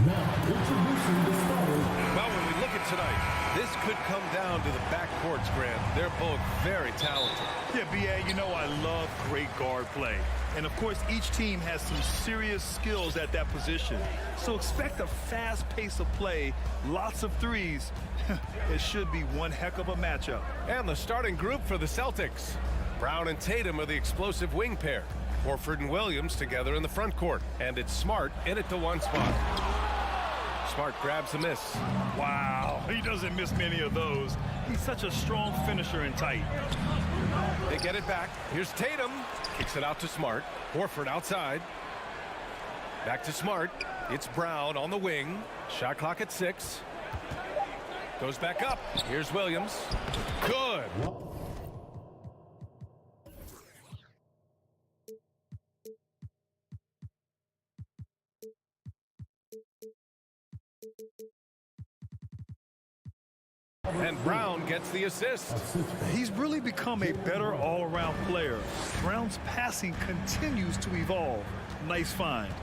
Now, introducing the starters. Well, when we look at tonight, this could come down to the backcourts, Grant. They're both very talented. Yeah, B.A., you know I love great guard play. And, of course, each team has some serious skills at that position. So expect a fast pace of play, lots of threes. It should be one heck of a matchup. And the starting group for the Celtics. Brown and Tatum are the explosive wing pair. Horford and Williams together in the front court. And it's Smart in at the one spot. Smart grabs the miss. Wow, he doesn't miss many of those. He's such a strong finisher and tight. They get it back. Here's Tatum. Kicks it out to Smart. Horford outside. Back to Smart. It's Brown on the wing. Shot clock at 6. Goes back up. Here's Williams. Good. And Brown gets the assist. He's really become a better all-around player. Brown's passing continues to evolve. Nice find.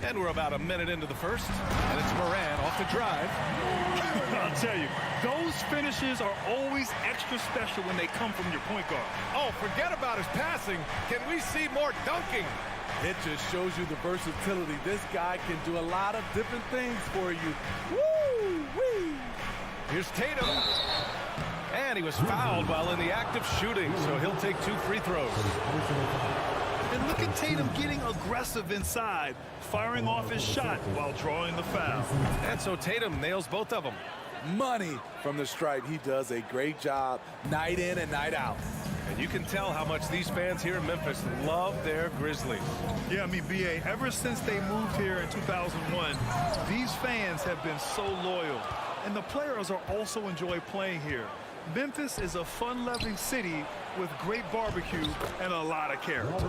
And we're about a minute into the first. And it's Morant off the drive. I'll tell you, those finishes are always extra special when they come from your point guard. Oh, forget about his passing. Can we see more dunking? It just shows you the versatility. This guy can do a lot of different things for you. Woo-wee! Here's Tatum. And he was fouled while in the act of shooting, so he'll take 2 free throws. And look at Tatum getting aggressive inside, firing off his shot while drawing the foul. And so Tatum nails both of them. Money from the stripe. He does a great job night in and night out. And you can tell how much these fans here in Memphis love their Grizzlies. Yeah, I mean, B.A., ever since they moved here in 2001, these fans have been so loyal. And the players are also enjoy playing here. Memphis is a fun-loving city with great barbecue and a lot of character.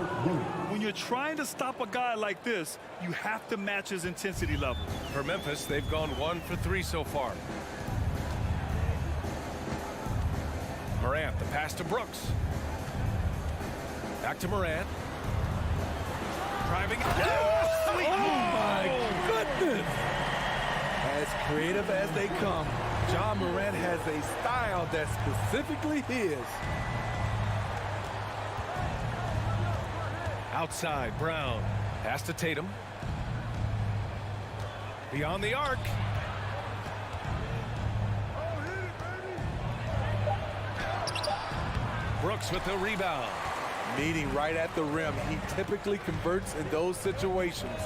When you're trying to stop a guy like this, you have to match his intensity level. For Memphis, they've gone 1 for 3 so far. Morant, the pass to Brooks. Back to Morant. Driving. Yes! Oh, my goodness! As creative as they come, Ja Morant has a style that's specifically his. Outside, Brown. Pass to Tatum. Beyond the arc. Brooks with the rebound. Meeting right at the rim. He typically converts in those situations.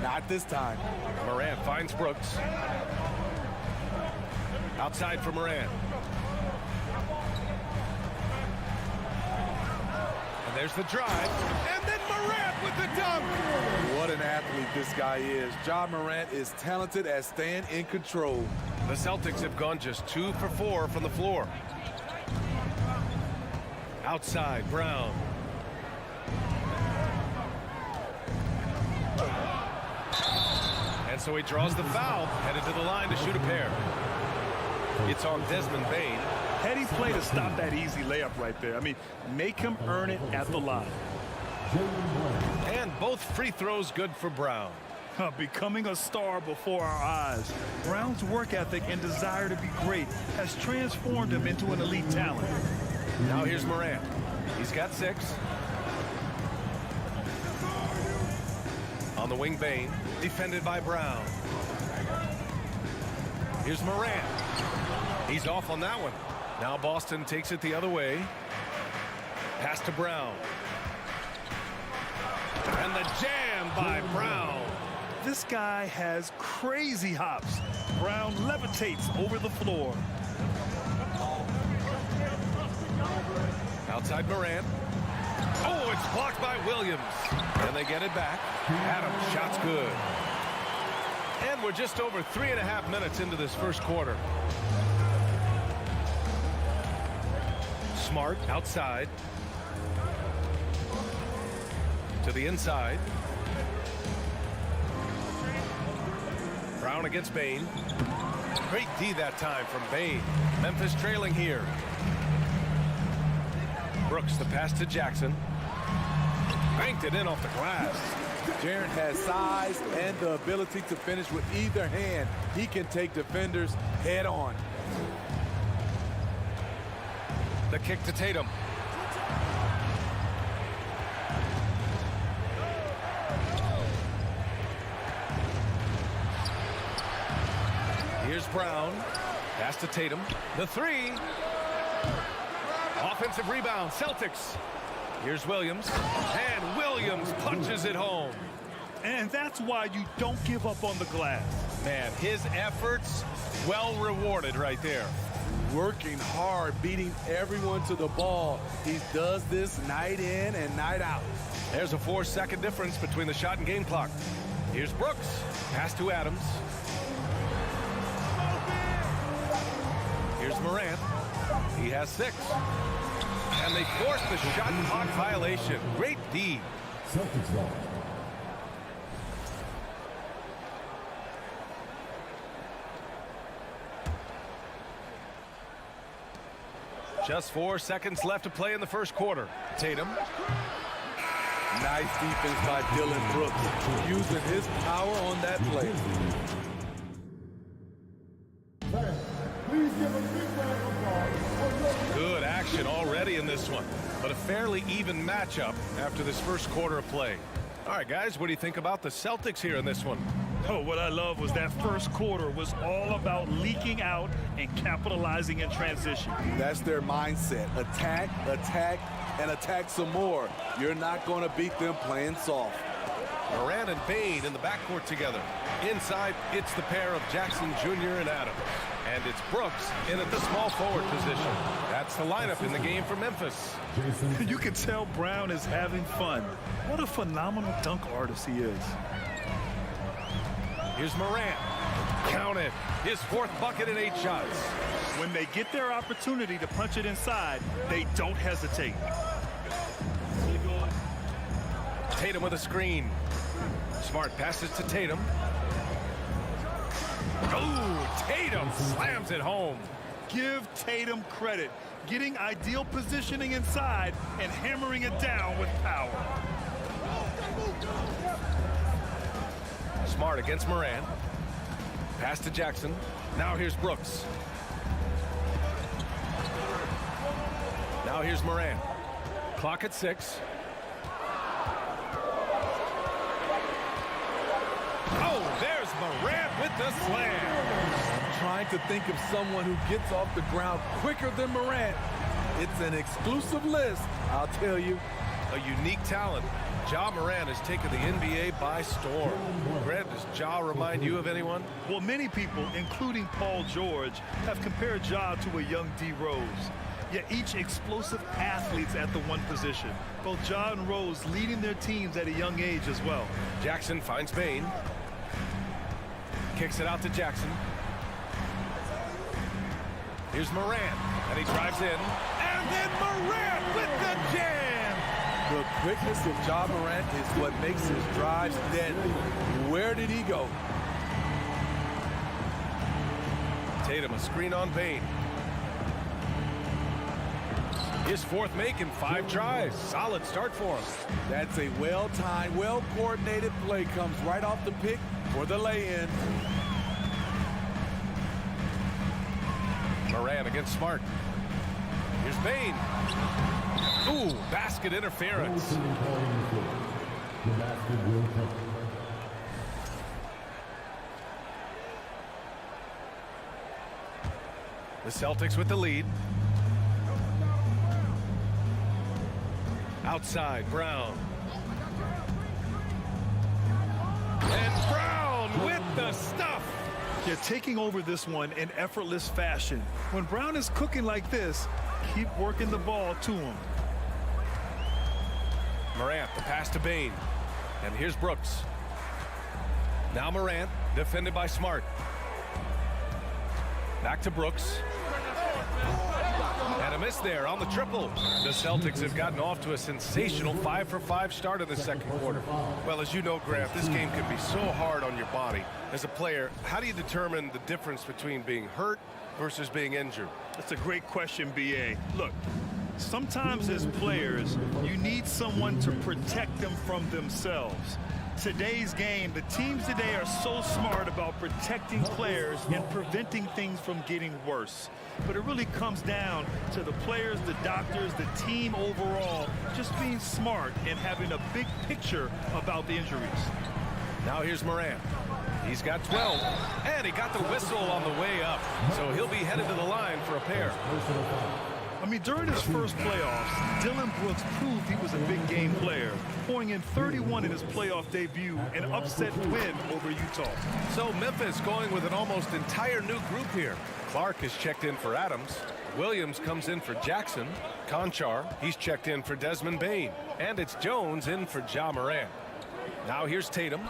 Not this time. Morant finds Brooks. Outside for Morant. And there's the drive. And then Morant with the dunk. What an athlete this guy is. Ja Morant is talented at staying in control. The Celtics have gone just 2 for 4 from the floor. Outside, Brown. And so he draws the foul, headed to the line to shoot a pair. It's on Desmond Bane. Heady play to stop that easy layup right there. I mean, make him earn it at the line. And both free throws good for Brown. Becoming a star before our eyes. Brown's work ethic and desire to be great has transformed him into an elite talent. Now here's Morant. He's got 6. On the wing, Bane. Defended by Brown. Here's Morant. He's off on that one. Now Boston takes it the other way. Pass to Brown. And the jam by Brown. This guy has crazy hops. Brown levitates over the floor. Outside Morant. Oh, it's blocked by Williams. And they get it back. Adams, shot's good. And we're just over 3.5 minutes into this first quarter. Smart outside. To the inside. Brown against Bane. Great D that time from Bane. Memphis trailing here. Brooks, the pass to Jackson. Banked it in off the glass. Jaren has size and the ability to finish with either hand. He can take defenders head on. The kick to Tatum. Here's Brown. Pass to Tatum. The three. Offensive rebound, Celtics. Here's Williams. And Williams punches it home. And that's why you don't give up on the glass. Man, his efforts well rewarded right there. Working hard, beating everyone to the ball. He does this night in and night out. There's a 4-second difference between the shot and game clock. Here's Brooks. Pass to Adams. Here's Morant. He has 6. And they force the shot clock violation. Great D. Celtics ball. Just 4 seconds left to play in the first quarter. Tatum. Nice defense by Dylan Brooks, using his power on that play. Please give a big round of applause. Good action already in this one, but a fairly even matchup after this first quarter of play. All right, guys, what do you think about the Celtics here in this one? Oh, what I love was that first quarter was all about leaking out and capitalizing in transition. That's their mindset. Attack, attack, and attack some more. You're not going to beat them playing soft. Morant and Bane in the backcourt together. Inside, it's the pair of Jackson Jr. and Adams. And it's Brooks in at the small forward position. That's the lineup in the game for Memphis. You can tell Brown is having fun. What a phenomenal dunk artist he is. Here's Morant. Count it. His 4th bucket in 8 shots. When they get their opportunity to punch it inside, they don't hesitate. Tatum with a screen. Smart passes to Tatum. Oh, Tatum slams it home. Give Tatum credit. Getting ideal positioning inside and hammering it down with power. Smart against Morant. Pass to Jackson. Now here's Brooks. Now here's Morant. Clock at 6. Oh, there's Morant with the slam. I'm trying to think of someone who gets off the ground quicker than Morant. It's an exclusive list, I'll tell you. A unique talent. Ja Morant has taken the NBA by storm. Grant, does Ja remind you of anyone? Well, many people, including Paul George, have compared Ja to a young D. Rose. Yet each explosive athletes at the one position. Both Ja and Rose leading their teams at a young age as well. Jackson finds Bane. Kicks it out to Jackson. Here's Morant, and he drives in. And then Morant with the jam! The quickness of Ja Morant is what makes his drives deadly. Where did he go? Tatum, a screen on Bane. His 4th make in 5 tries. Solid start for him. That's a well-timed, well-coordinated play. Comes right off the pick for the lay-in. Morant against Smart. Here's Bane. Ooh, basket interference. The basket will come. The Celtics with the lead. Outside, Brown. And Brown with the stuff. You're taking over this one in effortless fashion. When Brown is cooking like this, keep working the ball to him. Morant, the pass to Bane. And here's Brooks. Now Morant, defended by Smart. Back to Brooks. And a miss there on the triple. The Celtics have gotten off to a sensational 5-for-5 start in the second quarter. Well, as you know, Grant, this game can be so hard on your body. As a player, how do you determine the difference between being hurt versus being injured? That's a great question, B.A. Look, Sometimes as players, you need someone to protect them from themselves. Today's game, the teams today are so smart about protecting players and preventing things from getting worse. But it really comes down to the players, the doctors, the team overall, just being smart and having a big picture about the injuries. Now here's Morant. He's got 12, and he got the whistle on the way up, so he'll be headed to the line for a pair. I mean, during his first playoffs, Dillon Brooks proved he was a big game player, pouring in 31 in his playoff debut, an upset win over Utah. So Memphis going with an almost entire new group here. Clark is checked in for Adams. Williams comes in for Jackson. Conchar, he's checked in for Desmond Bane. And it's Jones in for Ja Morant. Now here's Tatum.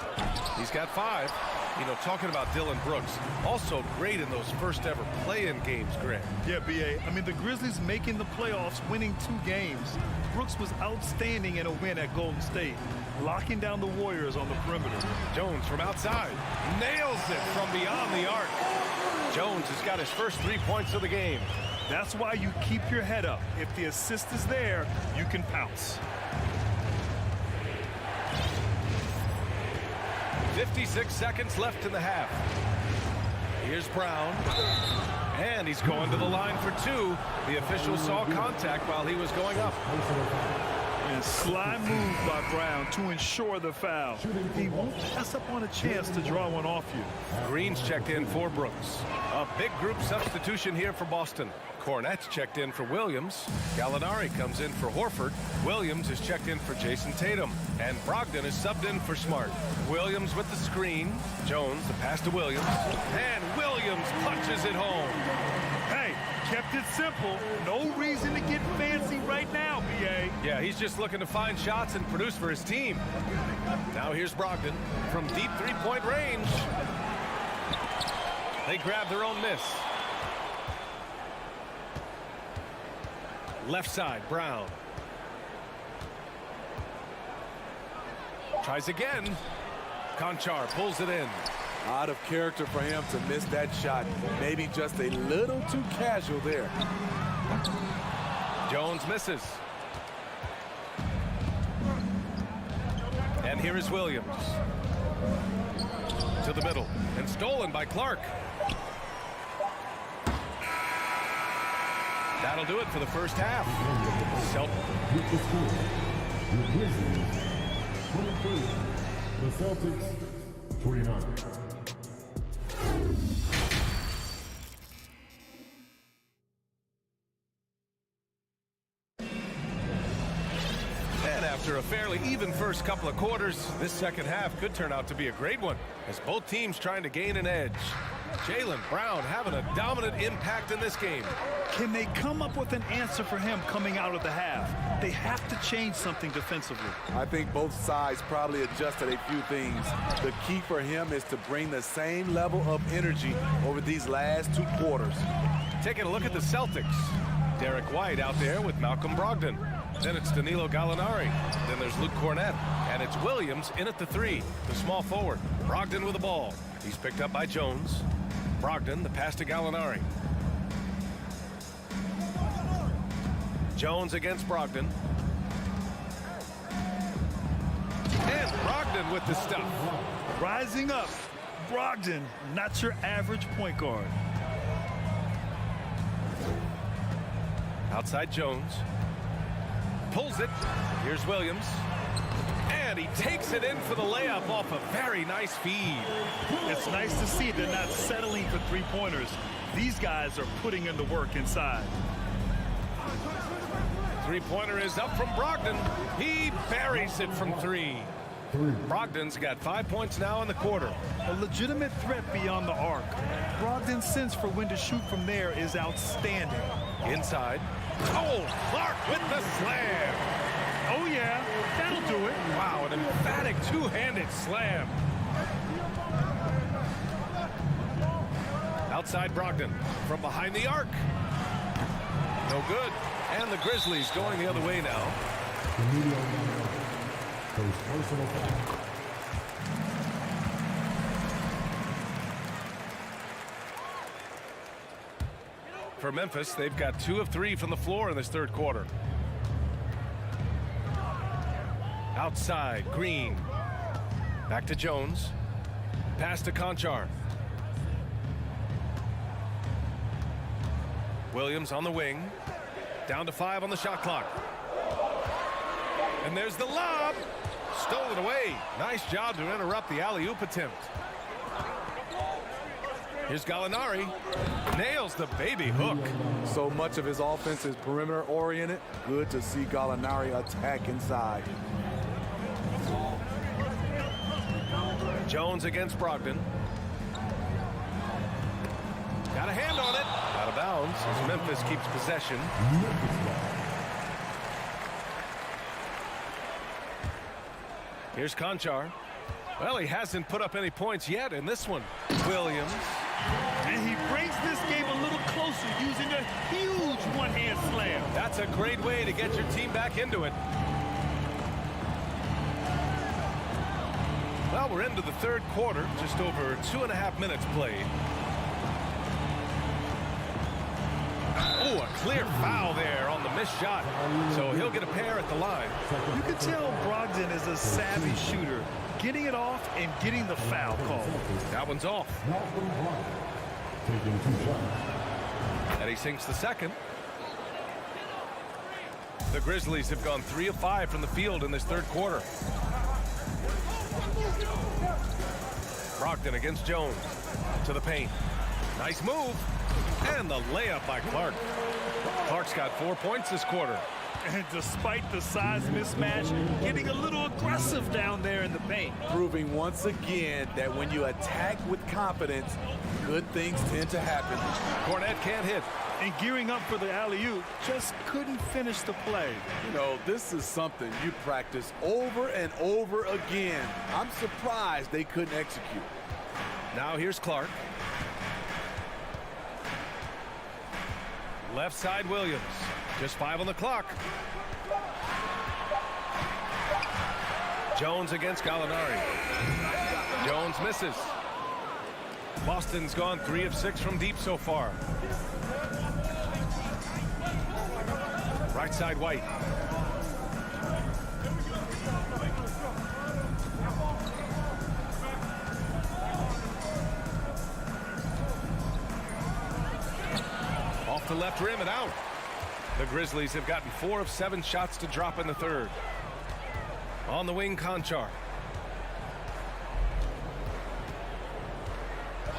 He's got 5. You know, talking about Dillon Brooks, also great in those first ever play-in games, Grant. Yeah, B.A. I mean, the Grizzlies making the playoffs, winning 2 games. Brooks was outstanding in a win at Golden State, locking down the Warriors on the perimeter. Jones from outside, nails it from beyond the arc. Jones has got his first 3 points of the game. That's why you keep your head up. If the assist is there, you can pounce. 56 seconds left in the half. Here's Brown. And he's going to the line for 2. The official saw contact while he was going up. And sly move by Brown to ensure the foul. He won't pass up on a chance to draw one off you. Green's checked in for Brooks. A big group substitution here for Boston. Cornette's checked in for Williams. Gallinari comes in for Horford. Williams is checked in for Jason Tatum. And Brogdon is subbed in for Smart. Williams with the screen. Jones, the pass to Williams. And Williams punches it home. Hey, kept it simple. No reason to get fancy right now, B.A. Yeah, he's just looking to find shots and produce for his team. Now here's Brogdon from deep three-point range. They grab their own miss. Left side, Brown. Tries again. Conchar pulls it in. Out of character for him to miss that shot. Maybe just a little too casual there. Jones misses. And here is Williams. To the middle. And stolen by Clark. That'll do it for the first half. The Celtics, 29. And after a fairly even first couple of quarters, this second half could turn out to be a great one, as both teams trying to gain an edge. Jaylen Brown having a dominant impact in this game. Can they come up with an answer for him coming out of the half? They have to change something defensively. I think both sides probably adjusted a few things. The key for him is to bring the same level of energy over these last 2 quarters. Taking a look at the Celtics. Derek White out there with Malcolm Brogdon. Then it's Danilo Gallinari. Then there's Luke Cornett. And it's Williams in at the 3, the small forward. Brogdon with the ball. He's picked up by Jones. Brogdon, the pass to Gallinari. Jones against Brogdon. And Brogdon with the stuff. Rising up, Brogdon, not your average point guard. Outside Jones. Pulls it. Here's Williams. And he takes it in for the layup off a very nice feed. It's nice to see they're not settling for 3-pointers. These guys are putting in the work inside. 3-pointer is up from Brogdon. He buries it from 3. Brogdon's got 5 points now in the quarter. A legitimate threat beyond the arc. Brogdon's sense for when to shoot from there is outstanding. Inside. Oh, Clark with the slam. Oh, yeah, that'll do it. Wow, an emphatic two-handed slam. Outside Brogdon from behind the arc. No good. And the Grizzlies going the other way now. Personal foul. for Memphis. They've got 2 of 3 from the floor in this third quarter. Outside, Green. Back to Jones. Pass to Conchar. Williams on the wing. Down to 5 on the shot clock. And there's the lob. Stolen away. Nice job to interrupt the alley-oop attempt. Here's Gallinari. Nails the baby hook. So much of his offense is perimeter oriented. Good to see Gallinari attack inside. Jones against Brogdon. Got a hand on it. Out of bounds as Memphis keeps possession. Here's Conchar. Well, he hasn't put up any points yet in this one. Williams. And he brings this game a little closer using a huge one-hand slam. That's a great way to get your team back into it. Well, we're into the third quarter. Just over 2.5 minutes played. Oh, a clear foul there on the missed shot. So he'll get a pair at the line. You can tell Brogdon is a savvy shooter, getting it off and getting the foul call. That one's off. And he sinks the second. The Grizzlies have gone 3 of 5 from the field in this third quarter. Brogdon against Jones. To the paint. Nice move. And the layup by Clark. Clark's got 4 points this quarter. And despite the size mismatch, getting a little aggressive down there in the paint. Proving once again that when you attack with confidence, good things tend to happen. Cornette can't hit. And gearing up for the alley-oop, just couldn't finish the play. You know, this is something you practice over and over again. I'm surprised they couldn't execute. Now here's Clark. Left side Williams. Just 5 on the clock. Jones against Gallinari. Jones misses. Boston's gone 3 of 6 from deep so far. Right side White. Off the left rim and out. The Grizzlies have gotten 4 of 7 shots to drop in the third. On the wing, Conchar.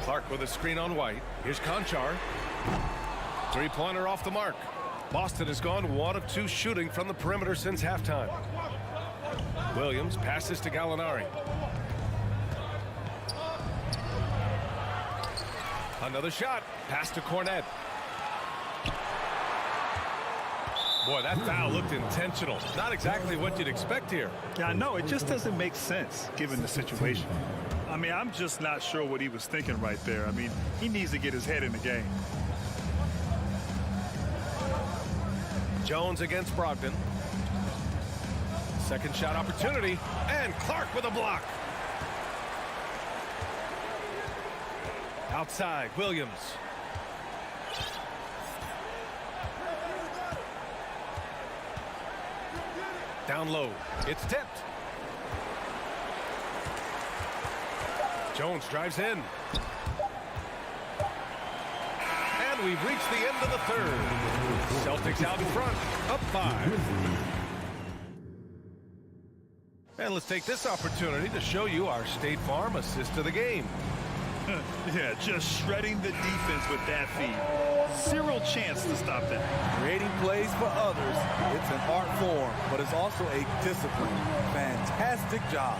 Clark with a screen on White. Here's Conchar. Three-pointer off the mark. Boston has gone 1 of 2 shooting from the perimeter since halftime. Williams passes to Gallinari. Another shot. Pass to Cornette. Boy, that foul looked intentional. Not exactly what you'd expect here. Yeah, I know. It just doesn't make sense given the situation. I mean, I'm just not sure what he was thinking right there. I mean, he needs to get his head in the game. Jones against Brogdon. Second shot opportunity. And Clark with a block. Outside, Williams. Down low. It's tipped. Jones drives in. And we've reached the end of the third. Celtics out in front, up 5. And let's take this opportunity to show you our State Farm assist of the game. Yeah, just shredding the defense with that feed. 0 chance to stop that. Creating plays for others, it's an art form, but it's also a discipline. Fantastic job.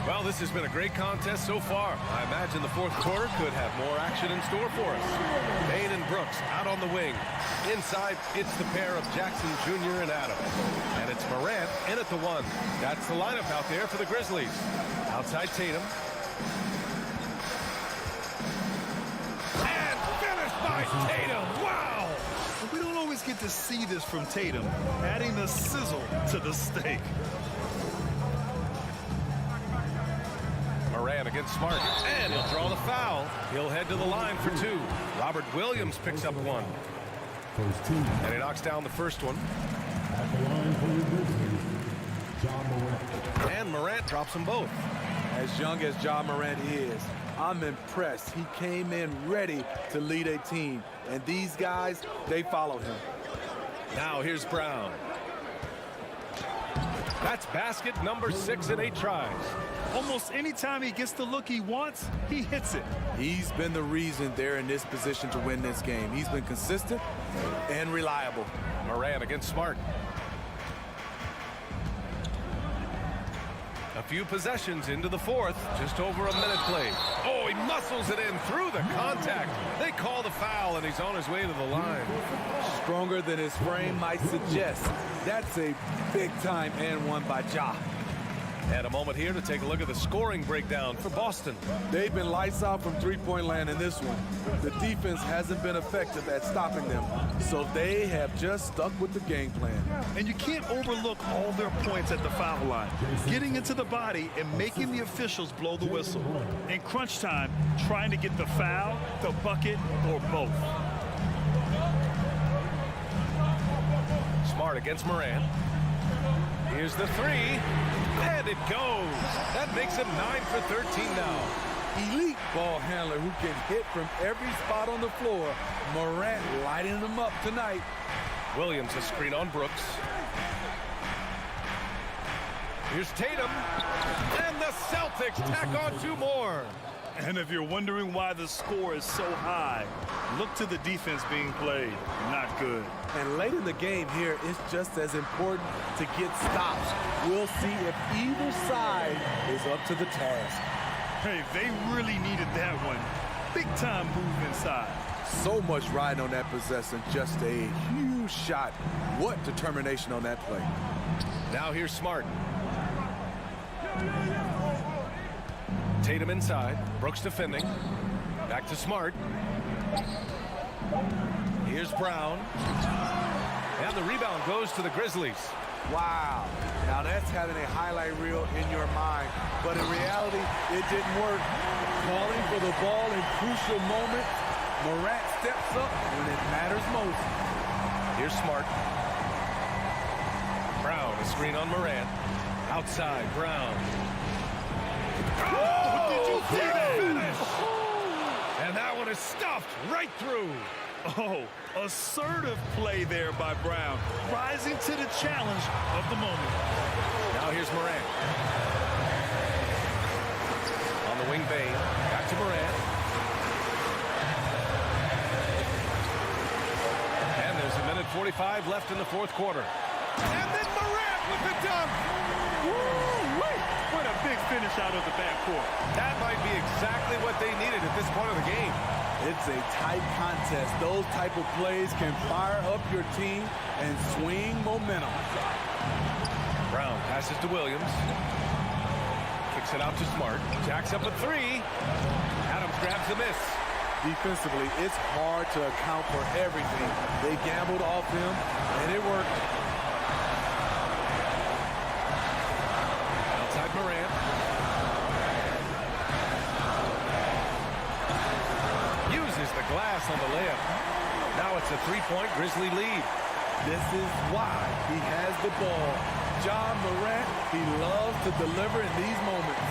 Well, this has been a great contest so far. I imagine the fourth quarter could have more action in store for us. Bain and Brooks out on the wing. Inside, it's the pair of Jackson Jr. and Adams. And it's Morant in at the 1. That's the lineup out there for the Grizzlies. Outside Tatum. And finished by Tatum. Wow! We don't always get to see this from Tatum, adding the sizzle to the steak. Morant Morant against Smart. And he'll draw the foul. He'll head to the line for two. Robert Williams picks up one. First two. And he knocks down the first one. At the line for your Grizzlies, John Morant. And Morant drops them both. As young as John Morant is, I'm impressed. He came in ready to lead a team. And these guys, they follow him. Now here's Brown. That's basket number 6 in 8 tries. Almost any time he gets the look he wants, he hits it. He's been the reason they're in this position to win this game. He's been consistent and reliable. Morant against Smart. A few possessions into the fourth. Just over a minute played. Oh, he muscles it in through the contact. They call the foul, and he's on his way to the line. Stronger than his frame might suggest. That's a big-time and one by Ja. And a moment here to take a look at the scoring breakdown for Boston. They've been lights out from three-point land in this one. The defense hasn't been effective at stopping them, so they have just stuck with the game plan. And you can't overlook all their points at the foul line. Getting into the body and making the officials blow the whistle. In crunch time, trying to get the foul, the bucket, or both. Smart against Morant. Here's the three, and it goes. That makes him 9 for 13 now. Elite ball handler who can hit from every spot on the floor. Morant lighting them up tonight. Williams a screen on Brooks. Here's Tatum, and the Celtics tack on 2 more. And if you're wondering why the score is so high, look to the defense being played. Not good. And late in the game here, it's just as important to get stops. We'll see if either side is up to the task. Hey, they really needed that one. Big time move inside. So much riding on that possession, just a huge shot. What determination on that play. Now here's Smart. Tatum inside. Brooks defending. Back to Smart. Here's Brown. And the rebound goes to the Grizzlies. Wow. Now that's having a highlight reel in your mind. But in reality, it didn't work. Calling for the ball in crucial moments. Morant steps up when it matters most. Here's Smart. Brown, a screen on Morant. Outside, Brown. Oh, did you see that? Finish! And that one is stuffed right through. Oh, assertive play there by Brown, rising to the challenge of the moment. Now here's Morant. On the wing, Bane. Back to Morant. And there's a minute 45 left in the fourth quarter. And then Morant with the dunk. Woo-wee! What a big finish out of the backcourt. That might be exactly what they needed at this point of the game. It's a tight contest. Those type of plays can fire up your team and swing momentum. Brown passes to Williams. Kicks it out to Smart. Jacks up a 3. Adams grabs the miss. Defensively, it's hard to account for everything. They gambled off him, and it worked. Outside Morant. Uses the glass on the layup. Now it's a 3-point Grizzly lead. This is why he has the ball. John Morant, he loves to deliver in these moments.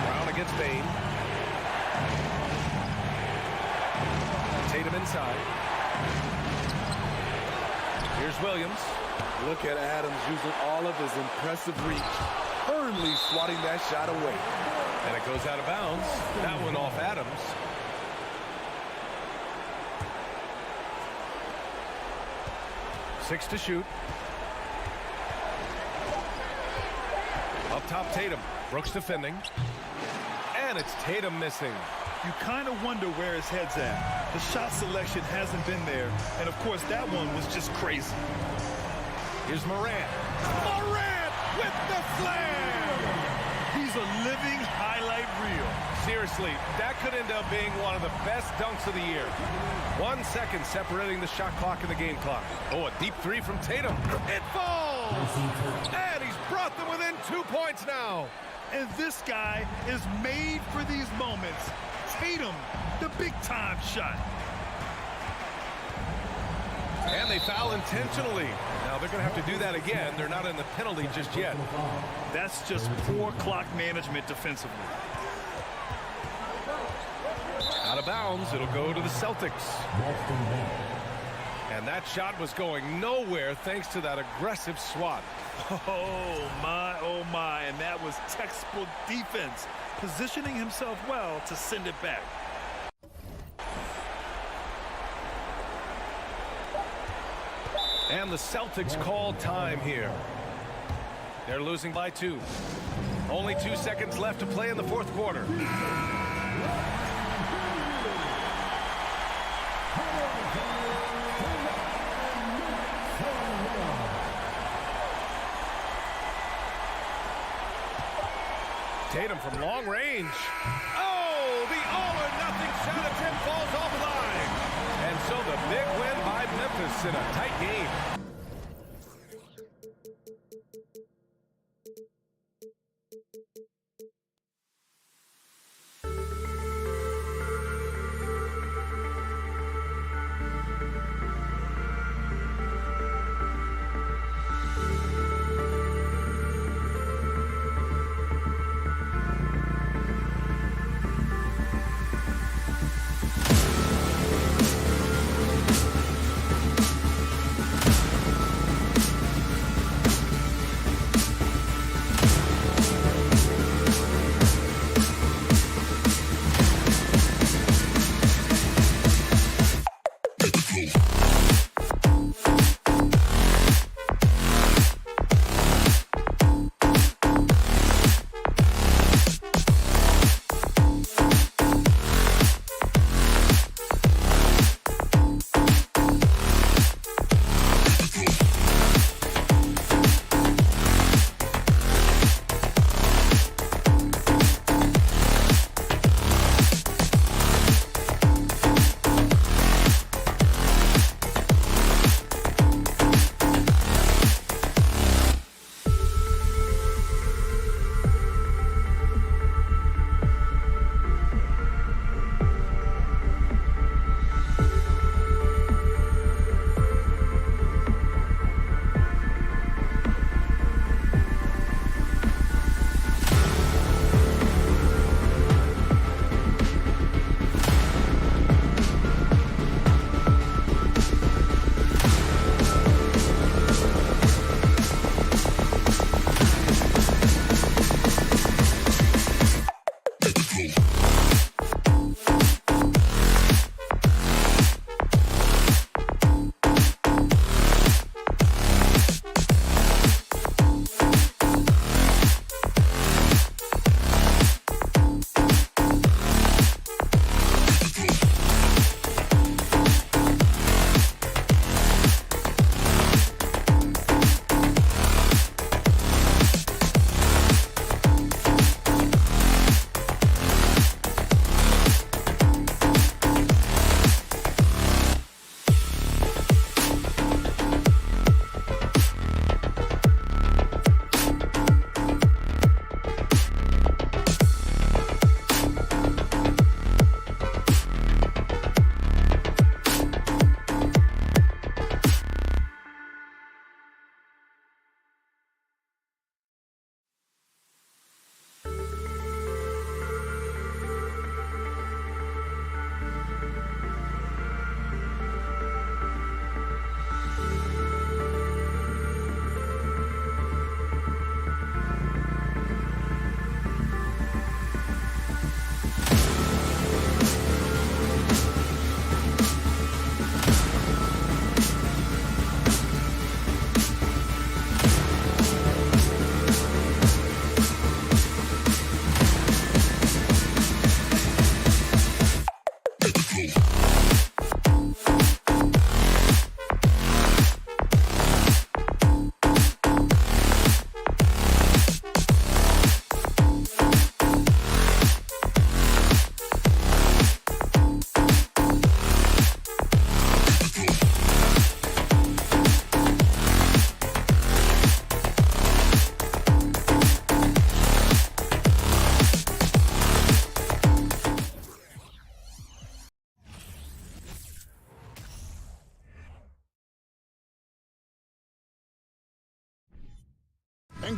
Brown against Bane. Tatum inside. Here's Williams. Look at Adams using all of his impressive reach, firmly swatting that shot away. And it goes out of bounds. That one off Adams. Six to shoot. Up top, Tatum. Brooks defending. And it's Tatum missing. You kind of wonder where his head's at. The shot selection hasn't been there. And, of course, that one was just crazy. Here's Morant. Morant with the slam! He's a living highlight reel. Seriously, that could end up being one of the best dunks of the year. 1 second separating the shot clock and the game clock. Oh, a deep 3 from Tatum. It falls! And he's brought them within 2 points now. And this guy is made for these moments. Tatum, the big-time shot. And they foul intentionally. Now they're going to have to do that again. They're not in the penalty just yet. That's just poor clock management defensively. Out of bounds, it'll go to the Celtics. And that shot was going nowhere thanks to that aggressive swat. Oh my, and that was textbook defense, positioning himself well to send it back. And the Celtics call time here. They're losing by 2. Only 2 seconds left to play in the fourth quarter. Tatum from long range. Oh, the all-or-nothing shot attempt falls offline. And so the big win by Memphis in a tight game.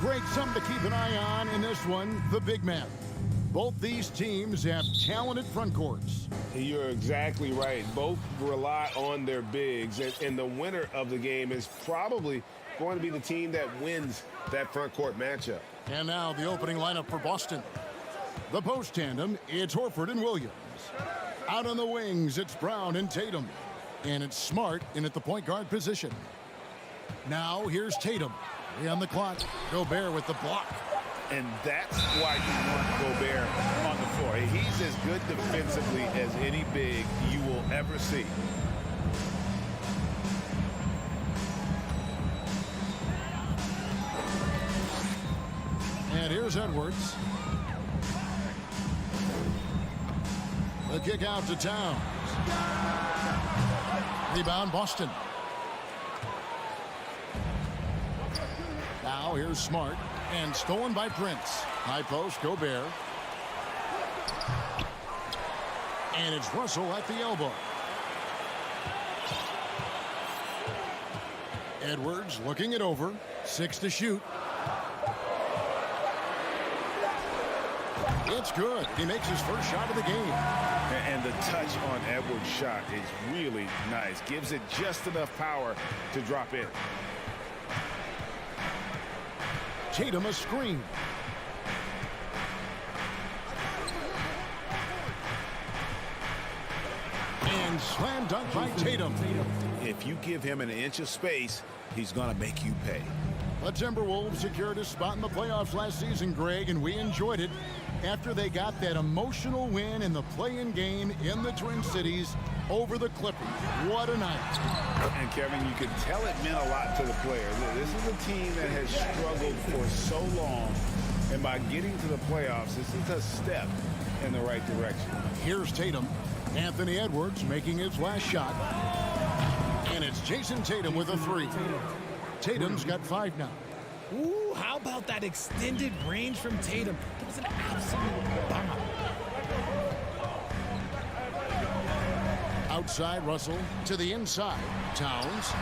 Greg, something to keep an eye on in this one, the big man. Both these teams have talented front courts. You're exactly right. Both rely on their bigs, and the winner of the game is probably going to be the team that wins that front court matchup. And now the opening lineup for Boston. The post tandem, it's Horford and Williams. Out on the wings, it's Brown and Tatum. And it's Smart in at the point guard position. Now here's Tatum. On the clock, Gobert with the block. And that's why you want Gobert on the floor. He's as good defensively as any big you will ever see. And here's Edwards. The kick out to Towns. Rebound Boston. Now here's Smart. And stolen by Prince. High post, Gobert. And it's Russell at the elbow. Edwards looking it over. 6 to shoot. It's good. He makes his first shot of the game. And the touch on Edwards' shot is really nice. Gives it just enough power to drop in. Tatum a screen. And slam dunk by Tatum. If you give him an inch of space, he's going to make you pay. The Timberwolves secured a spot in the playoffs last season, Greg, and we enjoyed it after they got that emotional win in the play-in game in the Twin Cities over the Clippers. What a night. And Kevin, you can tell it meant a lot to the players. This is a team that has struggled for so long, and by getting to the playoffs, this is a step in the right direction. Here's Tatum. Anthony Edwards making his last shot. And it's Jason Tatum with a 3. Tatum's got 5 now. Ooh, how about that extended range from Tatum? It was an absolute bomb. Outside Russell to the inside. Towns.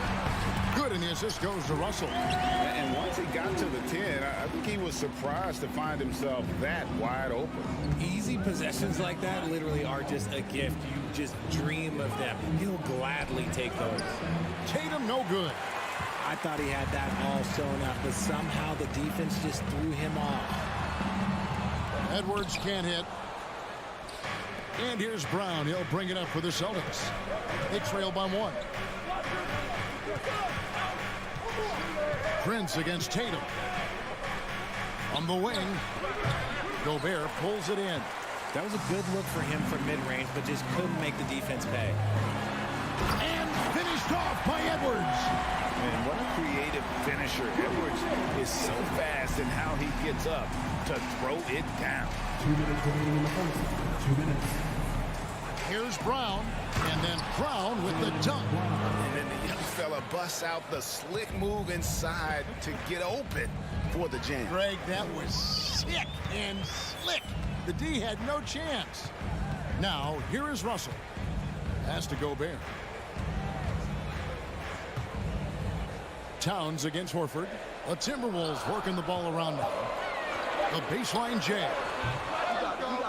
Good, and the assist goes to Russell. And once he got to the 10, I think he was surprised to find himself that wide open. Easy possessions like that literally are just a gift. You just dream of them. He'll gladly take those. Tatum no good. I thought he had that all sewn up, but somehow the defense just threw him off. Edwards can't hit. And here's Brown. He'll bring it up for the Celtics. They trail by 1. Prince against Tatum. On the wing. Gobert pulls it in. That was a good look for him from mid-range, but just couldn't make the defense pay. And finished off by Edwards. And what a creative finisher. Edwards is so fast in how he gets up to throw it down. 2 minutes remaining in the first. 2 minutes. Here's Brown. And then Brown with the dunk. And then the young fella busts out the slick move inside to get open for the jam. Greg, that was sick and slick. The D had no chance. Now, here is Russell. Has to Gobert. Towns against Horford. The Timberwolves working the ball around now. The baseline jam.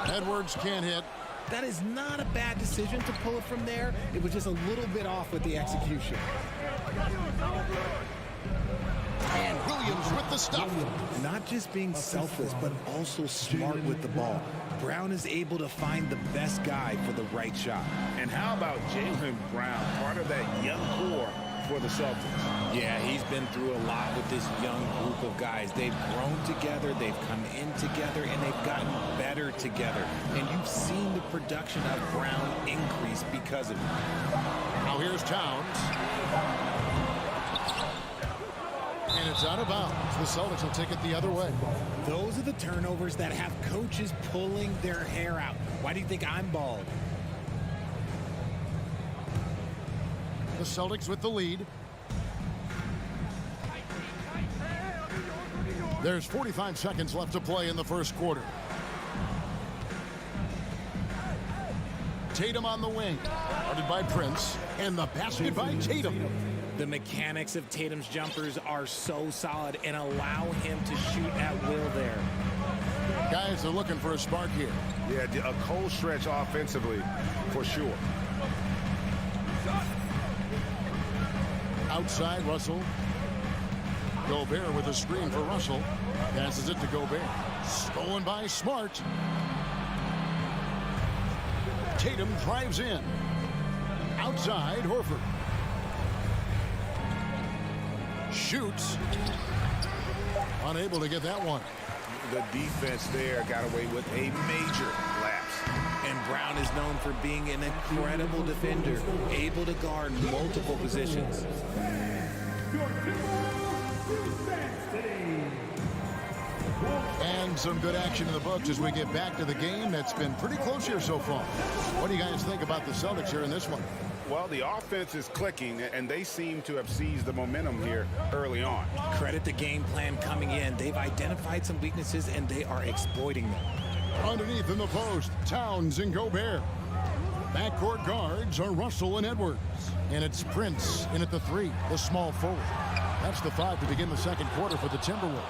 Edwards can't hit. That is not a bad decision to pull it from there. It was just a little bit off with the execution. And Williams with the stuff. Not just being selfless, but also smart with the ball. Brown is able to find the best guy for the right shot. And how about Jaylen Brown, part of that young core for the Celtics? Yeah, he's been through a lot with this young group of guys. They've grown together, they've come in together, and they've gotten better together. And you've seen the production of Brown increase because of it. Now here's Towns. And it's out of bounds. The Celtics will take it the other way. Those are the turnovers that have coaches pulling their hair out. Why do you think I'm bald? The Celtics with the lead. There's 45 seconds left to play in the first quarter. Tatum on the wing. Guarded by Prince. And the basket by Tatum. The mechanics of Tatum's jumpers are so solid and allow him to shoot at will there. Guys are looking for a spark here. Yeah, a cold stretch offensively for sure. Outside, Russell. Gobert with a screen for Russell. Passes it to Gobert. Stolen by Smart. Tatum drives in. Outside, Horford. Shoots. Unable to get that one. The defense there got away with a major lapse. And Brown is known for being an incredible defender, able to guard multiple positions. And some good action in the books as we get back to the game that's been pretty close here so far. What do you guys think about the Celtics here in this one? Well, the offense is clicking, and they seem to have seized the momentum here early on. Credit the game plan coming in. They've identified some weaknesses, and they are exploiting them. Underneath in the post, Towns and Gobert. Backcourt guards are Russell and Edwards. And it's Prince in at the 3, the small forward. That's the 5 to begin the second quarter for the Timberwolves.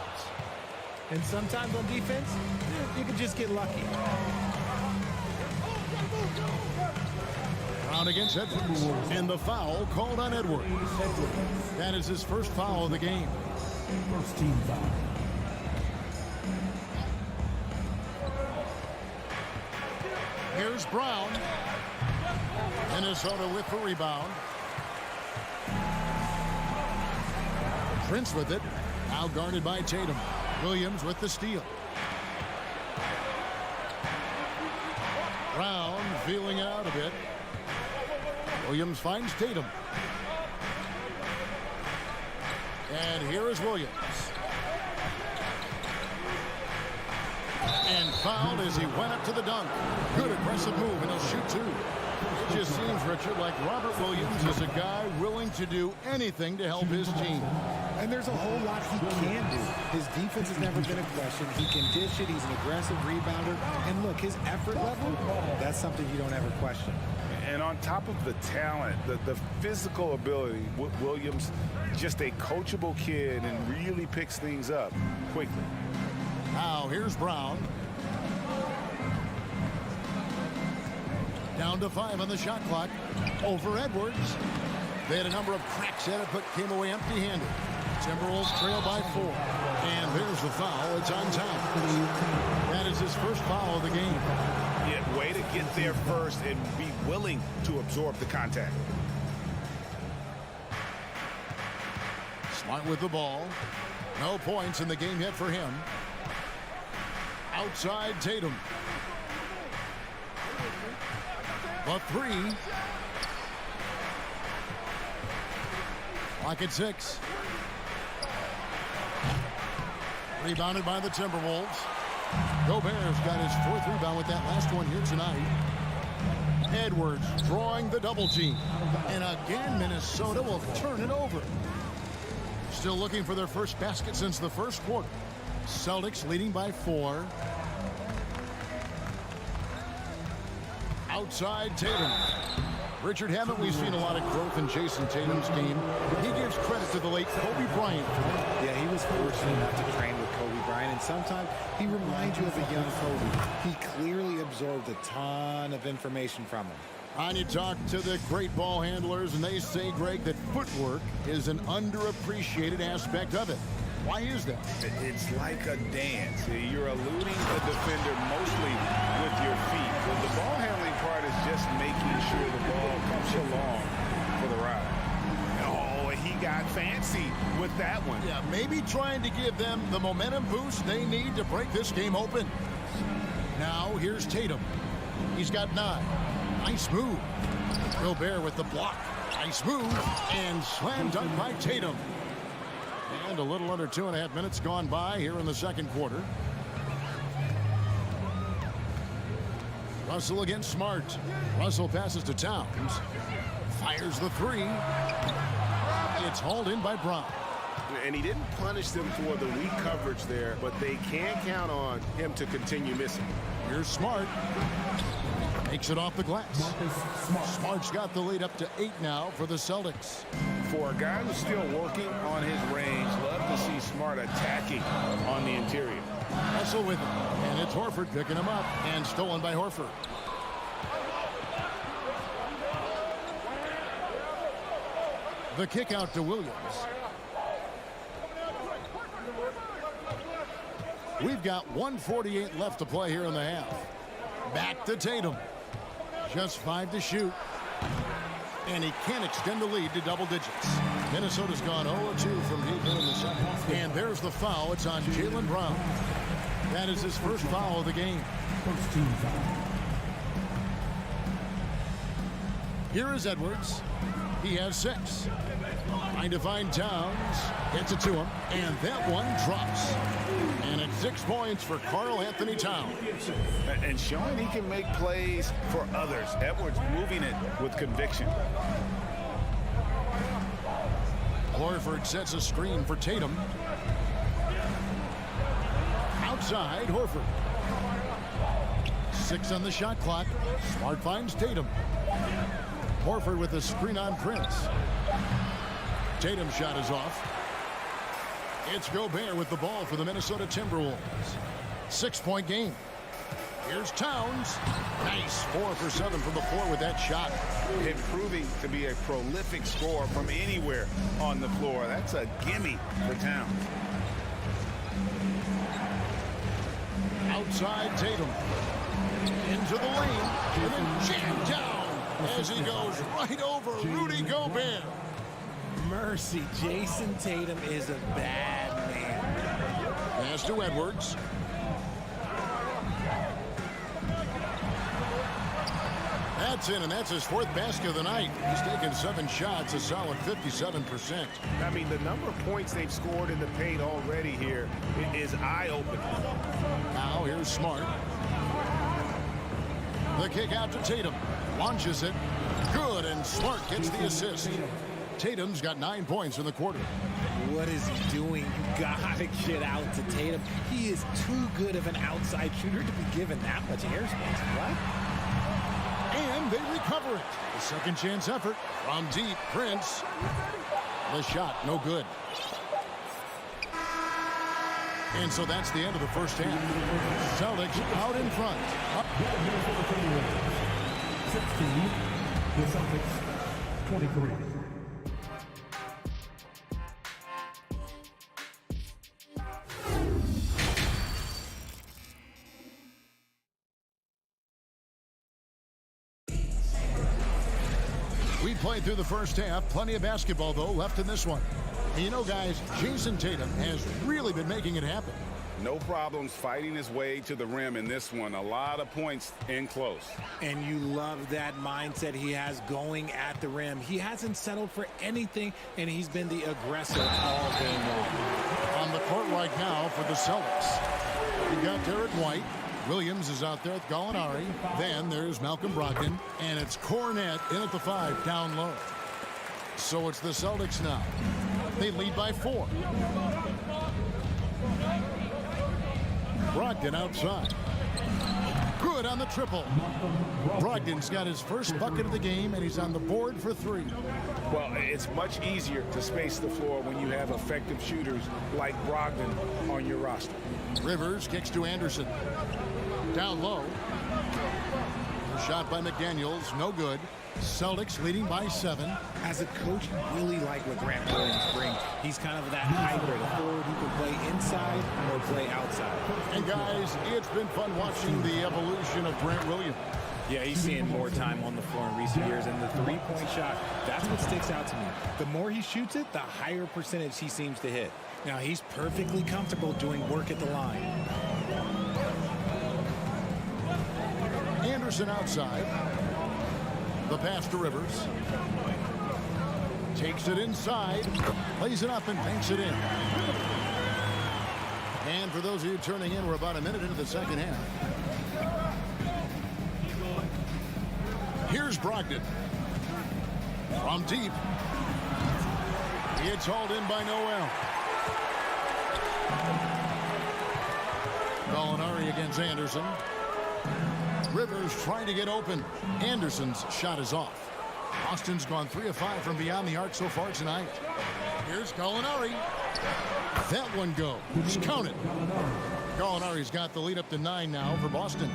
And sometimes on defense, you can just get lucky. Brown against Edwards. And the foul called on Edwards. That is his first foul of the game. First team foul. Here's Brown. Minnesota with the rebound. Prince with it. Now guarded by Tatum. Williams with the steal. Brown feeling out a bit. Williams finds Tatum. And here is Williams. And fouled as he went up to the dunk. Good aggressive move, and he'll shoot two. It just seems, Richard, like Robert Williams is a guy willing to do anything to help his team. And there's a whole lot he can do. His defense has never been a question. He can dish it. He's an aggressive rebounder. And look, his effort level, that's something you don't ever question. And on top of the talent, the physical ability, Williams, just a coachable kid and really picks things up quickly. Now here's Brown. Down to 5 on the shot clock. Over Edwards. They had a number of cracks at it, but came away empty-handed. Timberwolves trail by 4. And there's the foul. It's on time. That is his first foul of the game. Yeah, way to get there first and be willing to absorb the contact. Smart with the ball. No points in the game yet for him. Outside Tatum. The 3. Clock at 6. Rebounded by the Timberwolves. Gobert's got his 4th rebound with that last one here tonight. Edwards drawing the double team. And again, Minnesota will turn it over. Still looking for their first basket since the first quarter. Celtics leading by 4. Outside Tatum. Richard, haven't we seen a lot of growth in Jason Tatum's game? He gives credit to the late Kobe Bryant. Yeah, he was fortunate enough to train with Kobe Bryant, and sometimes he reminds you of a young Kobe. He clearly absorbed a ton of information from him. And you talk to the great ball handlers, and they say, Greg, that footwork is an underappreciated aspect of it. Why is that? It's like a dance. You're eluding the defender mostly with your feet. The ball handling part is just making sure the ball comes along for the ride. Oh, he got fancy with that one. Yeah, maybe trying to give them the momentum boost they need to break this game open. Now, here's Tatum. He's got 9. Nice move. Gobert with the block. Nice move. And slam dunk by Tatum. And a little under 2.5 minutes gone by here in the second quarter. Russell against Smart. Russell passes to Towns. Fires the 3. It's hauled in by Brown. And he didn't punish them for the weak coverage there, but they can't count on him to continue missing. Here's Smart. Makes it off the glass. Smart's got the lead up to 8 now for the Celtics. For a guy who's still working on his range, love to see Smart attacking on the interior. Wrestle with him, and it's Horford picking him up, and stolen by Horford. The kick out to Williams. We've got 1:48 left to play here in the half. Back to Tatum. Just 5 to shoot. And he can't extend the lead to double digits. Minnesota's gone 0-2 from deep in the second. And there's the foul. It's on Jaylen Brown. That is his first foul of the game. First team foul. Here is Edwards. He has 6. Trying to find Towns. Gets it to him. And that one drops. And it's 6 points for Karl Anthony Towns. And showing he can make plays for others. Edwards moving it with conviction. Horford sets a screen for Tatum. Outside, Horford. 6 on the shot clock. Smart finds Tatum. Horford with a screen on Prince. Tatum's shot is off. It's Gobert with the ball for the Minnesota Timberwolves. 6-point game. Here's Towns. Nice. 4 for 7 from the floor with that shot. And proving to be a prolific scorer from anywhere on the floor. That's a gimme for Towns. Outside Tatum. Into the lane. And then jammed down as he goes right over Rudy Gobert. Mercy, Jason Tatum is a bad man. Pass to Edwards. That's in, and that's his 4th basket of the night. He's taken 7 shots, a solid 57%. I mean, the number of points they've scored in the paint already here is eye-opening. Now here's Smart. The kick out to Tatum. Launches it. Good, and Smart gets the assist. Tatum's got 9 points in the quarter. What is he doing? You gotta get out to Tatum. He is too good of an outside shooter to be given that much airspace. What? And they recover it. A second chance effort from deep. Prince. The shot, no good. And so that's the end of the first half. Celtics out in front. 16, the Celtics 23. We played through the first half. Plenty of basketball, though, left in this one. And you know, guys, Jason Tatum has really been making it happen. No problems fighting his way to the rim in this one. A lot of points in close. And you love that mindset he has going at the rim. He hasn't settled for anything, and he's been the aggressor all game long. On the court right now for the Celtics. We got Derek White. Williams is out there with Gallinari. Then there's Malcolm Brogdon. And it's Cornette in at the 5, down low. So it's the Celtics now. They lead by 4. Brogdon outside. Good on the triple. Brogdon's got his first bucket of the game, and he's on the board for 3. Well, it's much easier to space the floor when you have effective shooters like Brogdon on your roster. Rivers kicks to Anderson. Down low. A shot by McDaniels, no good. Celtics leading by 7. As a coach, you really like what Grant Williams brings. He's kind of that hybrid, a forward who can play inside or play outside. And guys, it's been fun watching the evolution of Grant Williams. Yeah, he's seeing more time on the floor in recent years, and the three-point shot, that's what sticks out to me. The more he shoots it, the higher percentage he seems to hit. Now, he's perfectly comfortable doing work at the line. Anderson outside. The pass to Rivers. Takes it inside. Plays it up and banks it in. And for those of you turning in, we're about a minute into the second half. Here's Brogdon. From deep. It's hauled in by Noel. Gallinari against Anderson. Rivers trying to get open. Anderson's shot is off. Boston's gone 3 of 5 from beyond the arc so far tonight. Here's Gallinari. That one goes. Count it. Gallinari's got the lead up to 9 now for Boston.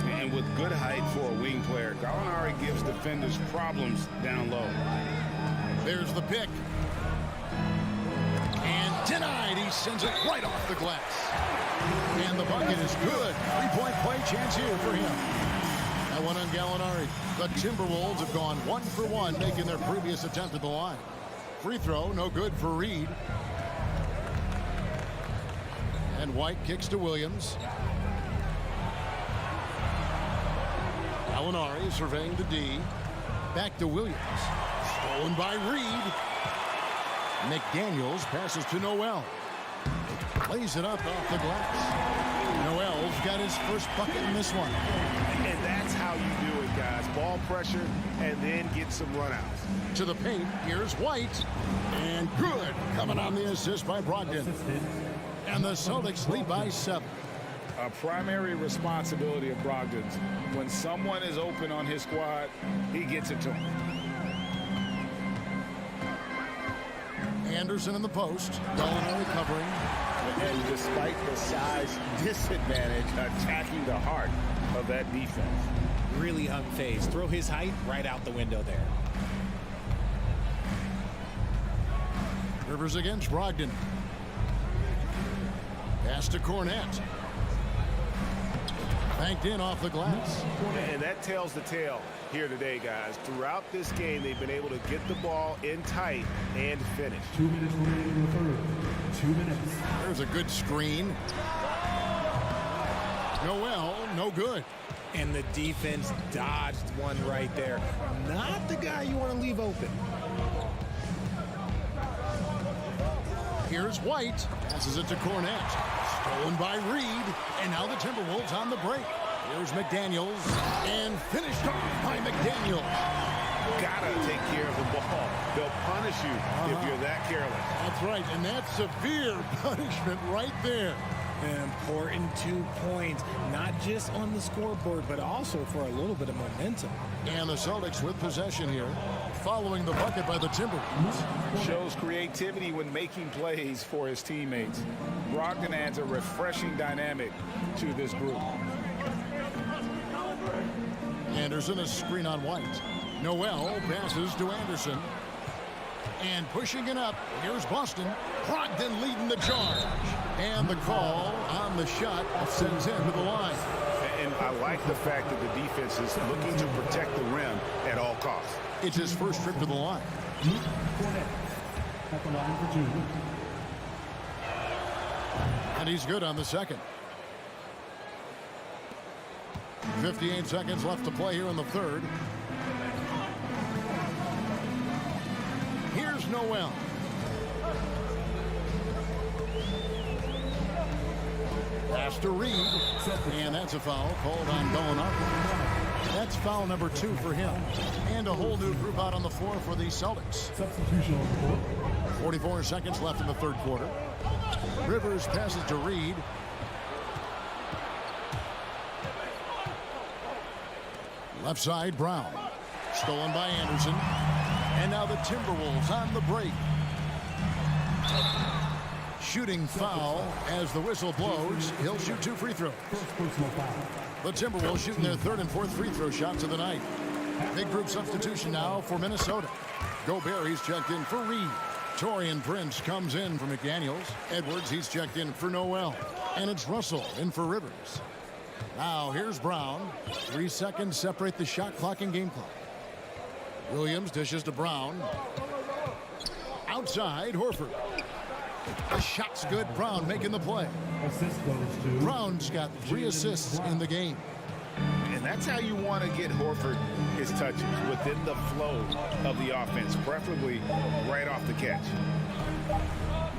And with good height for a wing player, Gallinari gives defenders problems down low. There's the pick. And denied. He sends it right off the glass. And the bucket is good. 3-point play chance here for him. That one on Gallinari. The Timberwolves have gone 1 for 1, making their previous attempt at the line. Free throw, no good for Reed. And White kicks to Williams. Gallinari surveying the D. Back to Williams. Stolen by Reed. McDaniels passes to Noel. Lays it up off the glass. Noel's got his first bucket in this one. And that's how you do it, guys. Ball pressure and then get some runouts. To the paint, here's White. And good. Coming on the assist by Brogdon. And the Celtics lead by 7. A primary responsibility of Brogdon's. When someone is open on his squad, he gets it to him. Anderson in the post. Gallinari covering. And despite the size disadvantage, attacking the heart of that defense. Really unfazed. Throw his height right out the window there. Rivers against Brogdon. Pass to Cornette. Banked in off the glass. And that tells the tale here today, guys. Throughout this game, they've been able to get the ball in tight and finish. 2 minutes remaining in the third. 2 minutes. There's a good screen. Noel, no good. And the defense dodged one right there. Not the guy you want to leave open. Here's White. Passes it to Cornette. Stolen by Reed. And now the Timberwolves on the break. Here's McDaniels. And finished off by McDaniels. Gotta take care of the ball. They'll punish you if you're that careless. That's right. And that's severe punishment right there. An important 2 points, not just on the scoreboard, but also for a little bit of momentum. And the Celtics with possession here, following the bucket by the Timberwolves. Shows creativity when making plays for his teammates. Brogdon adds a refreshing dynamic to this group. Anderson, a screen on White. Noel passes to Anderson. And pushing it up, here's Boston. Brogdon leading the charge. And the call on the shot sends him to the line. And I like the fact that the defense is looking to protect the rim at all costs. It's his first trip to the line. At the line for 2. And he's good on the second. 58 seconds left to play here in the third. Here's Noel. Pass to Reed. And that's a foul called on Gallinari. That's foul number 2 for him. And a whole new group out on the floor for the Celtics. Substitution on the court. 44 seconds left in the third quarter. Rivers passes to Reed. Left side, Brown. Stolen by Anderson. And now the Timberwolves on the break. Shooting foul as the whistle blows. He'll shoot 2 free throws. First personal foul. The Timberwolves shooting their 3rd and 4th free throw shots of the night. Big group substitution now for Minnesota. Gobert, he's checked in for Reed. Taurean Prince comes in for McDaniels. Edwards, he's checked in for Noel. And it's Russell in for Rivers. Now here's Brown. 3 seconds separate the shot clock and game clock. Williams dishes to Brown. Outside, Horford. The shot's good. Brown making the play. Assist goes to Brown's got 3 assists in the game. And that's how you want to get Horford his touches, within the flow of the offense, preferably right off the catch.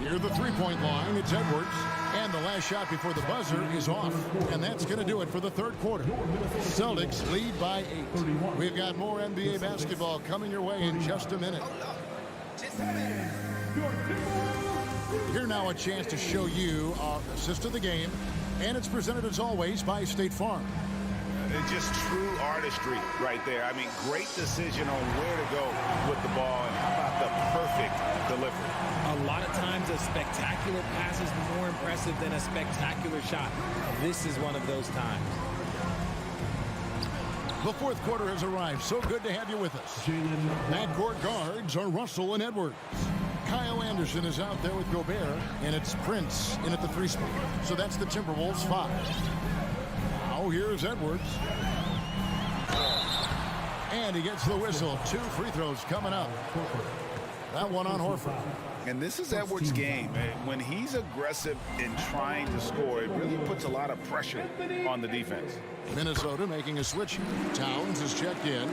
Near the 3-point line, it's Edwards. And the last shot before the buzzer is off. And that's going to do it for the third quarter. Celtics lead by 8. We've got more NBA basketball coming your way in just a minute. Here now a chance to show you our assist of the game. And it's presented as always by State Farm. It's just true artistry right there. I mean, great decision on where to go with the ball, and how about the perfect delivery? A lot of times a spectacular pass is more impressive than a spectacular shot. This is one of those times. The fourth quarter has arrived. So good to have you with us. Backcourt guards are Russell and Edwards. Kyle Anderson is out there with Gobert, and it's Prince in at the 3 spot. So that's the Timberwolves 5. Now here's Edwards. And he gets the whistle. 2 free throws coming up. That one on Horford. And this is Edwards' game. When he's aggressive in trying to score, it really puts a lot of pressure on the defense. Minnesota making a switch. Towns is checked in.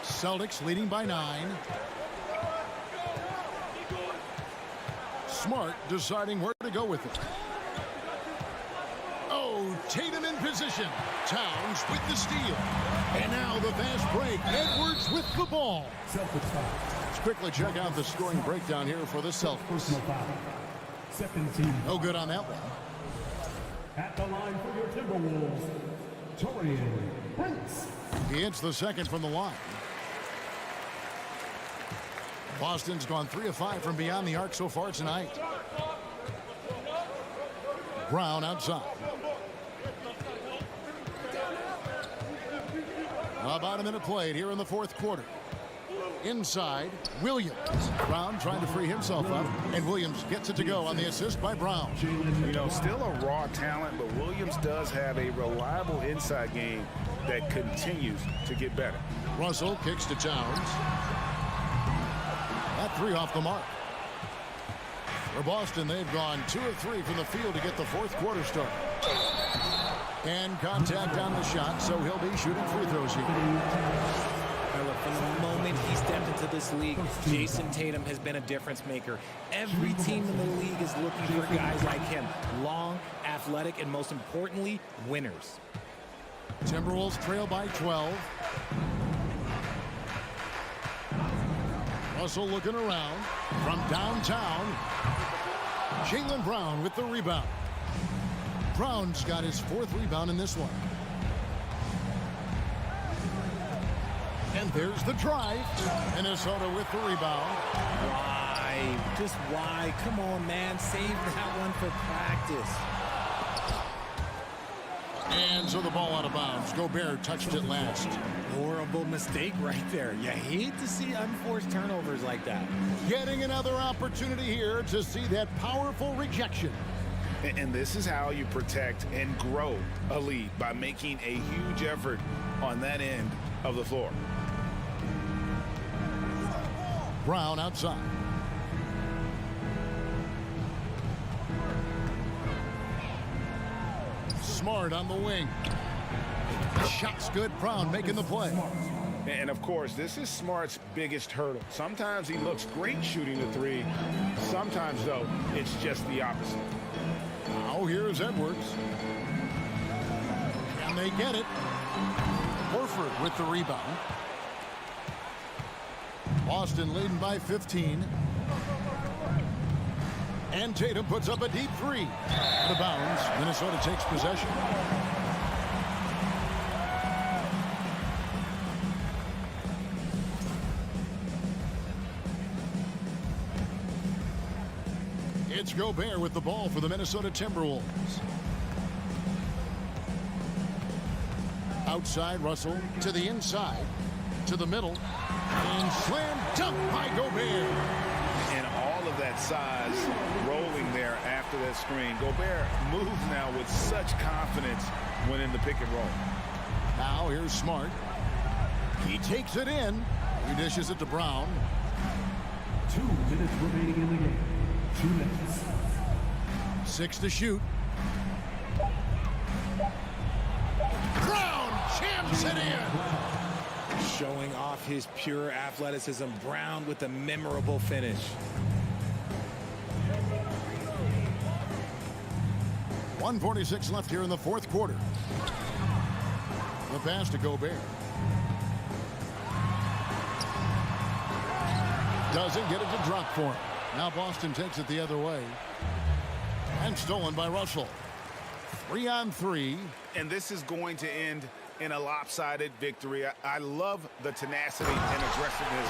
Celtics leading by 9. Smart deciding where to go with it. Oh, Tatum in position. Towns with the steal. And now the fast break. Edwards with the ball. Let's quickly check out the scoring breakdown here for the Celtics. Second team. No good on that one. At the line for your Timberwolves, Torian Prince. He hits the second from the line. Boston's gone 3 of 5 from beyond the arc so far tonight. Brown outside. About a minute played here in the fourth quarter. Inside, Williams. Brown trying to free himself up, and Williams gets it to go on the assist by Brown. You know, still a raw talent, but Williams does have a reliable inside game that continues to get better. Russell kicks to Towns. That 3 off the mark. For Boston, they've gone 2 of 3 from the field to get the fourth quarter started. And contact on the shot, so he'll be shooting free throws here. From the moment he stepped into this league, Jason Tatum has been a difference maker. Every team in the league is looking for guys like him. Long, athletic, and most importantly, winners. Timberwolves trail by 12. Russell looking around from downtown. Jaylen Brown with the rebound. Brown's got his 4th rebound in this one. And there's the drive. Minnesota with the rebound. Why? Just why? Come on, man. Save that one for practice. And so the ball out of bounds. Gobert touched it last. Horrible mistake right there. You hate to see unforced turnovers like that. Getting another opportunity here to see that powerful rejection. And this is how you protect and grow a lead, by making a huge effort on that end of the floor. Brown outside. Smart on the wing. Shot's good. Brown making the play. And of course, this is Smart's biggest hurdle. Sometimes he looks great shooting the 3. Sometimes, though, it's just the opposite. Now here's Edwards. And they get it. Horford with the rebound. Boston leading by 15. And Tatum puts up a deep 3. The bounds. Minnesota takes possession. It's Gobert with the ball for the Minnesota Timberwolves. Outside, Russell to the inside, to the middle, and slam dunk by Gobert. And all of that size rolling there after that screen. Gobert moves now with such confidence when in the pick and roll. Now here's Smart. He takes it in. He dishes it to Brown. 2 minutes remaining in the game. 2 minutes. 6 to shoot. Brown jams it in. Showing off his pure athleticism. Brown with a memorable finish. 1:46 left here in the fourth quarter. The pass to Gobert. Doesn't get it to drop for him. Now Boston takes it the other way. And stolen by Russell. 3-on-3. And this is going to end in a lopsided victory. I love the tenacity and aggressiveness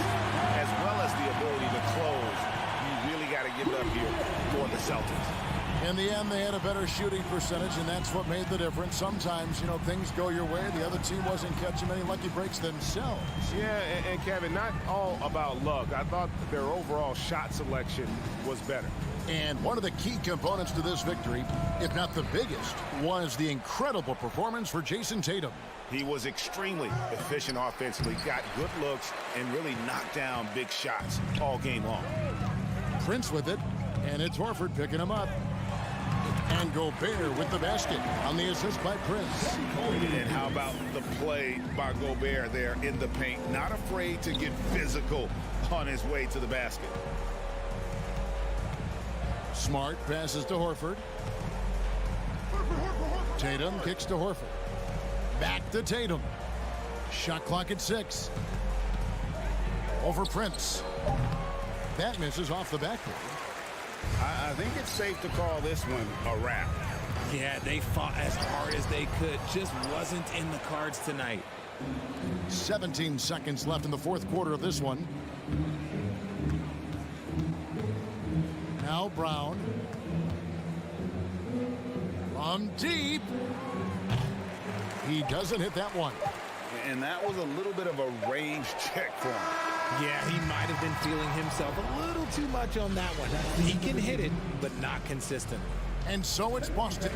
as well as the ability to close. You really got to give it up here for the Celtics. In the end, they had a better shooting percentage, and that's what made the difference. Sometimes, you know, things go your way. The other team wasn't catching many lucky breaks themselves. Yeah, and Kevin, not all about luck. I thought their overall shot selection was better. And one of the key components to this victory, if not the biggest, was the incredible performance for Jason Tatum. He was extremely efficient offensively, got good looks, and really knocked down big shots all game long. Prince with it, and it's Horford picking him up. And Gobert with the basket on the assist by Prince. And how about the play by Gobert there in the paint? Not afraid to get physical on his way to the basket. Smart passes to Horford. Tatum kicks to Horford. Back to Tatum. Shot clock at 6. Over Prince. That misses off the backboard. I think it's safe to call this one a wrap. Yeah, they fought as hard as they could. Just wasn't in the cards tonight. 17 seconds left in the fourth quarter of this one. Now Brown. From deep. He doesn't hit that one. And that was a little bit of a range check for him. Yeah, he might have been feeling himself a little too much on that one. He can hit it, but not consistent. And so it's Boston.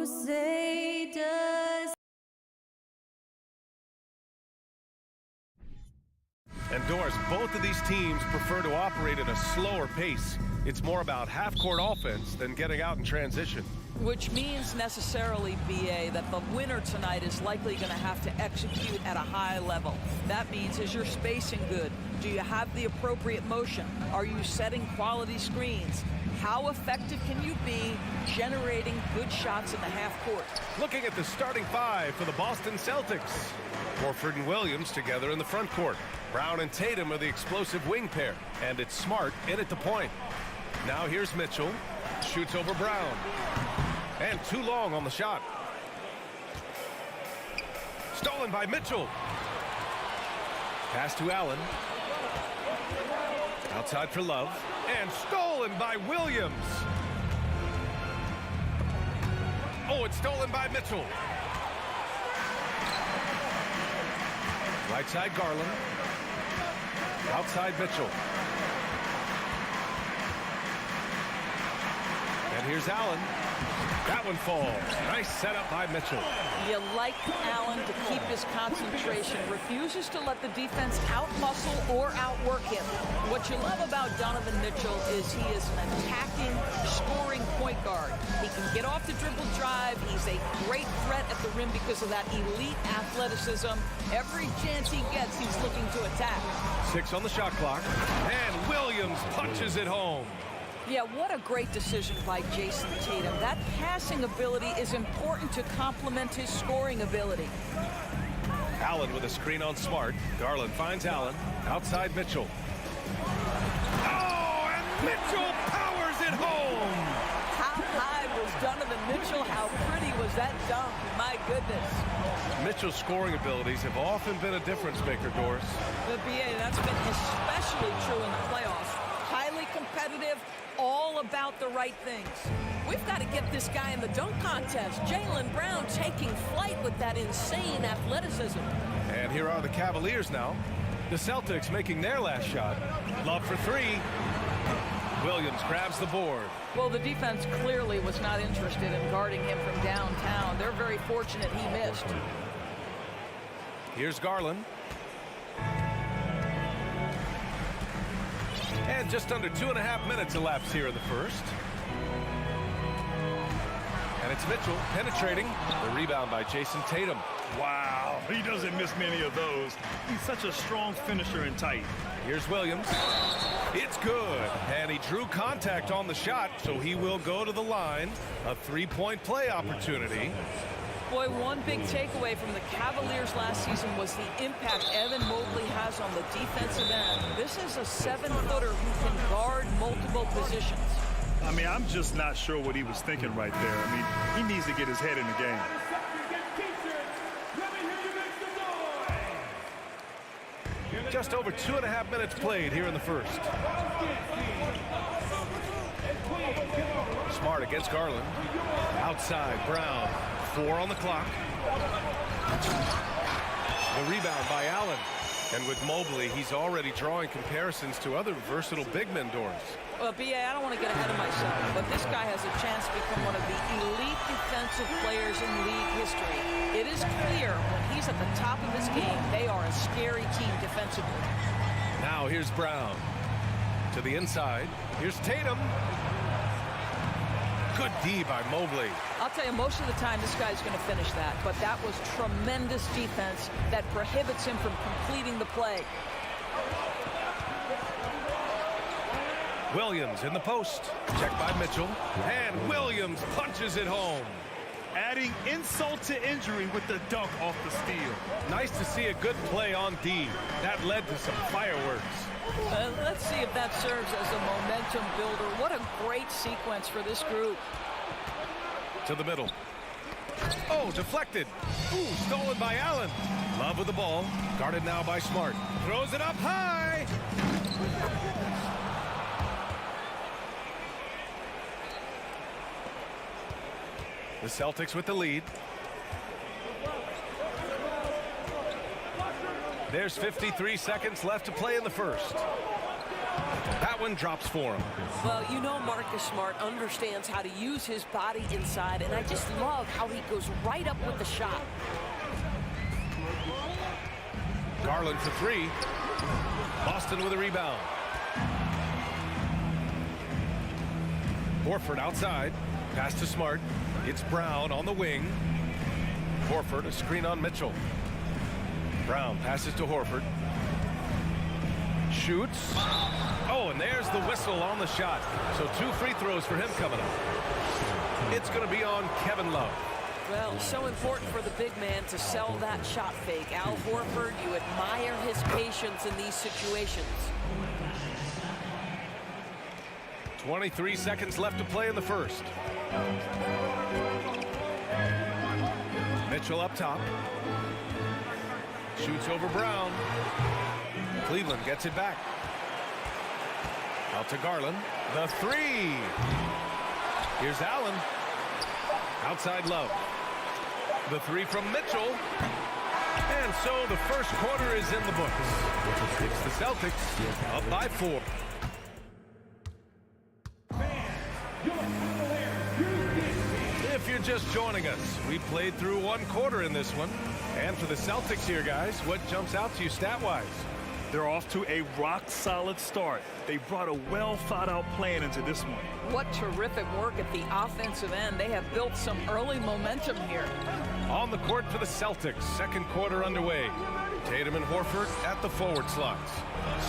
say does. And Doris, both of these teams prefer to operate at a slower pace. It's more about half-court offense than getting out in transition. Which means necessarily, BA, that the winner tonight is likely going to have to execute at a high level. That means, is your spacing good? Do you have the appropriate motion? Are you setting quality screens? How effective can you be generating good shots in the half court? Looking at the starting five for the Boston Celtics. Horford and Williams together in the front court. Brown and Tatum are the explosive wing pair. And it's Smart in at the point. Now here's Mitchell. Shoots over Brown. And too long on the shot. Stolen by Mitchell. Pass to Allen. Outside for Love. And stolen by Williams. Oh, it's stolen by Mitchell. Right side Garland. Outside Mitchell. And here's Allen. That one falls. Nice setup by Mitchell. You like Allen to keep his concentration. Refuses to let the defense out-muscle or outwork him. What you love about Donovan Mitchell is he is an attacking, scoring point guard. He can get off the dribble drive. He's a great threat at the rim because of that elite athleticism. Every chance he gets, he's looking to attack. 6 on the shot clock. And Williams punches it home. Yeah, what a great decision by Jason Tatum. That passing ability is important to complement his scoring ability. Allen with a screen on Smart. Garland finds Allen. Outside Mitchell. Oh, and Mitchell powers it home. How high was Donovan Mitchell? How pretty was that dunk? My goodness. Mitchell's scoring abilities have often been a difference maker, Doris. The BA, that's been especially true in the playoffs. Highly competitive, all about the right things. We've got to get this guy in the dunk contest. Jaylen Brown taking flight with that insane athleticism. And here are the Cavaliers now. The Celtics making their last shot. Love for three. Williams grabs the board. Well, the defense clearly was not interested in guarding him from downtown. They're very fortunate he missed. Here's Garland. And just under 2.5 minutes elapsed here in the first. And it's Mitchell penetrating. The rebound by Jason Tatum. Wow, he doesn't miss many of those. He's such a strong finisher in tight. Here's Williams. It's good. And he drew contact on the shot, so he will go to the line. A three-point play opportunity. Boy, one big takeaway from the Cavaliers last season was the impact Evan Mobley has on the defensive end. This is a 7-footer who can guard multiple positions. I mean, I'm just not sure what he was thinking right there. I mean, he needs to get his head in the game. Just over 2.5 minutes played here in the first. Smart against Garland. Outside, Brown. 4 on the clock. The rebound by Allen. And with Mobley, he's already drawing comparisons to other versatile big men, Doris. Well, BA, I don't want to get ahead of myself, but this guy has a chance to become one of the elite defensive players in league history. It is clear when he's at the top of his game, they are a scary team defensively. Now here's Brown. To the inside. Here's Tatum. Good D by Mobley. I'll tell you, most of the time this guy's going to finish that, but that was tremendous defense that prohibits him from completing the play. Williams in the post. Checked by Mitchell. And Williams punches it home. Adding insult to injury with the dunk off the steal. Nice to see a good play on D. That led to some fireworks. Let's see if that serves as a momentum builder. What a great sequence for this group. To the middle. Oh, deflected. Ooh, stolen by Allen. Love with the ball. Guarded now by Smart. Throws it up high. The Celtics with the lead. There's 53 seconds left to play in the first. That one drops for him. Well, you know Marcus Smart understands how to use his body inside, and I just love how he goes right up with the shot. Garland for three. Boston with a rebound. Horford outside. Pass to Smart. It's Brown on the wing. Horford, a screen on Mitchell. Brown passes to Horford. Shoots. Oh, and there's the whistle on the shot. So 2 free throws for him coming up. It's going to be on Kevin Love. Well, so important for the big man to sell that shot fake. Al Horford, you admire his patience in these situations. 23 seconds left to play in the first. Mitchell up top. Shoots over Brown. Cleveland gets it back. Out to Garland. The three. Here's Allen. Outside Love. The three from Mitchell. And so the first quarter is in the books. It's the Celtics up by 4. If you're just joining us, we played through 1 quarter in this one. And for the Celtics here, guys, what jumps out to you stat-wise? They're off to a rock-solid start. They brought a well-thought-out plan into this one. What terrific work at the offensive end. They have built some early momentum here. On the court for the Celtics, second quarter underway. Tatum and Horford at the forward slots.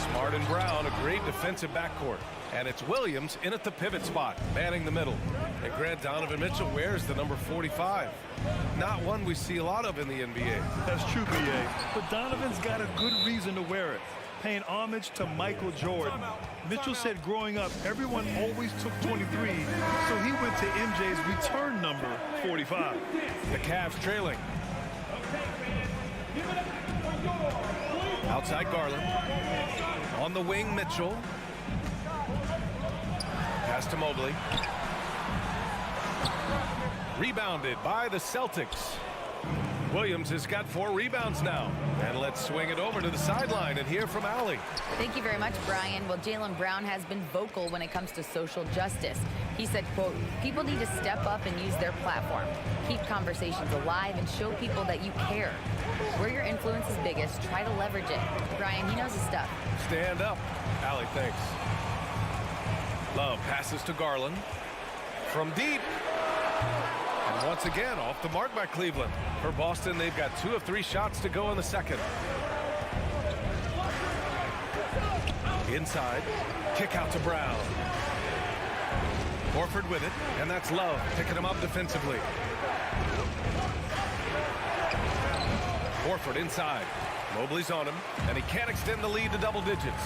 Smart and Brown, a great defensive backcourt. And it's Williams in at the pivot spot, manning the middle. And Grant Donovan Mitchell wears the number 45. Not one we see a lot of in the NBA. That's true, B.A. But Donovan's got a good reason to wear it, paying homage to Michael Jordan. Mitchell said growing up, everyone always took 23, so he went to MJ's return number, 45. The Cavs trailing. Outside Garland. On the wing, Mitchell. Pass to Mobley. Rebounded by the Celtics. Williams has got 4 rebounds now. And let's swing it over to the sideline and hear from Allie. Thank you very much, Brian. Well, Jaylen Brown has been vocal when it comes to social justice. He said, quote, people need to step up and use their platform. Keep conversations alive and show people that you care. Where your influence is biggest, try to leverage it. Brian, he knows his stuff. Stand up. Allie, thanks. Love passes to Garland. From deep. And once again, off the mark by Cleveland. For Boston, they've got 2 of 3 shots to go in the second. Inside. Kick out to Brown. Horford with it. And that's Love picking him up defensively. Horford inside. Mobley's on him. And he can't extend the lead to double digits.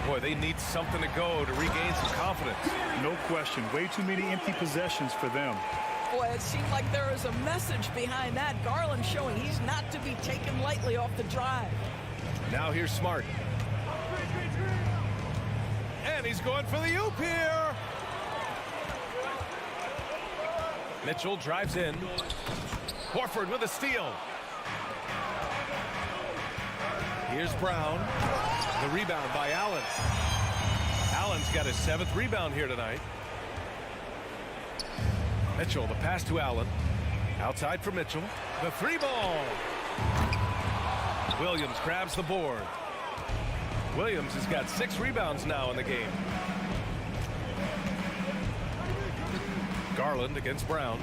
Boy, they need something to go to regain some confidence. No question. Way too many empty possessions for them. Boy, it seemed like there was a message behind that. Garland showing he's not to be taken lightly off the drive. Now here's Smart. And he's going for the oop here. Mitchell drives in. Horford with a steal. Here's Brown. The rebound by Allen. Allen's got his 7th rebound here tonight. Mitchell, the pass to Allen. Outside for Mitchell. The 3-ball. Williams grabs the board. Williams has got 6 rebounds now in the game. Garland against Brown.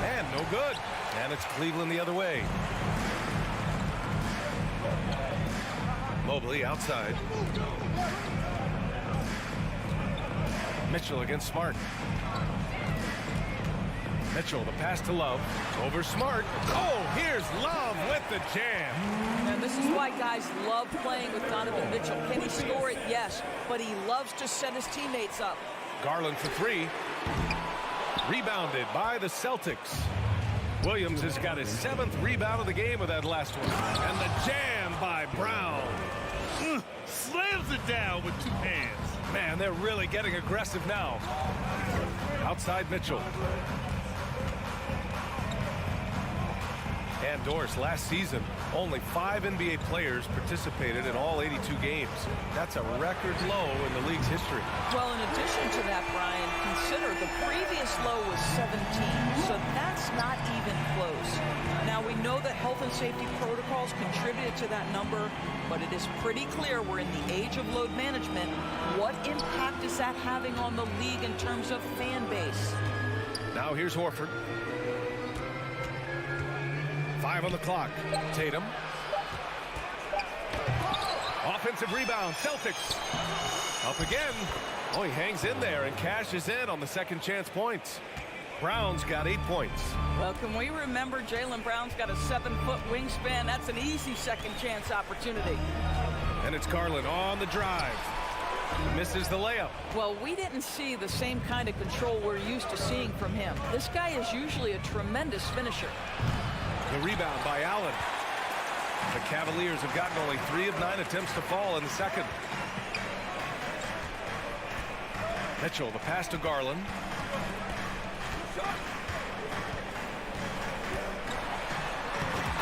And no good. And it's Cleveland the other way. Mobley outside. Mitchell against Smart. Mitchell, the pass to Love. Over Smart. Oh, here's Love with the jam. And this is why guys love playing with Donovan Mitchell. Can he score it? Yes. But he loves to set his teammates up. Garland for 3. Rebounded by the Celtics. Williams has got his 7th rebound of the game with that last one. And the jam by Brown. Slams it down with 2 hands. Man, they're really getting aggressive now. Outside Mitchell. And Doris, last season, only 5 NBA players participated in all 82 games. That's a record low in the league's history. Well, in addition to that, Brian, consider the previous low was 17, so that's not even close. Now, we know that health and safety protocols contributed to that number, but it is pretty clear we're in the age of load management. What impact is that having on the league in terms of fan base? Now here's Horford. 5 on the clock. Tatum. Offensive rebound. Celtics. Up again. Oh, he hangs in there and cashes in on the second chance points. Brown's got 8 points. Well, can we remember Jaylen Brown's got a 7-foot wingspan? That's an easy second chance opportunity. And it's Garland on the drive. Misses the layup. Well, we didn't see the same kind of control we're used to seeing from him. This guy is usually a tremendous finisher. The rebound by Allen. The Cavaliers have gotten only 3 of 9 attempts to fall in the second. Mitchell, the pass to Garland.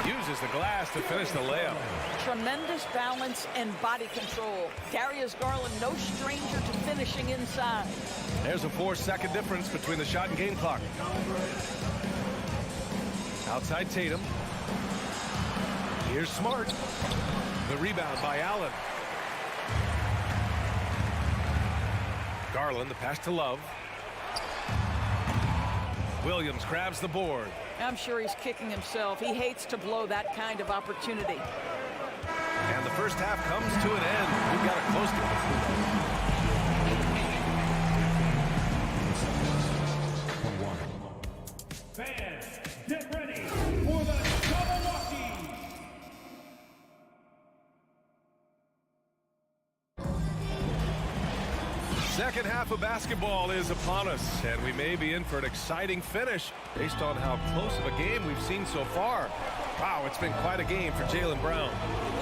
Uses the glass to finish the layup. Tremendous balance and body control. Darius Garland, no stranger to finishing inside. There's a 4-second difference between the shot and game clock. Outside Tatum. Here's Smart. The rebound by Allen. Garland, the pass to Love. Williams grabs the board. I'm sure he's kicking himself. He hates to blow that kind of opportunity. And the first half comes to an end. We've got it close to it. Fans, get ready for the double walkie. Second half of basketball is upon us, and we may be in for an exciting finish based on how close of a game we've seen so far. Wow, it's been quite a game for Jaylen Brown.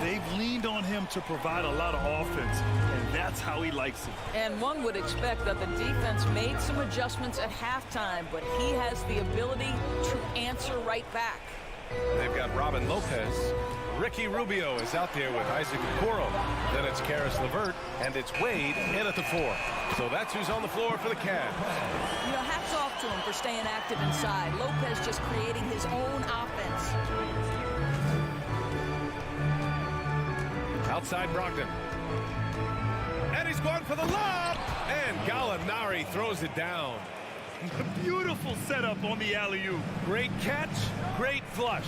They've leaned on him to provide a lot of offense, and that's how he likes it. And one would expect that the defense made some adjustments at halftime, but he has the ability to answer right back. They've got Robin Lopez. Ricky Rubio is out there with Isaac Okoro. Then it's Karis LeVert, and it's Wade in at the 4. So that's who's on the floor for the Cavs. You know, hats off to him for staying active inside. Lopez just creating his own offense. Outside Brogdon. And he's going for the lob! And Gallinari throws it down. Beautiful setup on the alley-oop. Great catch, great flush.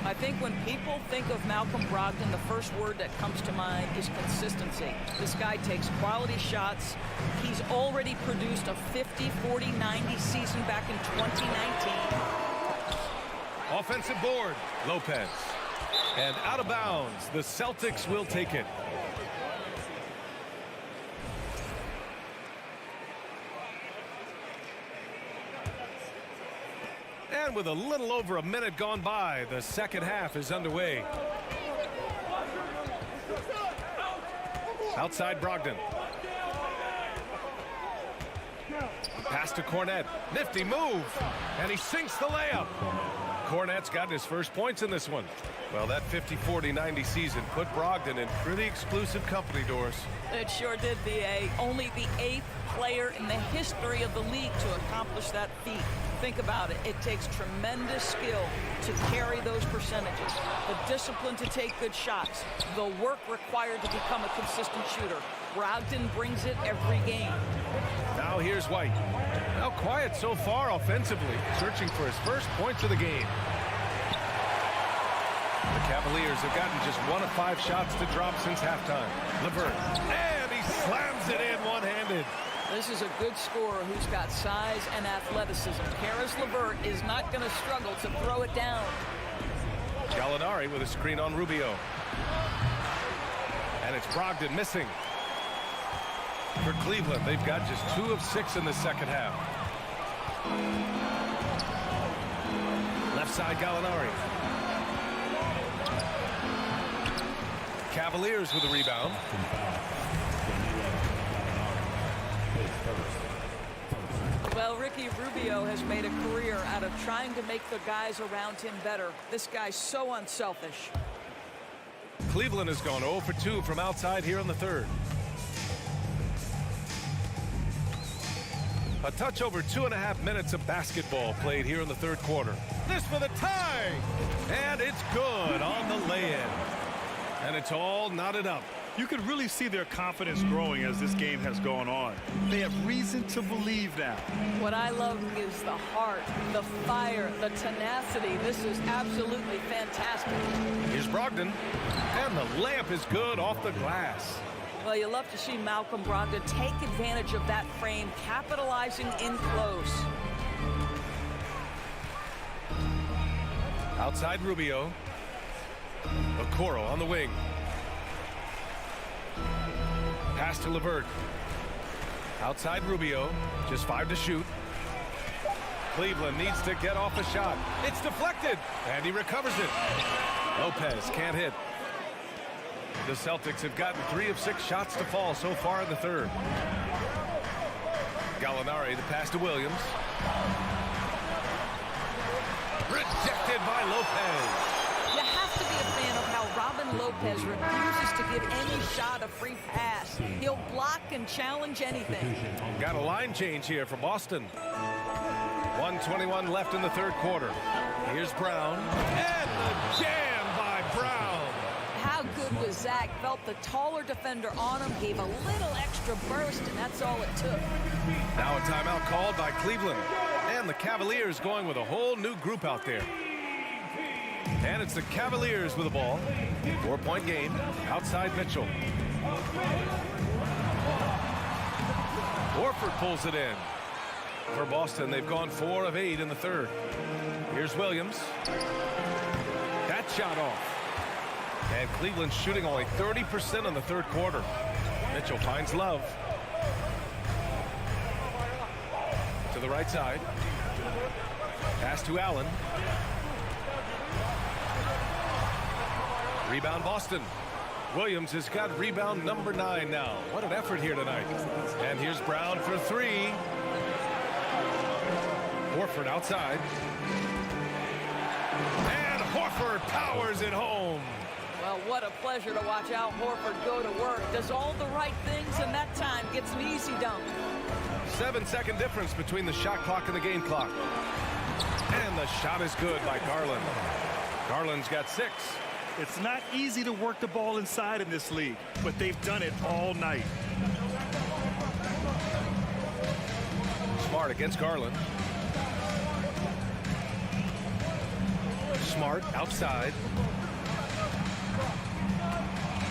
I think when people think of Malcolm Brogdon, the first word that comes to mind is consistency. This guy takes quality shots. He's already produced a 50, 40, 90 season back in 2019. Offensive board, Lopez. And out of bounds, the Celtics will take it. And with a little over a minute gone by, the second half is underway. Outside Brogdon. Pass to Cornette. Nifty move. And he sinks the layup. Cornette's gotten his first points in this one. Well, that 50, 40, 90 season put Brogdon in pretty exclusive company, Doris. It sure did, B.A. Only the 8th player in the history of the league to accomplish that feat. Think about it. It takes tremendous skill to carry those percentages. The discipline to take good shots. The work required to become a consistent shooter. Brogdon brings it every game. Now here's White. Now quiet so far offensively, searching for his first points of the game. The Cavaliers have gotten just 1 of 5 shots to drop since halftime. LeVert, and he slams it in one-handed. This is a good scorer who's got size and athleticism. Karis LeVert is not going to struggle to throw it down. Gallinari with a screen on Rubio. And it's Brogdon missing. For Cleveland, they've got just 2 of 6 in the second half. Left side, Gallinari. Cavaliers with a rebound. Well, Ricky Rubio has made a career out of trying to make the guys around him better. This guy's so unselfish. Cleveland has gone 0 for 2 from outside here in the third. A touch over 2.5 minutes of basketball played here in the third quarter. This for the tie! And it's good on the lay-in. And it's all knotted up. You can really see their confidence growing as this game has gone on. They have reason to believe now. What I love is the heart, the fire, the tenacity. This is absolutely fantastic. Here's Brogdon. And the layup is good off the glass. Well, you love to see Malcolm Brogdon take advantage of that frame, capitalizing in close. Outside Rubio. Okoro on the wing. Pass to LeVert. Outside Rubio. Just 5 to shoot. Cleveland needs to get off a shot. It's deflected. And he recovers it. Lopez can't hit. The Celtics have gotten 3 of 6 shots to fall so far in the third. Gallinari, the pass to Williams. Rejected by Lopez. You have to be a fan of how Robin Lopez refuses to give any shot a free pass. He'll block and challenge anything. Got a line change here for Boston. 1:21 left in the third quarter. Here's Brown. And the jam by Brown. How good was Zach? Felt the taller defender on him, gave a little extra burst, and that's all it took. Now a timeout called by Cleveland. And the Cavaliers going with a whole new group out there. And it's the Cavaliers with the ball. 4-point game. Outside Mitchell. Horford pulls it in. For Boston, they've gone 4 of 8 in the third. Here's Williams. That shot off. And Cleveland shooting only 30% in the third quarter. Mitchell finds Love. To the right side. Pass to Allen. Rebound Boston. Williams has got rebound number 9 now. What an effort here tonight. And here's Brown for 3. Horford outside. And Horford powers it home. Well, what a pleasure to watch Al Horford go to work. Does all the right things, and that time gets an easy dunk. 7-second difference between the shot clock and the game clock. And the shot is good by Garland. Garland's got 6. It's not easy to work the ball inside in this league, but they've done it all night. Smart against Garland. Smart outside.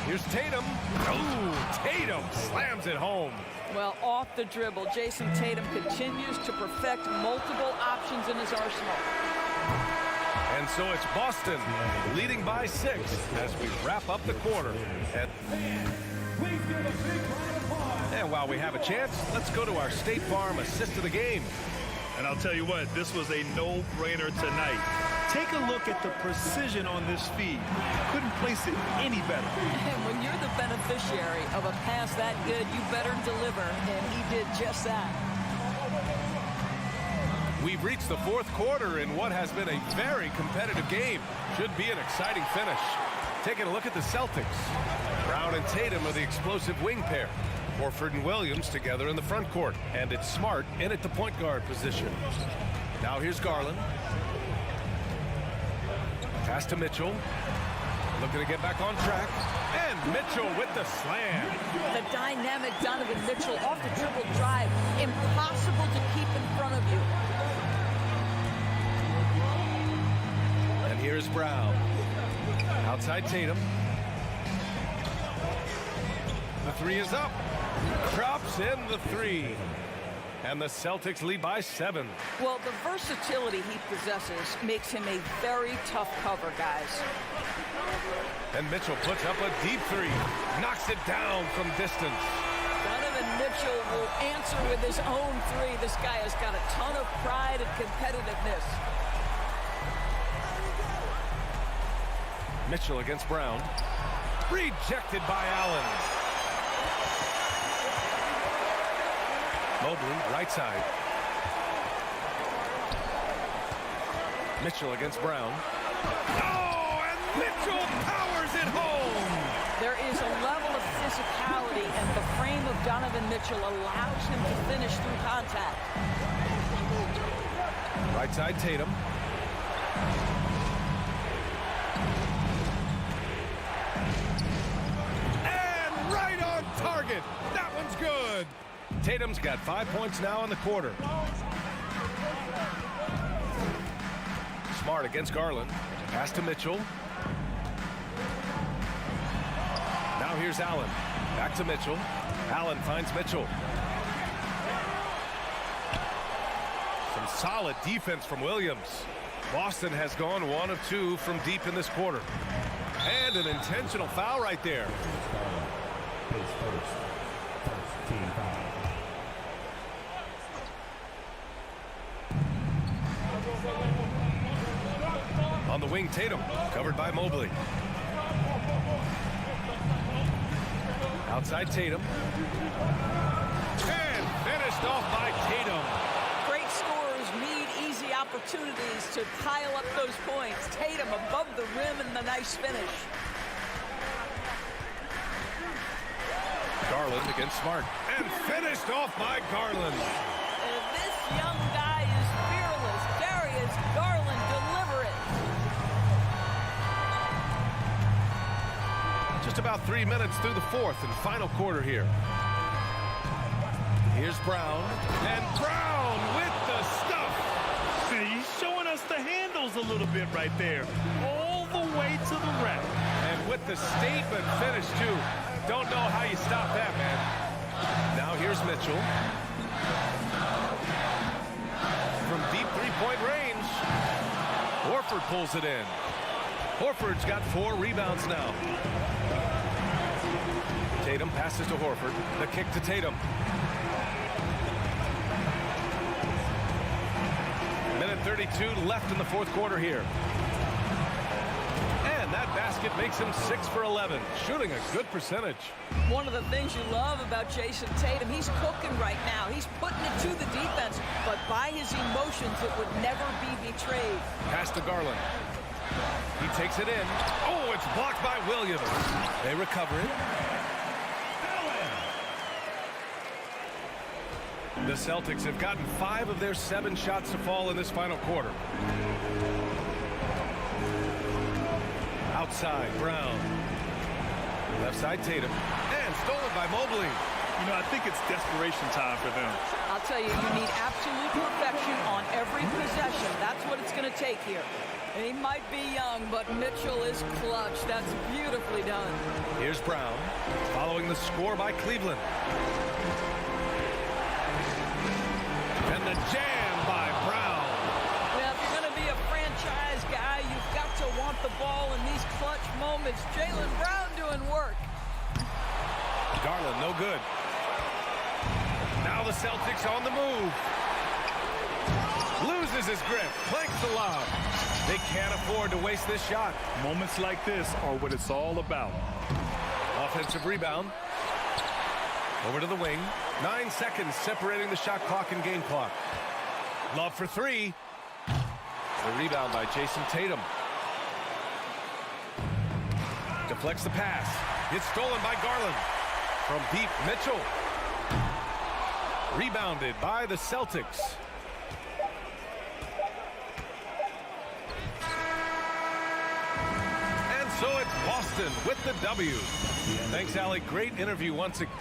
Here's Tatum. Oh, Tatum slams it home. Well, off the dribble, Jason Tatum continues to perfect multiple options in his arsenal. And so it's Boston leading by 6 as we wrap up the quarter. And while we have a chance, let's go to our State Farm assist of the game. And I'll tell you what, this was a no-brainer tonight. Take a look at the precision on this feed. Couldn't place it any better. And when you're the beneficiary of a pass that good, you better deliver, and he did just that. We've reached the fourth quarter in what has been a very competitive game. Should be an exciting finish. Taking a look at the Celtics. Brown and Tatum are the explosive wing pair. Horford and Williams together in the front court. And it's Smart in at the point guard position. Now here's Garland. Pass to Mitchell. Looking to get back on track. And Mitchell with the slam. The dynamic Donovan Mitchell off the dribble drive. Impossible to keep in front of you. And here's Brown. Outside Tatum. The 3 is up. Drops in the 3. And the Celtics lead by 7. Well, the versatility he possesses makes him a very tough cover, guys. And Mitchell puts up a deep 3. Knocks it down from distance. Donovan Mitchell will answer with his own 3. This guy has got a ton of pride and competitiveness. Mitchell against Brown. Rejected by Allen. Mobley, right side. Mitchell against Brown. Oh, and Mitchell powers it home. There is a level of physicality, and the frame of Donovan Mitchell allows him to finish through contact. Right side, Tatum. And right on target. That one's good. Tatum's got 5 points now in the quarter. Smart against Garland. Pass to Mitchell. Now here's Allen. Back to Mitchell. Allen finds Mitchell. Some solid defense from Williams. Boston has gone 1 of 2 from deep in this quarter. And an intentional foul right there. On the wing, Tatum, covered by Mobley. Outside Tatum. And finished off by Tatum. Great scorers need easy opportunities to pile up those points. Tatum above the rim and the nice finish. Garland against Smart. And finished off by Garland. And this young guy is fearless. Darius Garland, deliver it. Just about 3 minutes through the fourth and final quarter here. Here's Brown. And Brown with the stuff. See, he's showing us the handles a little bit right there. All the way to the rack. And with the statement finish, too. Don't know how you stop that, man. Now here's Mitchell. From deep three-point range. Horford pulls it in. Horford's got 4 rebounds now. Tatum passes to Horford. The kick to Tatum. Minute 32 left in the fourth quarter here. And that basket makes him 6 for 11, shooting a good percentage. One of the things you love about Jason Tatum, he's cooking right now. He's putting it to the defense, but by his emotions, it would never be betrayed. Pass to Garland. He takes it in. Oh, it's blocked by Williams. They recover it. The Celtics have gotten 5 of their 7 shots to fall in this final quarter. Outside, Brown. Left side, Tatum. And stolen by Mobley. You know, I think it's desperation time for them. I'll tell you, you need absolute perfection on every possession. That's what it's going to take here. He might be young, but Mitchell is clutch. That's beautifully done. Here's Brown, following the score by Cleveland. And the jam by Brown. Well, if you're going to be a franchise guy, you've got to want the ball in these clutch moments. Jaylen Brown doing work. Garland, no good. Now the Celtics on the move. Loses his grip, clanks the lob. They can't afford to waste this shot. Moments like this are what it's all about. Offensive rebound. Over to the wing. 9 seconds separating the shot clock and game clock. Love for 3. The rebound by Jason Tatum. Deflects the pass. It's stolen by Garland. From deep, Mitchell. Rebounded by the Celtics. And so it's Boston with the W. Thanks, Allie. Great interview once again.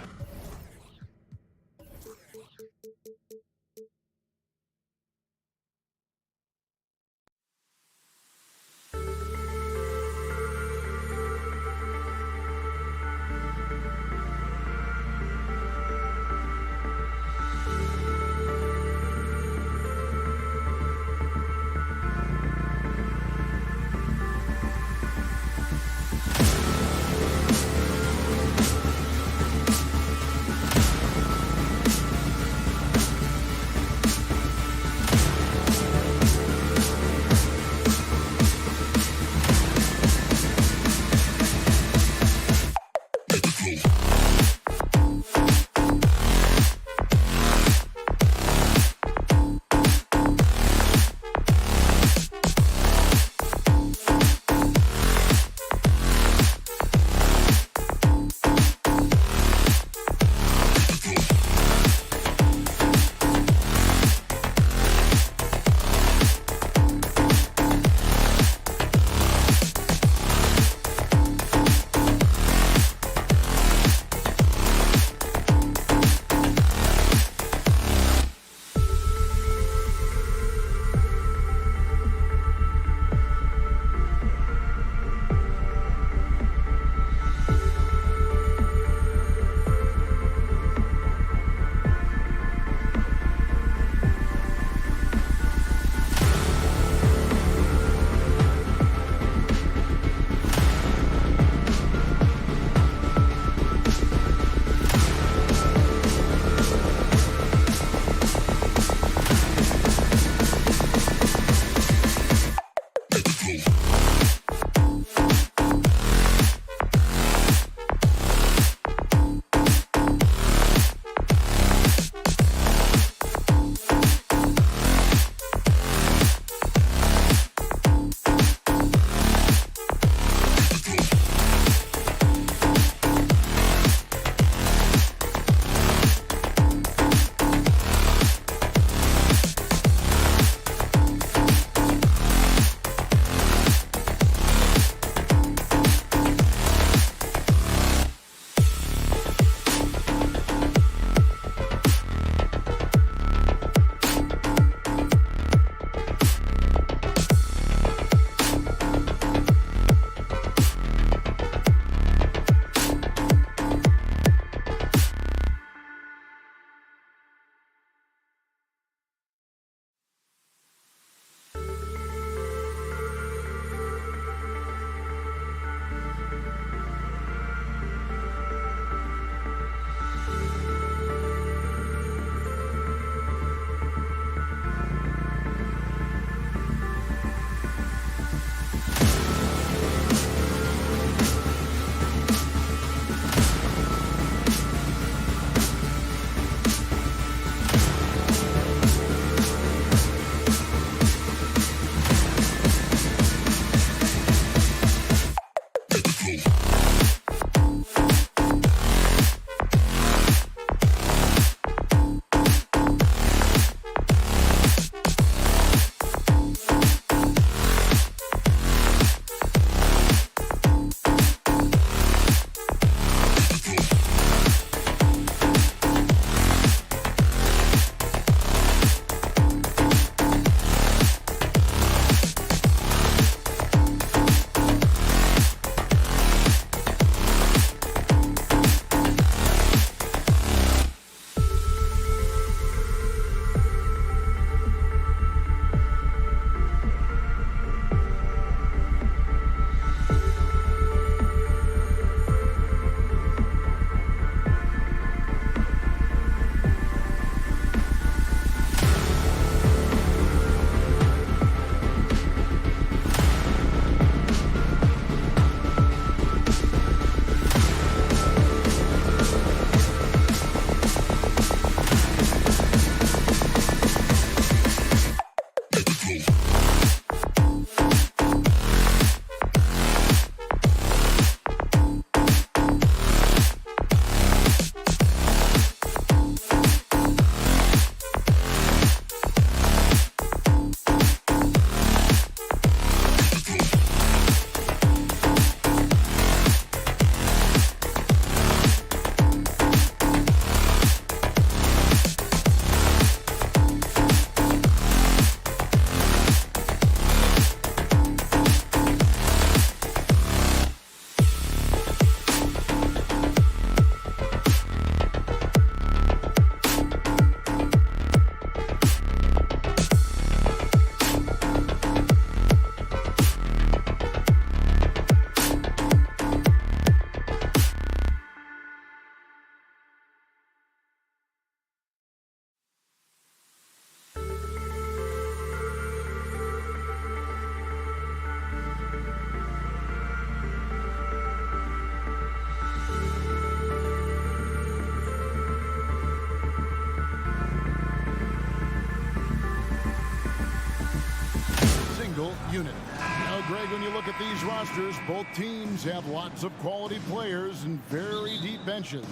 Greg, when you look at these rosters, both teams have lots of quality players and very deep benches.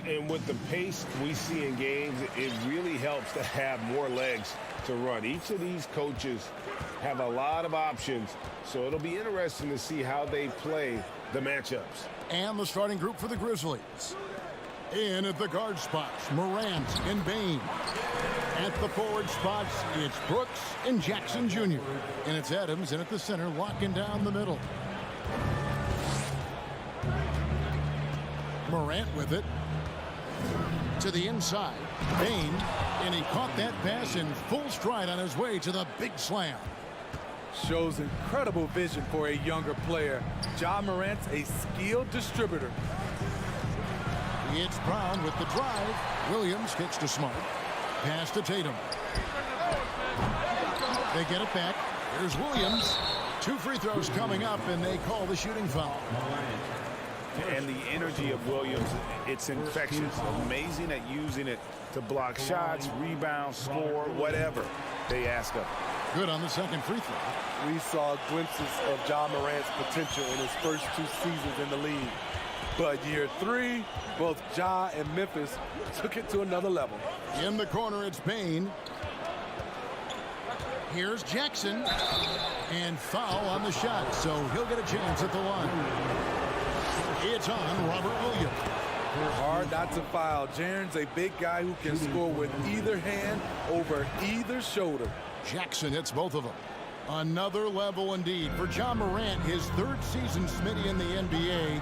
And with the pace we see in games, it really helps to have more legs to run. Each of these coaches have a lot of options, so it'll be interesting to see how they play the matchups. And the starting group for the Grizzlies. In at the guard spots, Morant and Bain. At the forward spots, it's Brooks and Jackson Jr. And it's Adams in at the center, locking down the middle. Morant with it. To the inside, Bain, and he caught that pass in full stride on his way to the big slam. Shows incredible vision for a younger player. Ja Morant's a skilled distributor. It's Brown with the drive. Williams kicks to Smart. Pass to Tatum. They get it back. Here's Williams. 2 free throws coming up, and they call the shooting foul. And the energy of Williams, it's infectious. Amazing at using it to block shots, rebound, score, whatever they ask of him. Good on the second free throw. We saw glimpses of Ja Morant's potential in his first 2 seasons in the league. But year 3, both Ja and Memphis took it to another level. In the corner, it's Bain. Here's Jackson. And foul on the shot, so he'll get a chance at the line. It's on Robert Williams. Hard not to foul. Jaren's a big guy who can score with either hand over either shoulder. Jackson hits both of them. Another level indeed for Ja Morant, his 3rd season Smitty in the NBA,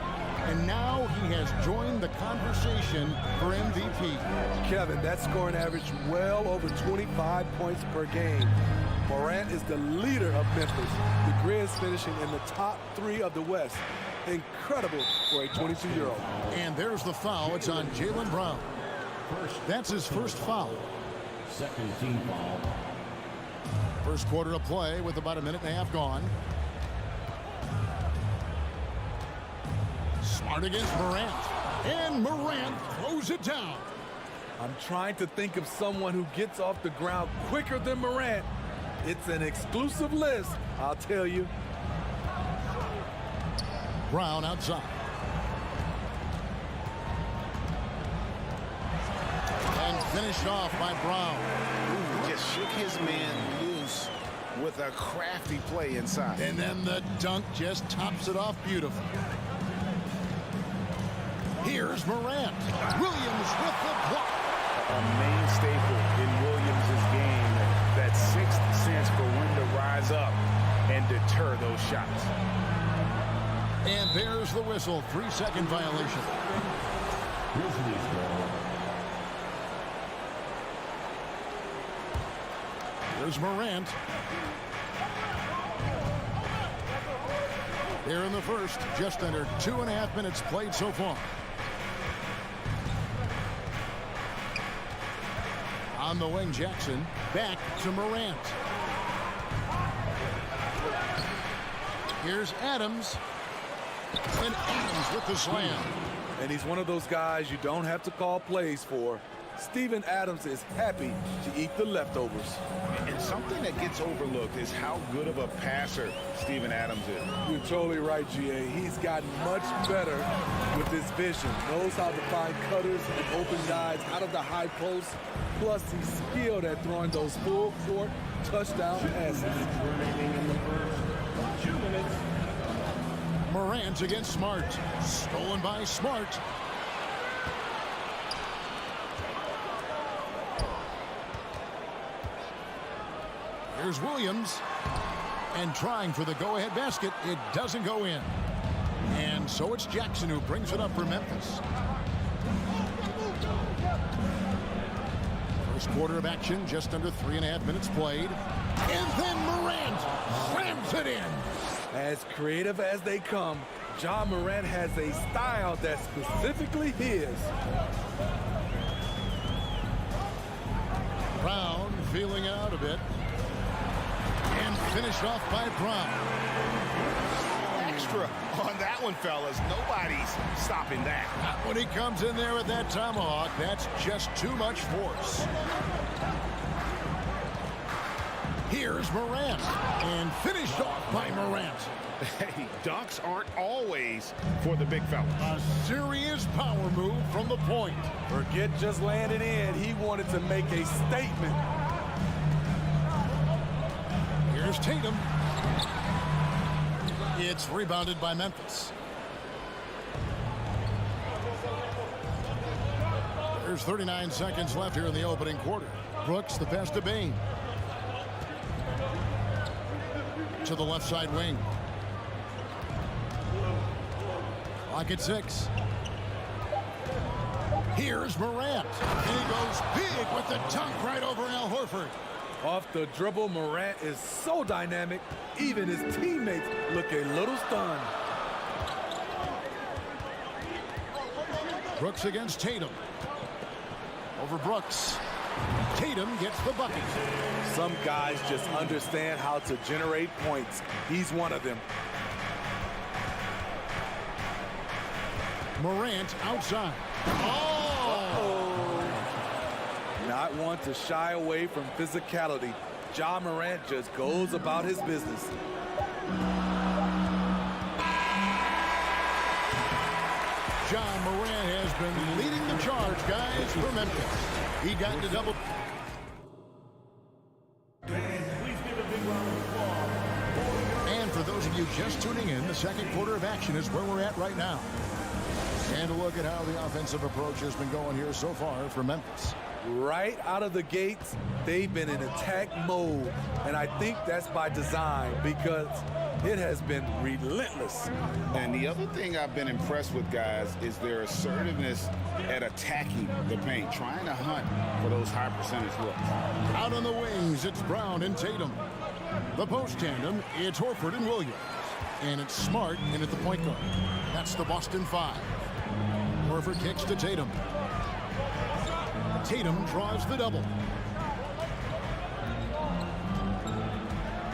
and now he has joined the conversation for MVP. Kevin, that scoring average well over 25 points per game. Morant is the leader of Memphis. The Grizz finishing in the top 3 of the West. Incredible for a 22-year-old. And there's the foul. It's on Jaylen Brown. That's his first foul. Second team foul. First quarter of play with about a minute and a half gone. Smart against Morant. And Morant throws it down. I'm trying to think of someone who gets off the ground quicker than Morant. It's an exclusive list, I'll tell you. Brown outside. And finished off by Brown. Ooh, just shook his man loose with a crafty play inside. And then the dunk just tops it off beautifully. Here's Morant. Williams with the block. A main staple in Williams' game, that 6th sense for when to rise up and deter those shots. And there's the whistle. 3-second violation. Grizzlies ball. Here's Morant. Here in the first, just under 2.5 minutes played so far. On the wing, Jackson. Back to Morant. Here's Adams. And Adams with the slam. And he's one of those guys you don't have to call plays for. Steven Adams is happy to eat the leftovers. And something that gets overlooked is how good of a passer Steven Adams is. You're totally right, GA. He's gotten much better with his vision. Knows how to find cutters and open guys out of the high post. Plus, he's skilled at throwing those full court touchdown passes. Remaining in the first 2 minutes. Morant against Smart. Stolen by Smart. Here's Williams. And trying for the go-ahead basket. It doesn't go in. And so it's Jackson who brings it up for Memphis. First quarter of action, just under 3.5 minutes played. And then Morant slams it in. As creative as they come, Ja Morant has a style that's specifically his. Brown feeling out a bit. And finished off by Brown. Extra on that one, fellas. Nobody's stopping that. Not when he comes in there with that tomahawk. That's just too much force. Here's Morant, and finished off by Morant. Hey, dunks aren't always for the big fellas. A serious power move from the point. Forget just laying it in. He wanted to make a statement. Here's Tatum. It's rebounded by Memphis. There's 39 seconds left here in the opening quarter. Brooks, the pass to Bain. To the left side wing. Clock at 6. Here's Morant. And he goes big with the dunk right over Al Horford. Off the dribble, Morant is so dynamic, even his teammates look a little stunned. Brooks against Tatum. Over Brooks. Tatum gets the bucket. Some guys just understand how to generate points. He's one of them. Morant outside. Oh! Not one to shy away from physicality. Ja Morant just goes about his business. Ja Morant has been leading the charge, guys, for Memphis. He got into double. And for those of you just tuning in, the second quarter of action is where we're at right now. And a look at how the offensive approach has been going here so far for Memphis. Right out of the gates, they've been in attack mode. And I think that's by design because it has been relentless. And the other thing I've been impressed with, guys, is their assertiveness at attacking the paint, trying to hunt for those high percentage looks. Out on the wings, it's Brown and Tatum. The post tandem, it's Horford and Williams. And it's Smart in at the point guard. That's the Boston 5. Horford kicks to Tatum. Tatum draws the double.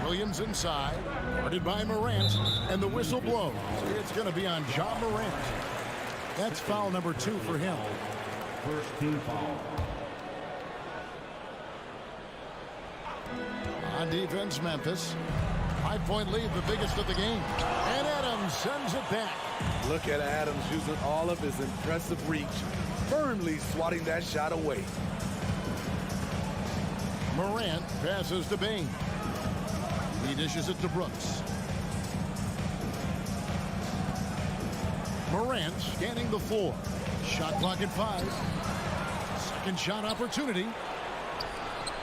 Williams inside, guarded by Morant, and the whistle blows. It's going to be on Ja Morant. That's foul number 2 for him. First team foul. On defense, Memphis. 5-point lead, the biggest of the game. And Adams sends it back. Look at Adams using all of his impressive reach, firmly swatting that shot away. Morant passes to Bain. He dishes it to Brooks. Morant scanning the floor. Shot clock at 5. Second shot opportunity.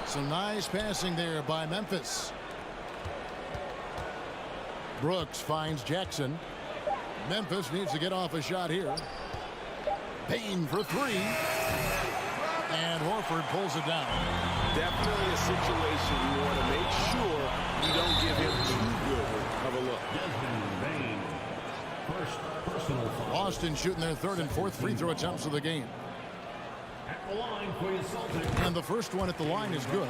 Some nice passing there by Memphis. Brooks finds Jackson. Memphis needs to get off a shot here. Bain for 3. And Horford pulls it down. Definitely a situation you want to make sure you don't give him too good of a look. Bain. First personal foul. Boston shooting their 3rd and 4th free throw attempts of the game. At the line for your Celtics. And the first one at the line is good.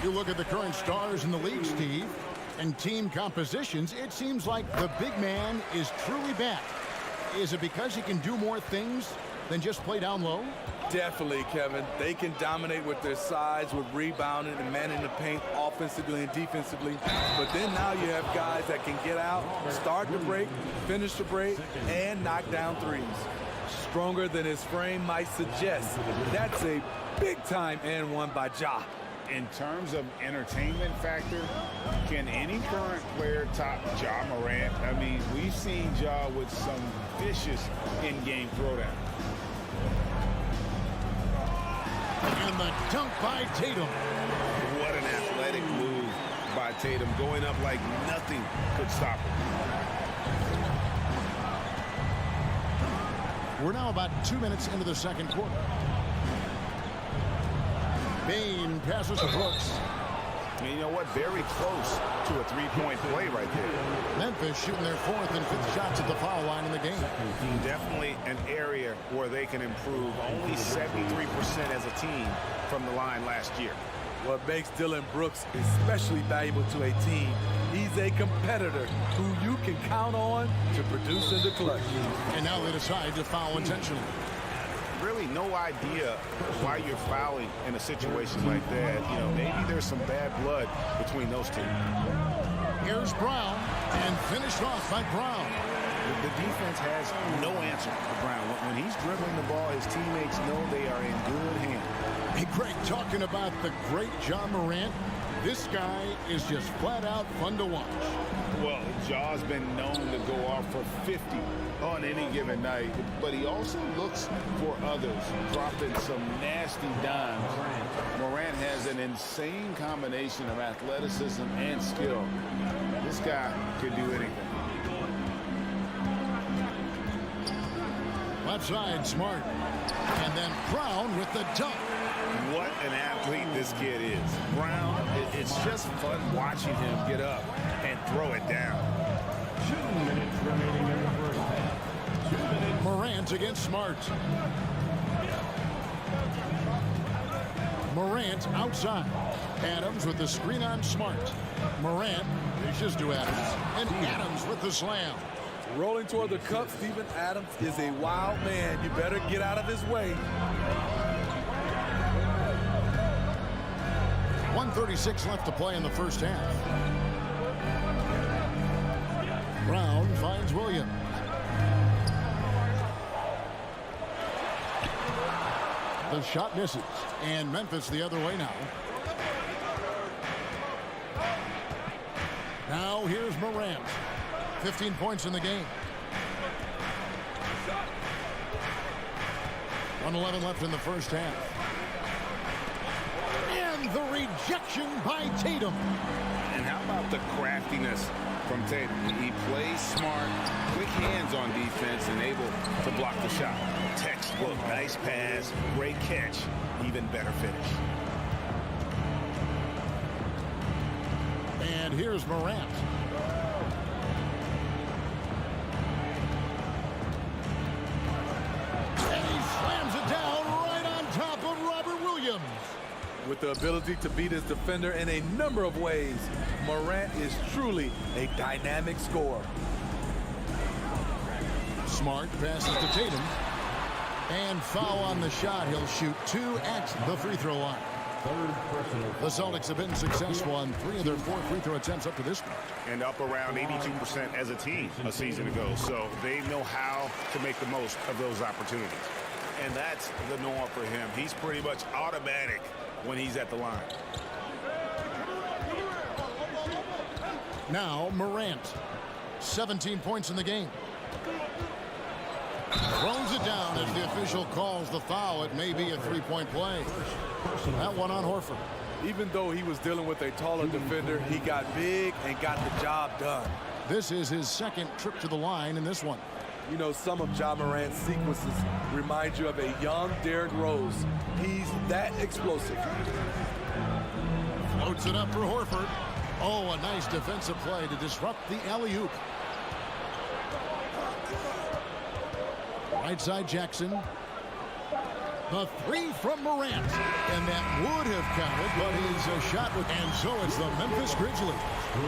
You look at the current stars in the league, Steve, and team compositions, it seems like the big man is truly back. Is it because he can do more things than just play down low? Definitely, Kevin. They can dominate with their size, with rebounding and manning the paint offensively and defensively. But then now you have guys that can get out, start the break, finish the break, and knock down threes. Stronger than his frame might suggest. That's a big-time and one by Ja. In terms of entertainment factor, can any current player top Ja Morant? I mean, we've seen Ja with some vicious in-game throwdown. And the dunk by Tatum. What an athletic move by Tatum, going up like nothing could stop him. We're now about 2 minutes into the second quarter. Bain passes to Brooks. And you know what? Very close to a three-point play right there. Memphis shooting their 4th and 5th shots at the foul line in the game. Definitely an area where they can improve. Only 73% as a team from the line last year. What makes Dillon Brooks especially valuable to a team, he's a competitor who you can count on to produce in the clutch. And now they decide to foul intentionally. really no idea why you're fouling in a situation like that. You know, maybe there's some bad blood between those two. Here's Brown, and finished off by Brown. The defense has no answer for Brown. When he's dribbling the ball, his teammates know they are in good hands. Hey, Greg, talking about the great John Morant, this guy is just flat out fun to watch. Well, Jaw's been known to go off for 50 on any given night, but he also looks for others, dropping some nasty dimes. Morant has an insane combination of athleticism and skill. This guy could do anything. Left side, Smart. And then Brown with the dunk. What an athlete this kid is. Brown, it's just fun watching him get up and throw it down. 2 minutes remaining in the first half. 2 minutes. Morant against Smart. Morant outside. Adams with the screen on Smart. Morant dishes to Adams. And Adams with the slam. Rolling toward the cup, Steven Adams is a wild man. You better get out of his way. 1:36 left to play in the first half. Brown finds Williams. The shot misses. And Memphis the other way now. Now here's Morant. 15 points in the game. 1:11 left in the first half. And the rejection by Tatum. And how about the craftiness from Tatum? He plays smart, quick hands on defense, and able to block the shot. Textbook, nice pass, great catch, even better finish. And here's Morant. And he slams it down right on top of Robert Williams. With the ability to beat his defender in a number of ways, Morant is truly a dynamic scorer. Smart passes to Tatum. And foul on the shot. He'll shoot 2 at the free throw line. The Celtics have been successful on 3 of their 4 free throw attempts up to this point. And up around 82% as a team a season ago. So they know how to make the most of those opportunities. And that's the norm for him. He's pretty much automatic when he's at the line. Now Morant. 17 points in the game. Throws it down as the official calls the foul. It may be a 3-point play. That one on Horford. Even though he was dealing with a taller defender, he got big and got the job done. This is his second trip to the line in this one. You know, some of Ja Morant's sequences remind you of a young Derrick Rose. He's that explosive. Floats it up for Horford. Oh, a nice defensive play to disrupt the alley-oop. Right side Jackson. The 3 from Morant. And that would have counted, but his shot would. And so it's the Memphis Grizzlies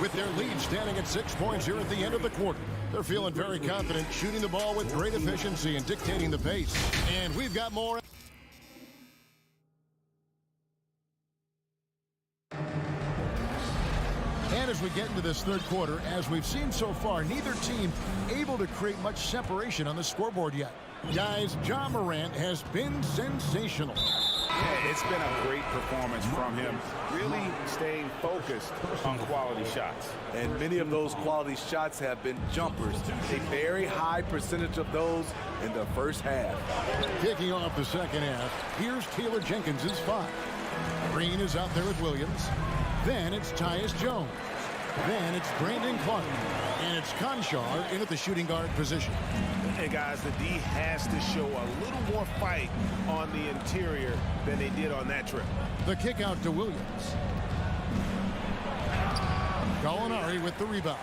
with their lead standing at 6 points here at the end of the quarter. They're feeling very confident, shooting the ball with great efficiency and dictating the pace. And we've got more. And as we get into this third quarter, as we've seen so far, neither team able to create much separation on the scoreboard yet. Guys, Ja Morant has been sensational. Yeah, it's been a great performance from him, really staying focused on quality shots. And many of those quality shots have been jumpers. A very high percentage of those in the first half. Kicking off the second half, here's Taylor Jenkins' 5. Green is out there with Williams. Then it's Tyus Jones. Then it's Brandon Clark. And it's Conchar in at the shooting guard position. Hey, guys, the D has to show a little more fight on the interior than they did on that trip. The kick out to Williams. Gallinari with the rebound.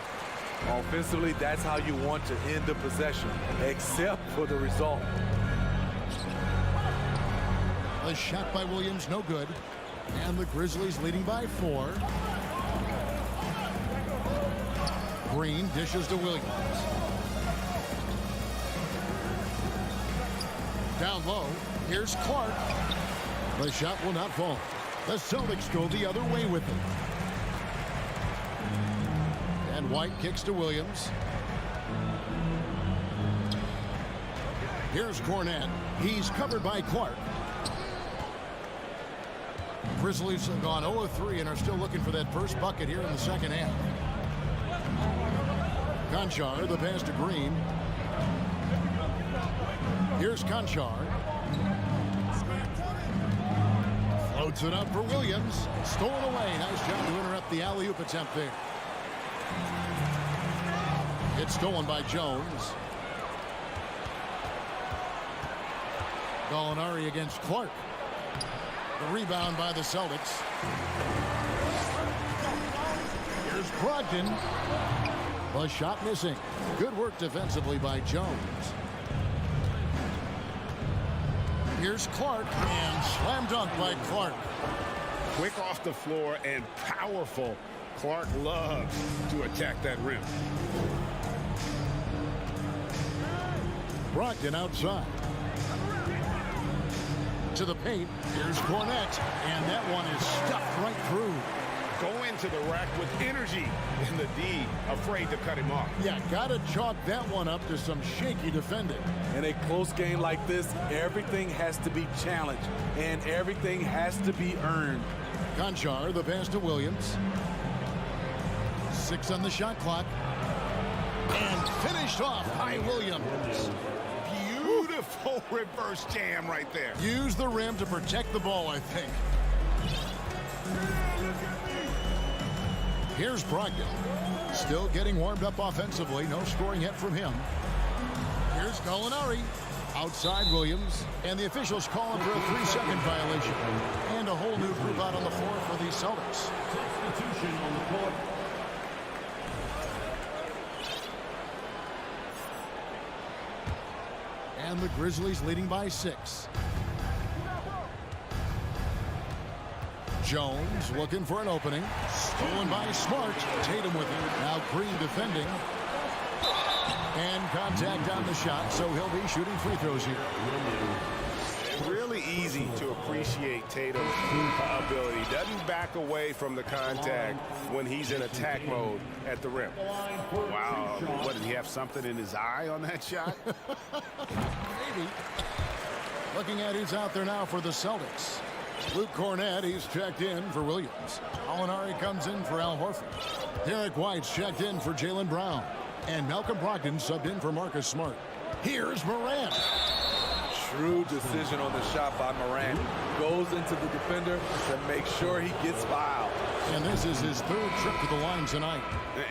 Offensively, that's how you want to end the possession, except for the result. The shot by Williams, no good. And the Grizzlies leading by 4. Green dishes to Williams. Down low. Here's Clark. The shot will not fall. The Celtics go the other way with it. And White kicks to Williams. Here's Cornette. He's covered by Clark. Grizzlies have gone 0 of 3 and are still looking for that first bucket here in the second half. Conchar, the pass to Green. Here's Conchar. Floats it up for Williams. Stolen away. Nice job to interrupt the alley-oop attempt there. It's stolen by Jones. Gallinari against Clark. The rebound by the Celtics. Here's Brogdon. The shot missing. Good work defensively by Jones. Here's Clark, and slam dunk by Clark. Quick off the floor and powerful. Clark loves to attack that rim. Brogdon outside. To the paint. Here's Cornette, and that one is stuffed right through. Go into the rack with energy, and the D afraid to cut him off. Yeah, gotta chalk that one up to some shaky defending. In a close game like this, everything has to be challenged, and everything has to be earned. Conchar, the pass to Williams. 6 on the shot clock. And finished off by Williams. Beautiful reverse jam right there. Use the rim to protect the ball, I think. Here's Brogdon. Still getting warmed up offensively. No scoring yet from him. Here's Gallinari. Outside Williams. And the officials call him for a 3-second violation. And a whole new group out on the floor for the Celtics. Substitution on the court. And the Grizzlies leading by 6. Jones looking for an opening. Stolen by Smart. Tatum with it. Now Green defending. And contact on the shot, so he'll be shooting free throws here. Really easy to appreciate Tatum's ability. Doesn't back away from the contact when he's in attack mode at the rim. Wow. What, did he have something in his eye on that shot? Maybe. Looking at who's out there now for the Celtics. Luke Cornette, he's checked in for Williams. Gallinari comes in for Al Horford. Derek White's checked in for Jaylen Brown. And Malcolm Brogdon subbed in for Marcus Smart. Here's Morant. Shrewd decision on the shot by Morant. Goes into the defender to make sure he gets fouled. And this is his 3rd trip to the line tonight.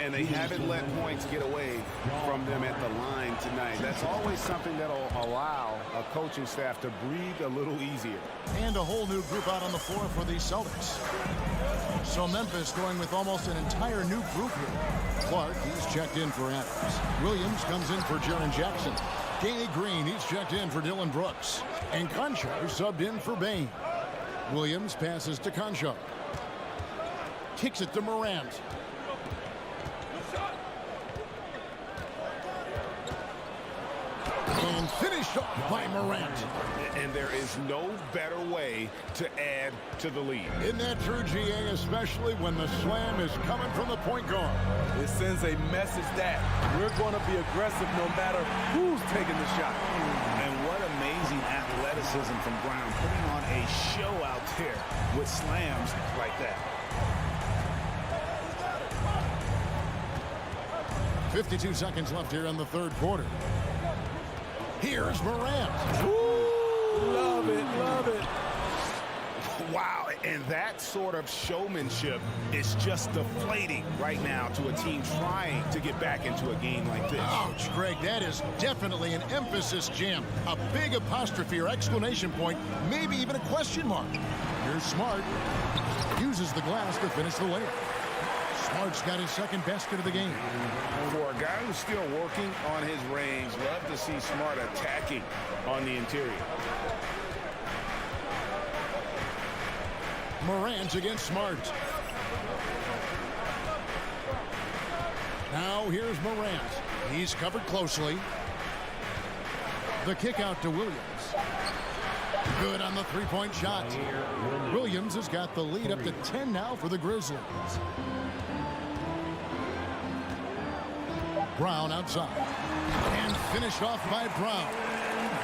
And they haven't let points get away from them at the line tonight. That's always something that'll allow a coaching staff to breathe a little easier. And a whole new group out on the floor for the Celtics. So Memphis going with almost an entire new group here. Clark, he's checked in for Adams. Williams comes in for Jaren Jackson. Danny Green, he's checked in for Dylan Brooks. And Conchar subbed in for Bain. Williams passes to Conchar. Kicks it to Morant. And finished off by Morant. And there is no better way to add to the lead. Isn't that true, GA, especially when the slam is coming from the point guard? It sends a message that we're going to be aggressive no matter who's taking the shot. And what amazing athleticism from Brown, putting on a show out there with slams like that. 52 seconds left here in the 3rd quarter. Here's Morant. Ooh, love it, love it. Wow, and that sort of showmanship is just deflating right now to a team trying to get back into a game like this. Ouch, Greg, that is definitely an emphasis jam. A big apostrophe or exclamation point, maybe even a question mark. Here's Smart. Uses the glass to finish the layup. Smart's got his 2nd basket of the game. For a guy who's still working on his range, love to see Smart attacking on the interior. Morant against Smart. Now here's Morant. He's covered closely. The kick out to Williams. Good on the three-point shot. Williams has got the lead up to 10 now for the Grizzlies. Brown outside. And finished off by Brown.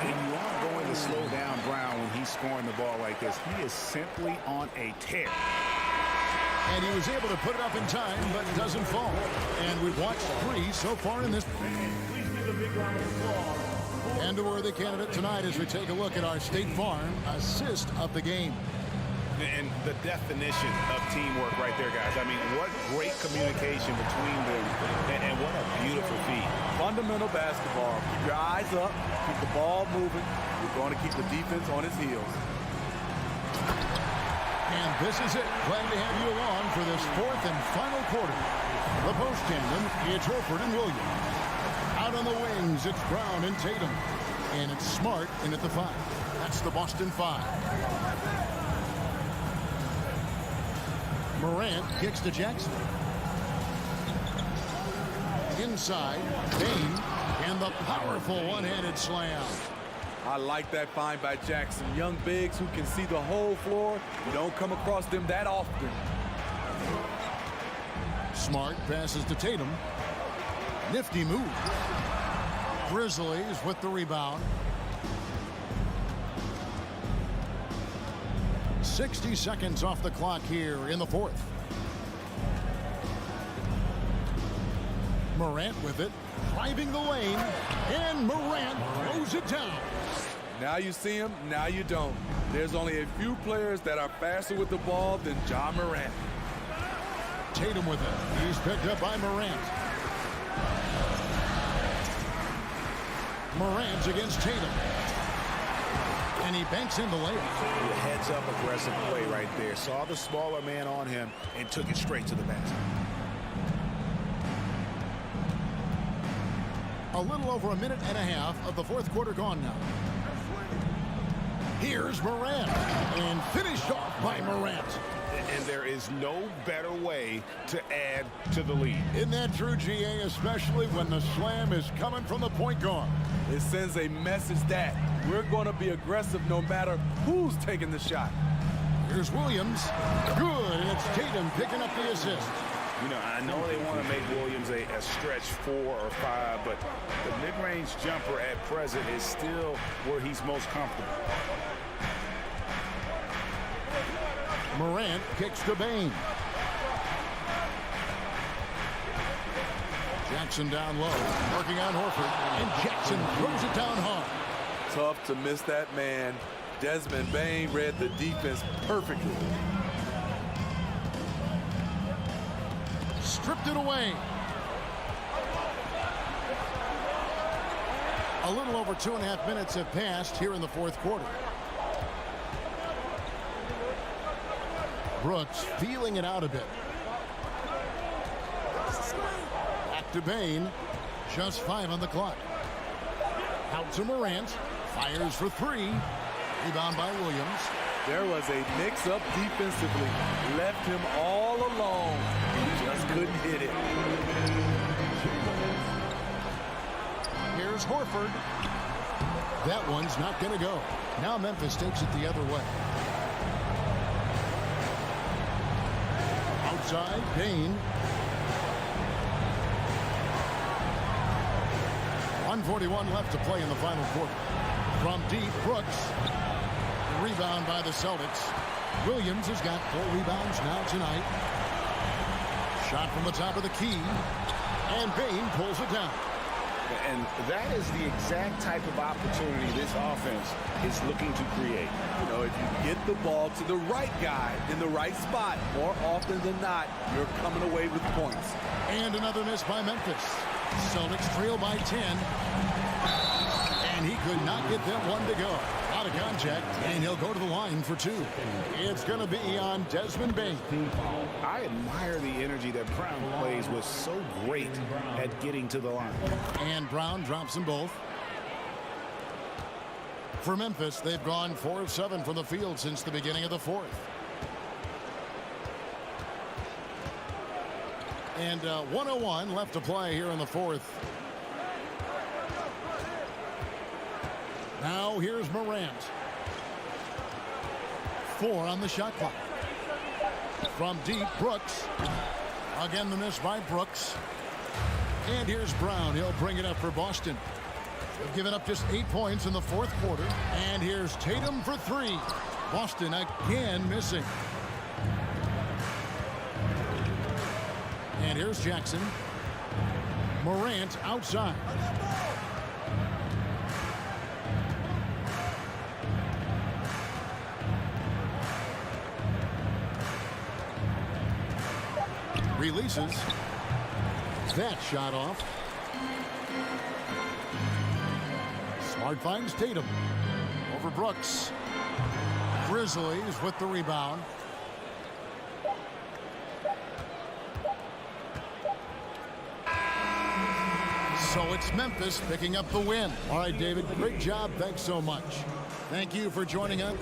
And you aren't going to slow down Brown when he's scoring the ball like this. He is simply on a tear. And he was able to put it up in time, but doesn't fall. And we've watched 3 so far in this. And a worthy candidate tonight as we take a look at our State Farm assist of the game. And the definition of teamwork right there, guys. I mean, what great communication between them, and what a beautiful feat. Fundamental basketball. Keep your eyes up. Keep the ball moving. You're going to keep the defense on its heels. And this is it. Glad to have you along for this 4th and final quarter. The post tandem, it's Horford and Williams. Out on the wings, it's Brown and Tatum. And it's Smart in at the 5. That's the Boston 5. Morant kicks to Jackson. Inside, Bain, and the powerful one-handed slam. I like that find by Jackson. Young bigs who can see the whole floor. You don't come across them that often. Smart passes to Tatum. Nifty move. Grizzlies with the rebound. 60 seconds off the clock here in the 4th. Morant with it, driving the lane, and Morant throws it down. Now you see him, now you don't. There's only a few players that are faster with the ball than John Morant. Tatum with it. He's picked up by Morant. Morant's against Tatum. And he banks in the layup. Heads-up aggressive play right there. Saw the smaller man on him and took it straight to the basket. A little over a minute and a half of the 4th quarter gone now. Here's Morant. And finished off by Morant. And there is no better way to add to the lead. Isn't that true, GA, especially when the slam is coming from the point guard? It sends a message that we're going to be aggressive no matter who's taking the shot. Here's Williams. Good, and it's Tatum picking up the assist. You know, I know they want to make Williams a stretch 4 or 5, but the mid-range jumper at present is still where he's most comfortable. Morant kicks to Bain. Jackson down low, working on Horford, and Jackson throws it down hard. Tough to miss that man. Desmond Bain read the defense perfectly. Stripped it away. A little over 2.5 minutes have passed here in the 4th quarter. Brooks feeling it out a bit. Back to Bain. Just 5 on the clock. Out to Morant. Fires for 3. Rebound by Williams. There was a mix-up defensively. Left him all alone. He just couldn't hit it. Here's Horford. That one's not going to go. Now Memphis takes it the other way. Outside, Bain. 1:41 left to play in the final quarter. From deep, Brooks. Rebound by the Celtics. Williams has got 4 rebounds now tonight. Shot from the top of the key. And Bain pulls it down. And that is the exact type of opportunity this offense is looking to create. You know, if you get the ball to the right guy in the right spot, more often than not, you're coming away with points. And another miss by Memphis. Celtics trail by 10. And he could not get that one to go. Out of contact, and he'll go to the line for 2. It's going to be on Desmond Bain. I admire the energy that Brown plays with, so great at getting to the line. And Brown drops them both. For Memphis, they've gone 4 of 7 from the field since the beginning of the 4th. And 1:01 left to play here in the 4th. Now here's Morant. 4 on the shot clock. From deep, Brooks. Again, the miss by Brooks. And here's Brown. He'll bring it up for Boston. They've given up just 8 points in the fourth quarter. And here's Tatum for 3. Boston again missing. And here's Jackson. Morant outside. Releases. That shot off. Smart finds Tatum. Over Brooks. Grizzlies with the rebound. So it's Memphis picking up the win. All right, David, great job. Thanks so much. Thank you for joining us.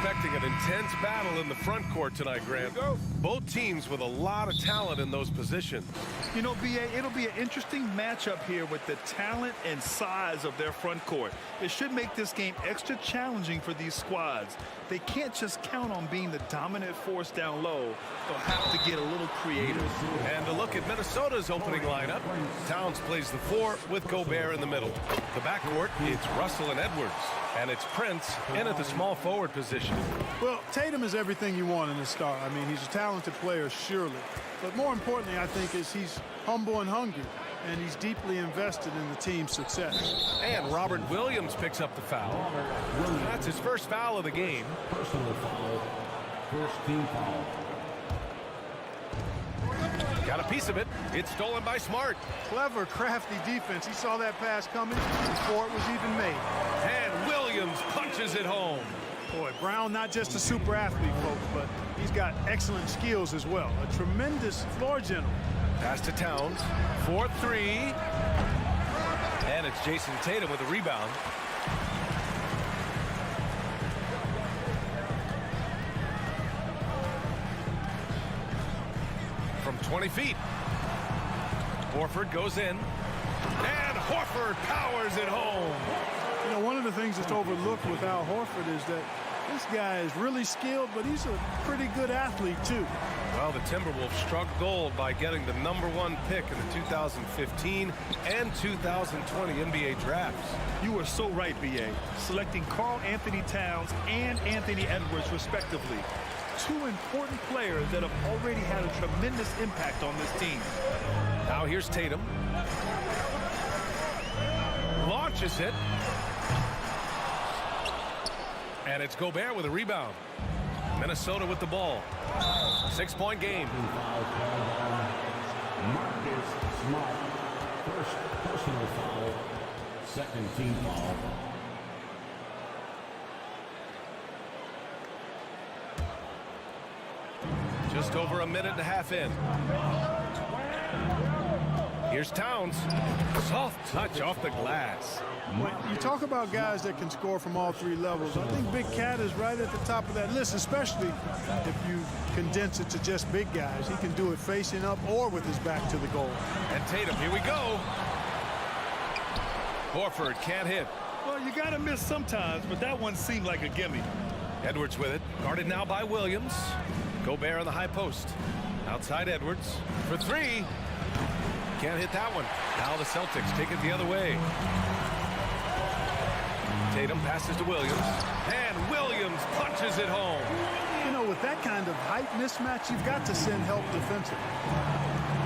expecting an intense battle in the front court tonight, Grant. Both teams with a lot of talent in those positions. You know, B.A., it'll be an interesting matchup here with the talent and size of their front court. It should make this game extra challenging for these squads. They can't just count on being the dominant force down low. They'll have to get a little creative. And a look at Minnesota's opening lineup. Towns plays the 4 with Gobert in the middle. The backcourt, it's Russell and Edwards. And it's Prince in at the small forward position. Well, Tatum is everything you want in a star. I mean, he's a talented player, surely. But more importantly, I think, is he's humble and hungry, and he's deeply invested in the team's success. And Robert Williams picks up the foul. That's his first foul of the game. Personal foul. First team foul. Got a piece of it. It's stolen by Smart. Clever, crafty defense. He saw that pass coming before it was even made. And Williams punches it home. Boy, Brown not just a super athlete, folks, but he's got excellent skills as well. A tremendous floor general. Pass to Towns. 4-3. And it's Jason Tatum with a rebound. From 20 feet. Horford goes in. And Horford powers it home. You know, one of the things that's overlooked with Al Horford is that this guy is really skilled, but he's a pretty good athlete, too. Well, the Timberwolves struck gold by getting the #1 pick in the 2015 and 2020 NBA drafts. You are so right, B.A. Selecting Karl Anthony Towns and Anthony Edwards, respectively. Two important players that have already had a tremendous impact on this team. Now here's Tatum. Launches it. And it's Gobert with a rebound. Minnesota with the ball. 6-point game. Marcus Smart. First personal foul. Second team foul. Just over a minute and a half in. Here's Towns. Soft touch off the glass. When you talk about guys that can score from all three levels, I think Big Cat is right at the top of that list, especially if you condense it to just big guys. He can do it facing up or with his back to the goal. And Tatum, here we go. Horford can't hit. Well, you got to miss sometimes, but that one seemed like a gimme. Edwards with it. Guarded now by Williams. Gobert on the high post. Outside Edwards for 3. Can't hit that one. Now the Celtics take it the other way. Tatum passes to Williams. And Williams punches it home. You know, with that kind of height mismatch, you've got to send help defensively.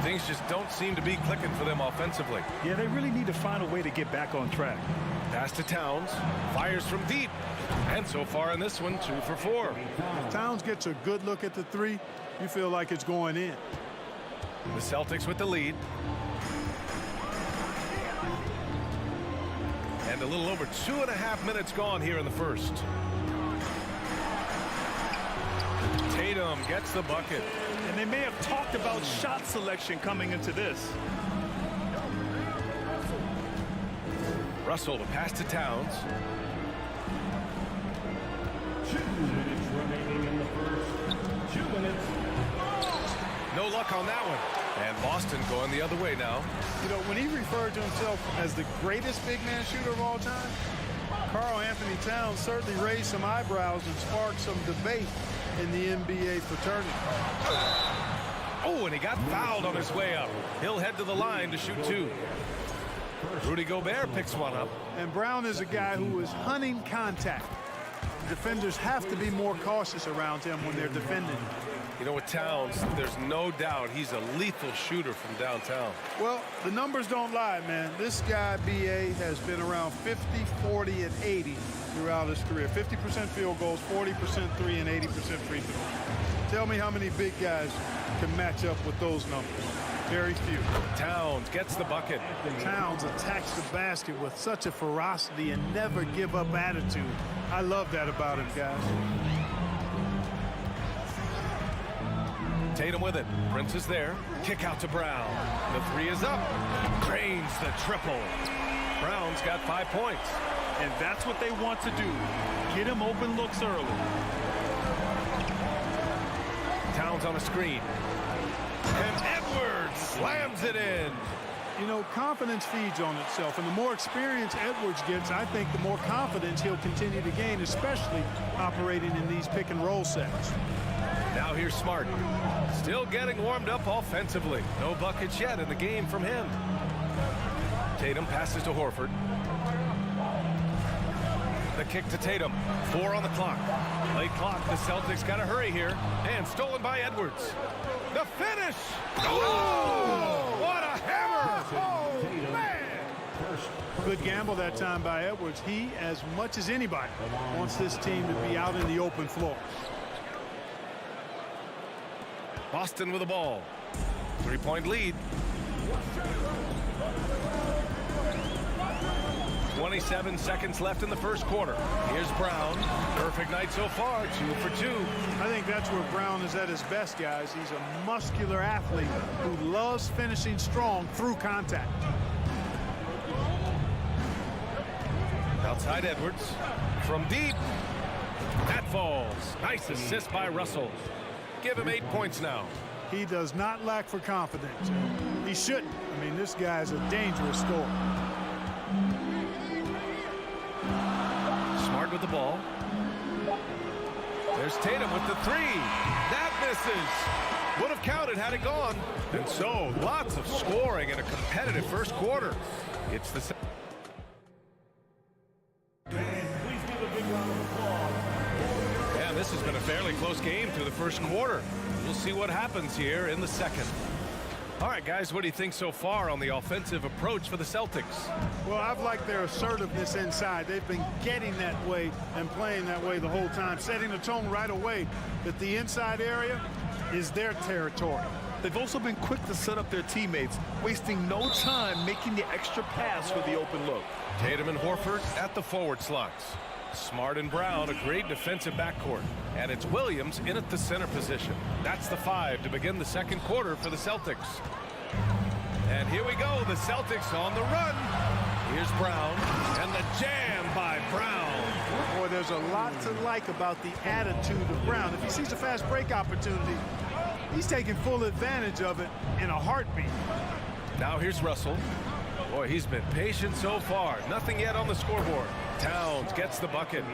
Things just don't seem to be clicking for them offensively. Yeah, they really need to find a way to get back on track. Pass to Towns. Fires from deep. And so far in this one, 2 for 4. If Towns gets a good look at the 3, you feel like it's going in. The Celtics with the lead. And a little over 2.5 minutes gone here in the first. Tatum gets the bucket. And they may have talked about shot selection coming into this. Russell to pass to Towns. 2 minutes remaining in the first. 2 minutes. No luck on that one. And Boston going the other way now. You know, when he referred to himself as the greatest big man shooter of all time, Karl Anthony Towns certainly raised some eyebrows and sparked some debate in the NBA fraternity. Oh, and he got fouled on his way up. He'll head to the line to shoot 2. Rudy Gobert picks one up. And Brown is a guy who is hunting contact. Defenders have to be more cautious around him when they're defending. You know, with Towns, there's no doubt he's a lethal shooter from downtown. Well, the numbers don't lie, man. This guy, B.A., has been around 50, 40, and 80 throughout his career. 50% field goals, 40% 3, and 80% free throws. Tell me how many big guys can match up with those numbers. Very few. Towns gets the bucket. Towns attacks the basket with such a ferocity and never give up attitude. I love that about him, guys. Tatum with it. Prince is there. Kick out to Brown. The 3 is up. Drains the triple. Brown's got 5 points. and that's what they want to do. Get him open looks early. Towns on a screen. And Edwards slams it in. You know, confidence feeds on itself, and the more experience Edwards gets, I think the more confidence he'll continue to gain, especially operating in these pick-and-roll sets. Now here's Smart. Still getting warmed up offensively. No buckets yet in the game from him. Tatum passes to Horford. The kick to Tatum. 4 on the clock. Late clock. The Celtics got to hurry here. And stolen by Edwards. The finish! Oh! What a hammer! Oh, man! Good gamble that time by Edwards. He, as much as anybody, wants this team to be out in the open floor. Boston with the ball. 3-point lead. 27 seconds left in the first quarter. Here's Brown. Perfect night so far. 2 for 2. I think that's where Brown is at his best, guys. He's a muscular athlete who loves finishing strong through contact. Outside Edwards. From deep. That falls. Nice assist by Russell. Give him 8 points now. He does not lack for confidence. He shouldn't. I mean, this guy's a dangerous scorer. Smart with the ball. There's Tatum with the 3. That misses. Would have counted had it gone. And so, lots of scoring in a competitive first quarter. It's the... Yeah, this has been a fairly close game through the first quarter. We'll see what happens here in the second. All right, guys, what do you think so far on the offensive approach for the Celtics? Well, I've liked their assertiveness inside. They've been getting that way and playing that way the whole time, setting the tone right away that the inside area is their territory. They've also been quick to set up their teammates, wasting no time making the extra pass for the open look. Tatum and Horford at the forward slots. Smart and Brown, a great defensive backcourt. And it's Williams in at the center position. That's the 5 to begin the second quarter for the Celtics. And here we go, the Celtics on the run. Here's Brown, and the jam by Brown. Boy, there's a lot to like about the attitude of Brown. If he sees a fast break opportunity, he's taking full advantage of it in a heartbeat. Now here's Russell. Boy, he's been patient so far. Nothing yet on the scoreboard. Towns gets the bucket.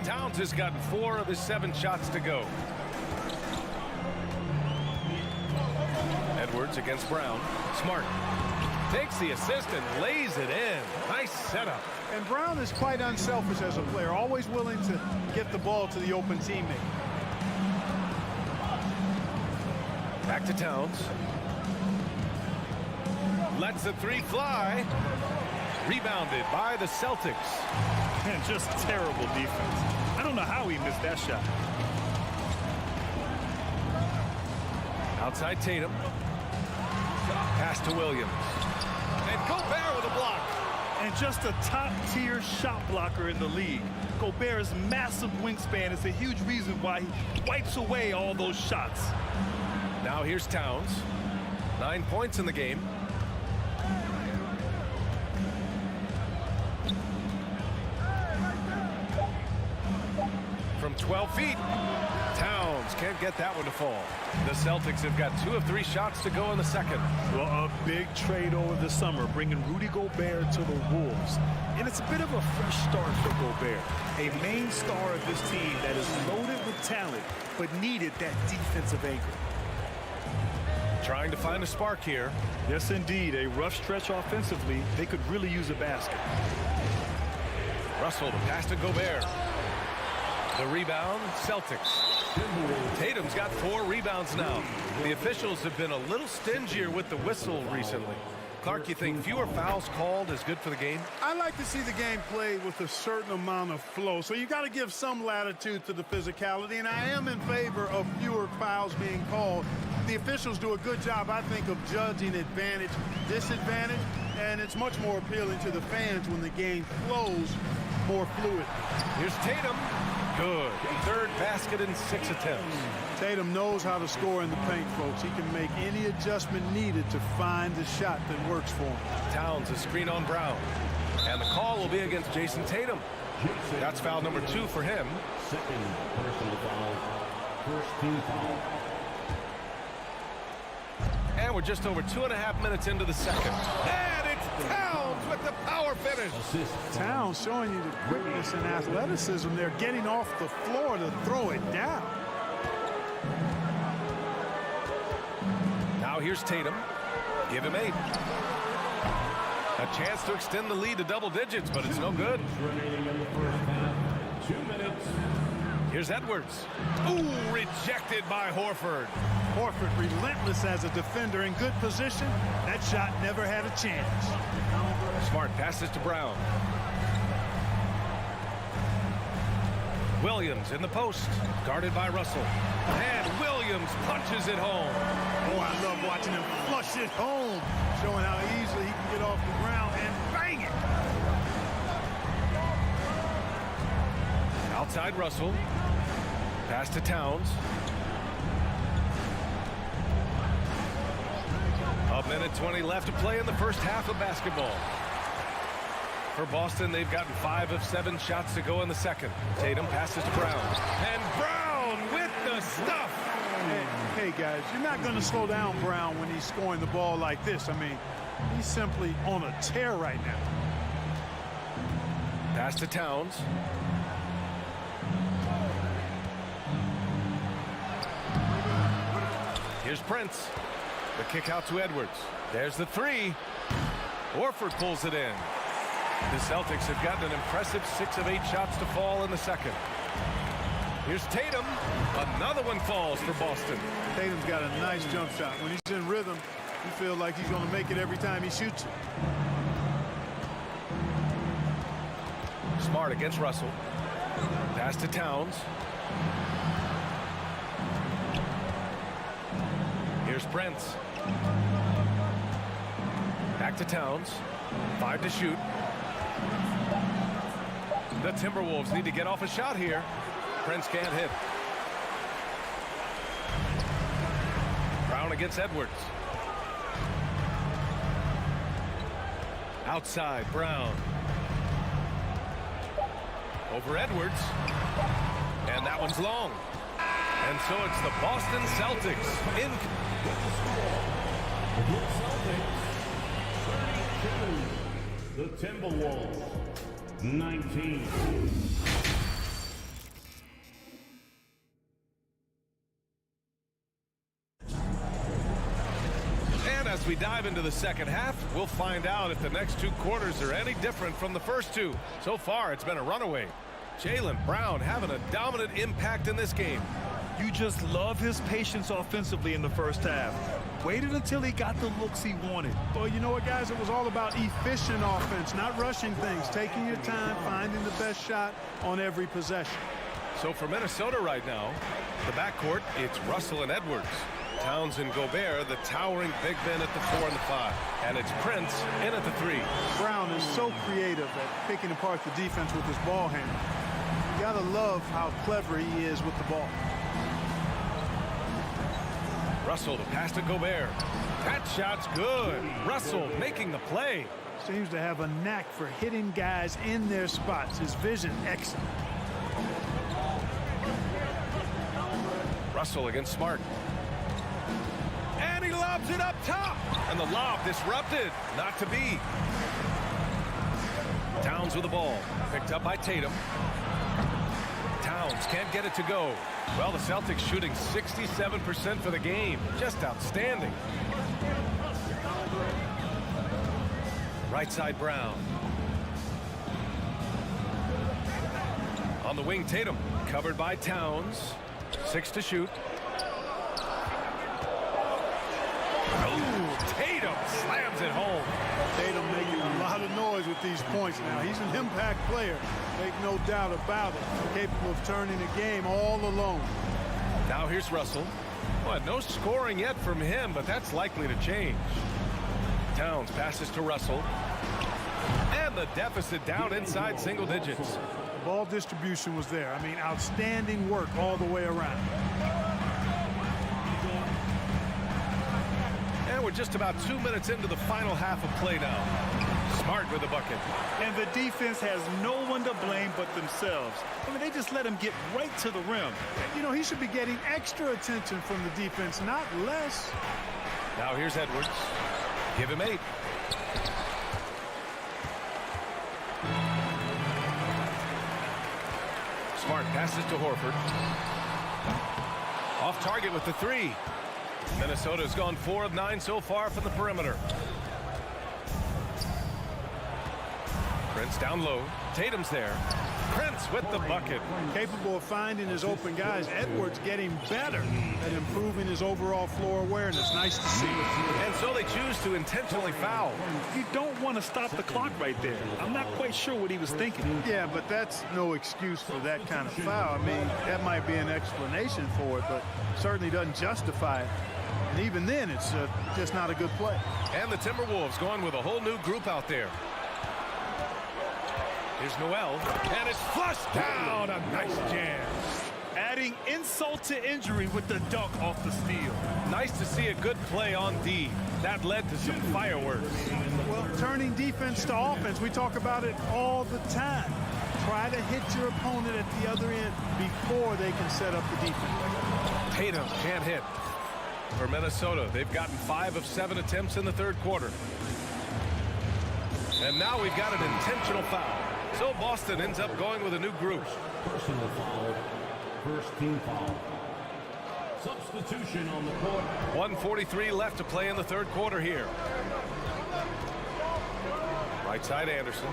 Towns has gotten 4 of his 7 shots to go. Edwards against Brown. Smart takes the assist and lays it in. Nice setup. And Brown is quite unselfish as a player, always willing to get the ball to the open teammate. Back to Towns. Lets the 3 fly. Rebounded by the Celtics. Man, just terrible defense. I don't know how he missed that shot. Outside Tatum. Pass to Williams. And Gobert with a block. And just a top-tier shot blocker in the league. Gobert's massive wingspan is a huge reason why he wipes away all those shots. Now here's Towns. 9 points in the game. From 12 feet. Towns can't get that one to fall. The Celtics have got 2 of 3 shots to go in the second. Well, a big trade over the summer, bringing Rudy Gobert to the Wolves. And it's a bit of a fresh start for Gobert, a main star of this team that is loaded with talent, but needed that defensive anchor. Trying to find a spark here. Yes, indeed. A rough stretch offensively. They could really use a basket. Russell, the pass to Gobert. The rebound, Celtics. Tatum's got 4 rebounds now. The officials have been a little stingier with the whistle recently. Clark, you think fewer fouls called is good for the game? I like to see the game played with a certain amount of flow, so you got to give some latitude to the physicality, and I am in favor of fewer fouls being called. The officials do a good job, I think, of judging advantage, disadvantage, and it's much more appealing to the fans when the game flows more fluid. Here's Tatum. Good. Third basket in 6 attempts. Tatum knows how to score in the paint, folks. He can make any adjustment needed to find the shot that works for him. Towns a screen on Brown. And the call will be against Jason Tatum. That's foul number 2 for him. Second personal foul. First team foul. And we're just over 2.5 minutes into the second. And it's Towns with the power finish. Towns showing you the quickness and athleticism. They're getting off the floor to throw it down. Now here's Tatum. Give him 8. A chance to extend the lead to double digits, but it's no good. Remaining in the first half. 2 minutes. Here's Edwards. Ooh, rejected by Horford. Horford relentless as a defender in good position. That shot never had a chance. Smart passes to Brown. Williams in the post, guarded by Russell. And Williams punches it home. Oh, I love watching him flush it home, showing how easily he can get off the ground and bang it. Outside Russell. Pass to Towns. A minute 20 left to play in the first half of basketball. For Boston, they've gotten 5 of 7 shots to go in the second. Tatum passes to Brown. And Brown with the stuff. Hey, guys, you're not going to slow down Brown when he's scoring the ball like this. I mean, he's simply on a tear right now. Pass to Towns. Here's Prince. The kick out to Edwards. There's the 3. Horford pulls it in. The Celtics have gotten an impressive 6 of 8 shots to fall in the second. Here's Tatum. Another one falls for Boston. Tatum's got a nice jump shot. When he's in rhythm, you feel like he's going to make it every time he shoots it. Smart against Russell. Pass to Towns. Here's Prince. Back to Towns. 5 to shoot. The Timberwolves need to get off a shot here. Prince can't hit. Brown against Edwards. Outside, Brown. Over Edwards. And that one's long. And so it's the Boston Celtics in. The Timberwolves, 19. And as we dive into the second half, we'll find out if the next 2 quarters are any different from the first 2. So far, it's been a runaway. Jaylen Brown having a dominant impact in this game. You just love his patience offensively in the first half. Waited until he got the looks he wanted. Well, you know what, guys? It was all about efficient offense, not rushing things, taking your time, finding the best shot on every possession. So for Minnesota right now, the backcourt, it's Russell and Edwards. Towns and Gobert, the towering big men at the 4 and the 5. And it's Prince in at the 3. Brown is so creative at picking apart the defense with his ball handle. You gotta love how clever he is with the ball. Russell, the pass to Gobert. That shot's good. Russell making the play. Seems to have a knack for hitting guys in their spots. His vision, excellent. Russell against Smart. And he lobs it up top. And the lob disrupted. Not to be. Towns with the ball. Picked up by Tatum. Towns can't get it to go. Well, the Celtics shooting 67% for the game. Just outstanding. Right side, Brown. On the wing, Tatum. Covered by Towns. 6 to shoot. Oh, Tatum slams it home. Tatum making a lot of noise with these points now. He's an impact player. Make no doubt about it. Capable of turning a game all alone. Now here's Russell. Well, no scoring yet from him, but that's likely to change. Towns passes to Russell. And the deficit down inside single digits. Ball distribution was there. I mean, outstanding work all the way around. And we're just about 2 minutes into the final half of play now. Smart with the bucket. And the defense has no one to blame but themselves. I mean, they just let him get right to the rim. You know, he should be getting extra attention from the defense, not less. Now here's Edwards. Give him 8. Smart passes to Horford. Off target with the 3. Minnesota's gone 4 of 9 so far from the perimeter. Prince down low. Tatum's there. Prince with the bucket. Capable of finding his open guys. Edwards getting better at improving his overall floor awareness. Nice to see. And so they choose to intentionally foul. You don't want to stop the clock right there. I'm not quite sure what he was thinking. Yeah, but that's no excuse for that kind of foul. I mean, that might be an explanation for it, but certainly doesn't justify it. And even then, it's just not a good play. And the Timberwolves going with a whole new group out there. Here's Noel, and it's flushed down. A nice jam. Adding insult to injury with the dunk off the steal. Nice to see a good play on D. That led to some fireworks. Well, turning defense to offense, we talk about it all the time. Try to hit your opponent at the other end before they can set up the defense. Tatum can't hit. For Minnesota, they've gotten 5 of 7 attempts in the third quarter. And now we've got an intentional foul. So Boston ends up going with a new group. Personal foul. First team foul. Substitution on the court. 1:43 left to play in the third quarter here. Right side Anderson.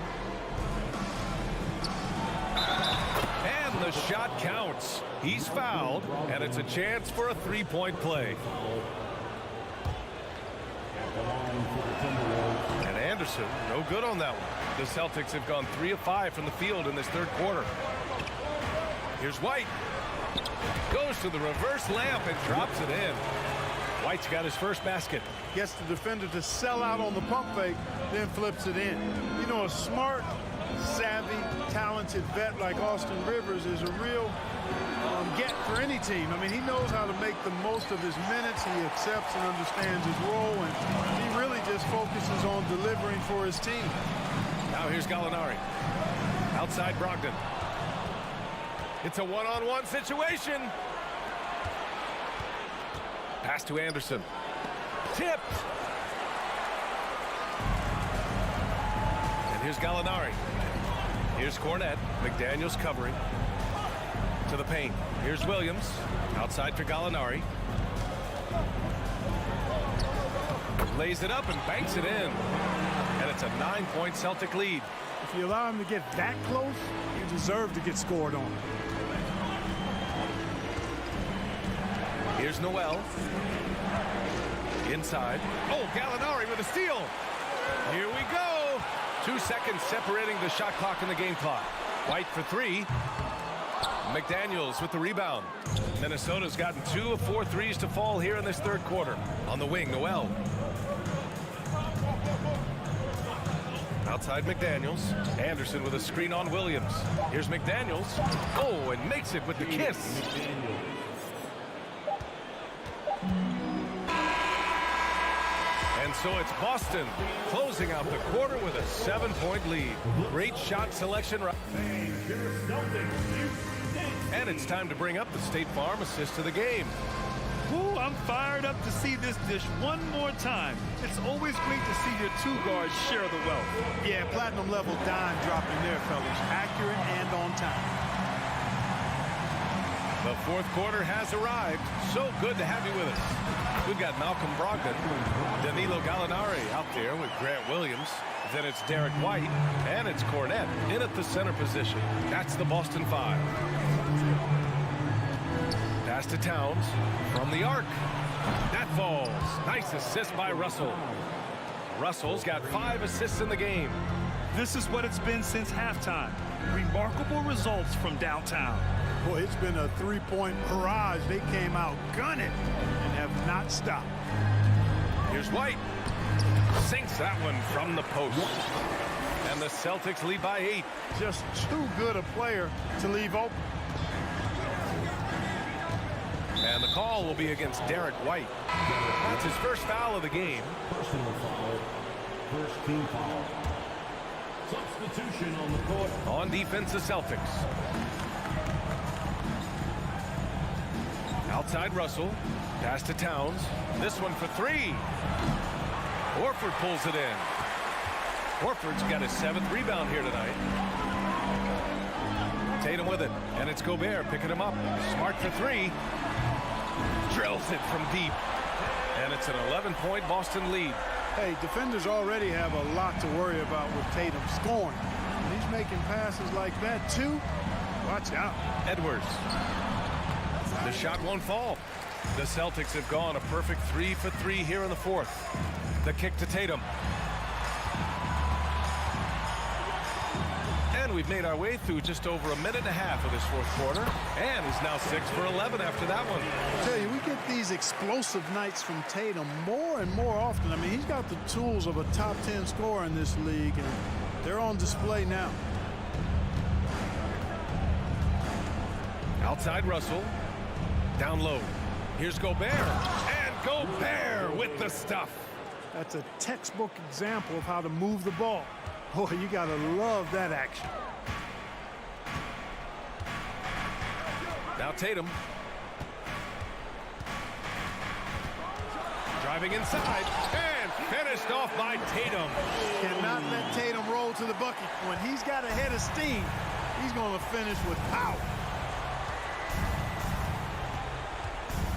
And the shot counts. He's fouled, and it's a chance for a three-point play. And Anderson, no good on that one. The Celtics have gone 3 of 5 from the field in this third quarter. Here's White. Goes to the reverse layup and drops it in. White's got his first basket. Gets the defender to sell out on the pump fake, then flips it in. You know, a smart, savvy, talented vet like Austin Rivers is a real get for any team. I mean, he knows how to make the most of his minutes. He accepts and understands his role, and he really just focuses on delivering for his team. Now here's Gallinari. Outside Brogdon. It's a one-on-one situation. Pass to Anderson. Tipped. And here's Gallinari. Here's Cornette. McDaniels covering. To the paint. Here's Williams. Outside for Gallinari. Lays it up and banks it in. And it's a 9-point Celtic lead. If you allow him to get that close, you deserve to get scored on. Here's Noel. Inside. Oh, Gallinari with a steal. Here we go. 2 seconds separating the shot clock and the game clock. White for 3. McDaniels with the rebound. Minnesota's gotten 2 of 4 threes to fall here in this third quarter. On the wing, Noel. Outside McDaniels. Anderson with a screen on Williams. Here's McDaniels. Oh, and makes it with the kiss. And so it's Boston closing out the quarter with a 7-point lead. Great shot selection. And it's time to bring up the State Farm assist to the game. Ooh, I'm fired up to see this dish one more time. It's always great to see your 2 guards share the wealth. Yeah, platinum level dime dropping there, fellas. Accurate and on time. The fourth quarter has arrived. So good to have you with us. We've got Malcolm Brogdon, Danilo Gallinari out there with Grant Williams. Then it's Derek White, and it's Cornette in at the center position. That's the Boston 5. Pass to Towns from the arc. That falls. Nice assist by Russell. Russell's got 5 assists in the game. This is what it's been since halftime. Remarkable results from downtown. Boy, it's been a 3-point barrage. They came out gunning and have not stopped. Here's White. Sinks that one from the post. And the Celtics lead by 8. Just too good a player to leave open. And the call will be against Derek White. That's his first foul of the game. Personal foul. First team foul. Substitution on the court. On defense, the Celtics. Outside Russell. Pass to Towns. This one for 3. Horford pulls it in. Horford's got his 7th rebound here tonight. Tatum with it. And it's Gobert picking him up. Smart for 3. Drills it from deep. And it's an 11-point Boston lead. Hey, defenders already have a lot to worry about with Tatum scoring. When he's making passes like that, too, watch out. Edwards. The shot won't fall. The Celtics have gone a perfect 3 for 3 here in the 4th. The kick to Tatum. And we've made our way through just over a minute and a half of this 4th quarter. And he's now 6 for 11 after that one. I tell you, we get these explosive nights from Tatum more and more often. I mean, he's got the tools of a top 10 scorer in this league, and they're on display now. Outside Russell. Down low. Here's Gobert. And Gobert with the stuff. That's a textbook example of how to move the ball. Boy, you got to love that action. Now Tatum. Driving inside. And finished off by Tatum. Cannot let Tatum roll to the bucket. When he's got a head of steam, he's going to finish with power.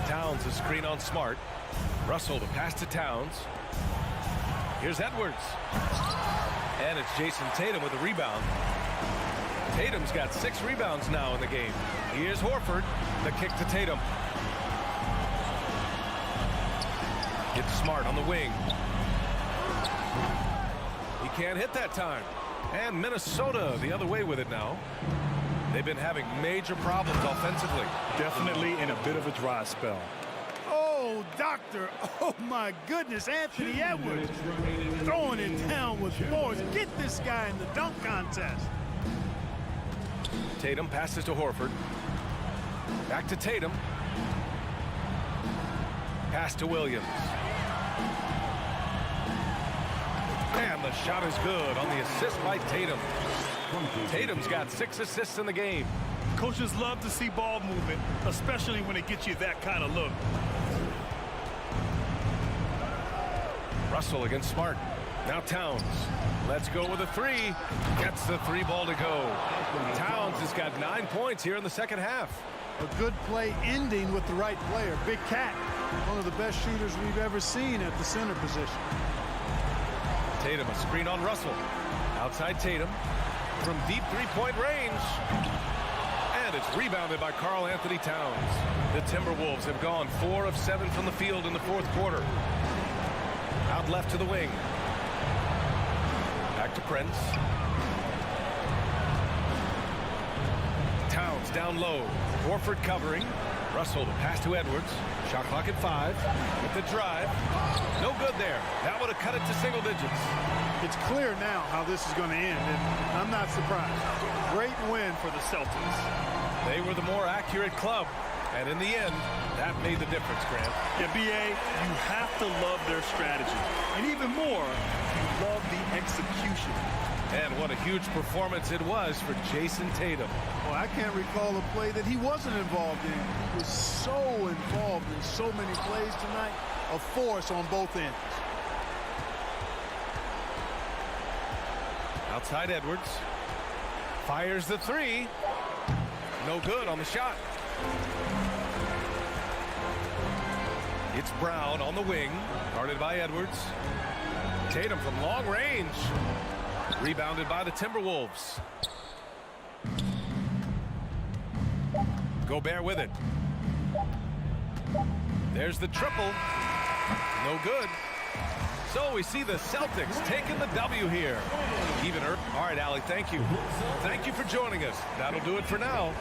Towns a screen on Smart. Russell the pass to Towns. Here's Edwards. And it's Jason Tatum with the rebound. Tatum's got 6 rebounds now in the game. Here's Horford. The kick to Tatum. It's Smart on the wing. He can't hit that time. And Minnesota the other way with it now. They've been having major problems offensively. Definitely in a bit of a dry spell. Oh, doctor. Oh, my goodness. Anthony Edwards throwing it down with force. Get this guy in the dunk contest. Tatum passes to Horford. Back to Tatum. Pass to Williams. And the shot is good on the assist by Tatum. Tatum's got 6 assists in the game. Coaches love to see ball movement, especially when it gets you that kind of look. Russell against Smart. Now Towns. Let's go with a 3. Gets the 3 ball to go. Towns has got 9 points here in the second half. A good play ending with the right player. Big Cat, one of the best shooters we've ever seen at the center position. Tatum, a screen on Russell. Outside Tatum. From deep 3-point range. And it's rebounded by Karl Anthony Towns. The Timberwolves have gone 4 of 7 from the field in the 4th quarter. Out left to the wing. Back to Prince. Towns down low. Horford covering. Russell to pass to Edwards. Shot clock at 5. With the drive. No good there. That would have cut it to single digits. It's clear now how this is going to end, and I'm not surprised. Great win for the Celtics. They were the more accurate club, and in the end, that made the difference, Grant. Yeah, B.A., you have to love their strategy. And even more, you love the execution. And what a huge performance it was for Jason Tatum. Well, I can't recall a play that he wasn't involved in. He was so involved in so many plays tonight, a force on both ends. Outside Edwards. Fires the 3. No good on the shot. It's Brown on the wing. Guarded by Edwards. Tatum from long range. Rebounded by the Timberwolves. Gobert with it. There's the triple. No good. So we see the Celtics taking the W here. Even All right, Allie, thank you. Thank you for joining us. That'll do it for now.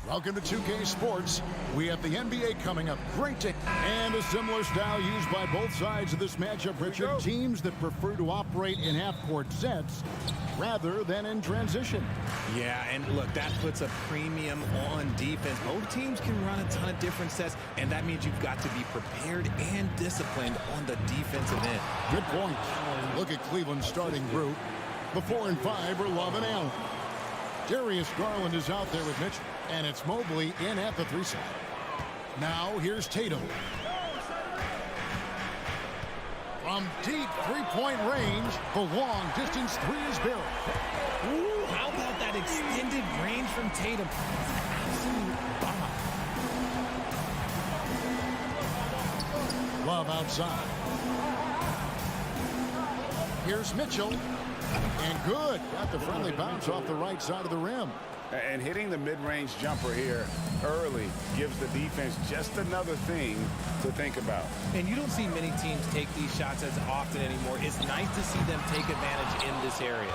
Welcome to 2K Sports. We have the NBA coming up. Great day. And a similar style used by both sides of this matchup, Richard. Teams that prefer to operate in half-court sets rather than in transition. Yeah, and look, that puts a premium on defense. Both teams can run a ton of different sets, and that means you've got to be prepared and disciplined on the defensive end. Good point. Look at Cleveland's starting group. The 4 and 5 are Love and Allen. Darius Garland is out there with Mitchell, and it's Mobley in at the 3 side. Now here's Tatum. From deep three-point range, the long-distance 3 is buried. Ooh, how about that extended range from Tatum? Absolute bomb. Love outside. Here's Mitchell. And good. Got the friendly bounce off the right side of the rim. And hitting the mid-range jumper here early gives the defense just another thing to think about. And you don't see many teams take these shots as often anymore. It's nice to see them take advantage in this area.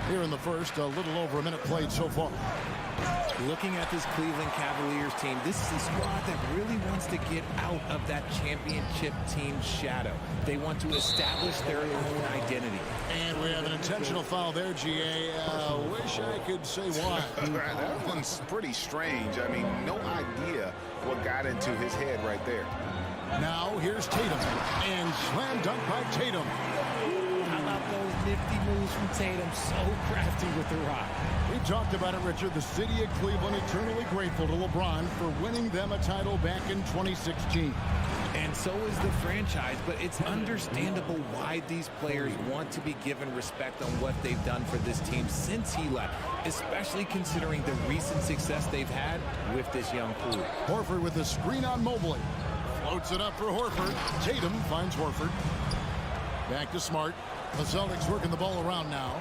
Here in the first, a little over a minute played so far. Looking at this Cleveland Cavaliers team, this is a squad that really wants to get out of that championship team shadow. They want to establish their own identity. And we have an intentional foul there, GA. Wish I could say why. That one's pretty strange. I mean, no idea what got into his head right there. Now here's Tatum. And slam dunk by Tatum. How about those nifty moves from Tatum? So crafty with the rock. We talked about it, Richard. The city of Cleveland eternally grateful to LeBron for winning them a title back in 2016. And so is the franchise, but it's understandable why these players want to be given respect on what they've done for this team since he left, especially considering the recent success they've had with this young crew. Horford with the screen on Mobley. Floats it up for Horford. Tatum finds Horford. Back to Smart. The Celtics working the ball around now.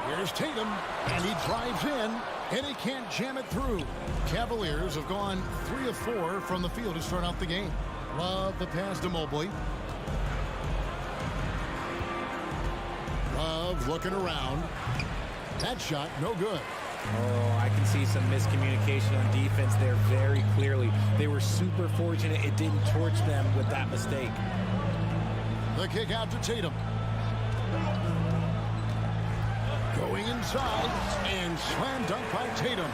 Here's Tatum, and he drives in, and he can't jam it through. Cavaliers have gone 3 of 4 from the field to start out the game. Love the pass to Mobley. Love looking around. That shot, no good. Oh, I can see some miscommunication on defense there very clearly. They were super fortunate it didn't torch them with that mistake. The kick out to Tatum. Going inside, and slam dunk by Tatum.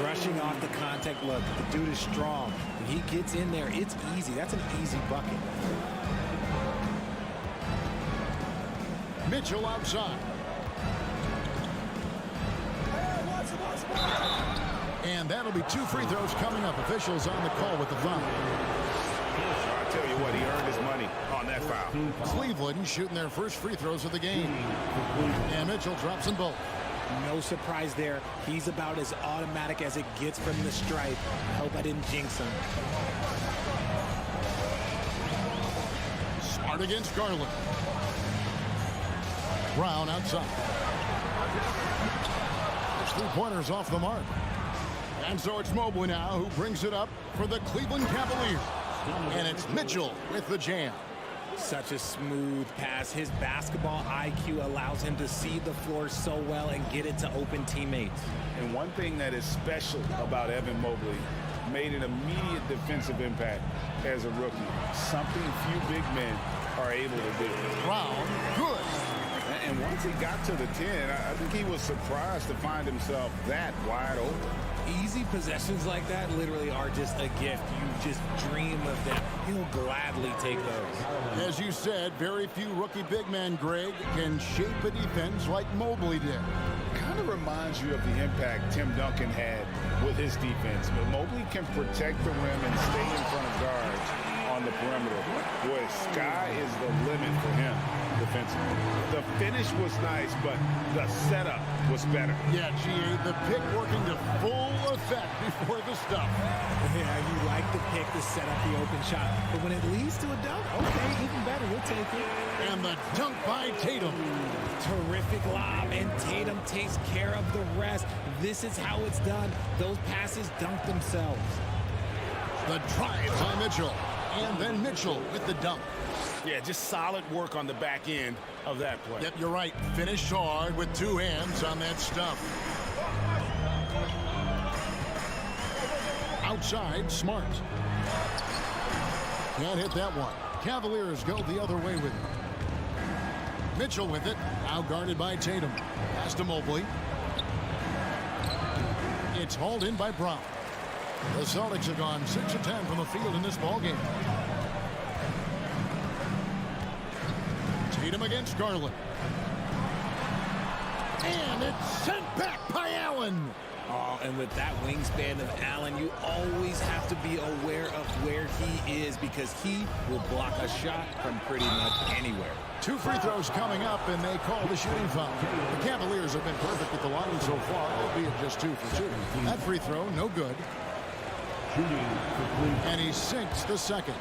Rushing off the contact. Look, the dude is strong. When he gets in there, it's easy. That's an easy bucket. Mitchell outside. And that'll be 2 free throws coming up. Officials on the call with the foul. I tell you what, he earned his money on that foul. Cleveland shooting their first free throws of the game. And Mitchell drops them both. No surprise there. He's about as automatic as it gets from the stripe. I hope I didn't jinx him. Smart against Garland. Brown outside. There's 3-pointers off the mark. And so it's Mobley now who brings it up for the Cleveland Cavaliers. And it's Mitchell with the jam. Such a smooth pass. His basketball IQ allows him to see the floor so well and get it to open teammates. And one thing that is special about Evan Mobley, made an immediate defensive impact as a rookie. Something few big men are able to do. Brown, good. And once he got to the 10, I think he was surprised to find himself that wide open. Easy possessions like that literally are just a gift. You just dream of them. He'll gladly take those. As you said, very few rookie big men, Greg, can shape a defense like Mobley did. Kind of reminds you of the impact Tim Duncan had with his defense. But Mobley can protect the rim and stay in front of guards on the perimeter. Boy, sky is the limit for him defensively. The finish was nice, but the setup was better. Yeah, GA, the pick working to full effect before the stuff. Yeah, you like the pick to set up the open shot. But when it leads to a dunk, okay, even better, you'll take it. And the dunk by Tatum. Terrific lob, and Tatum takes care of the rest. This is how it's done. Those passes dunk themselves. The drive by Mitchell. And then Mitchell with the dunk. Yeah, just solid work on the back end of that play. Yep, you're right. Finished hard with 2 hands on that stuff. Outside, Smart. Can't hit that one. Cavaliers go the other way with it. Mitchell with it. Now guarded by Tatum. Pass to Mobley. It's hauled in by Brown. The Celtics have gone 6 of 10 from the field in this ballgame. Tatum against Garland. And it's sent back by Allen. Oh, and with that wingspan of Allen, you always have to be aware of where he is because he will block a shot from pretty much anywhere. 2 free throws coming up, and they call the shooting foul. The Cavaliers have been perfect at the line so far, albeit just 2 for 2. That free throw, no good. And he sinks the second.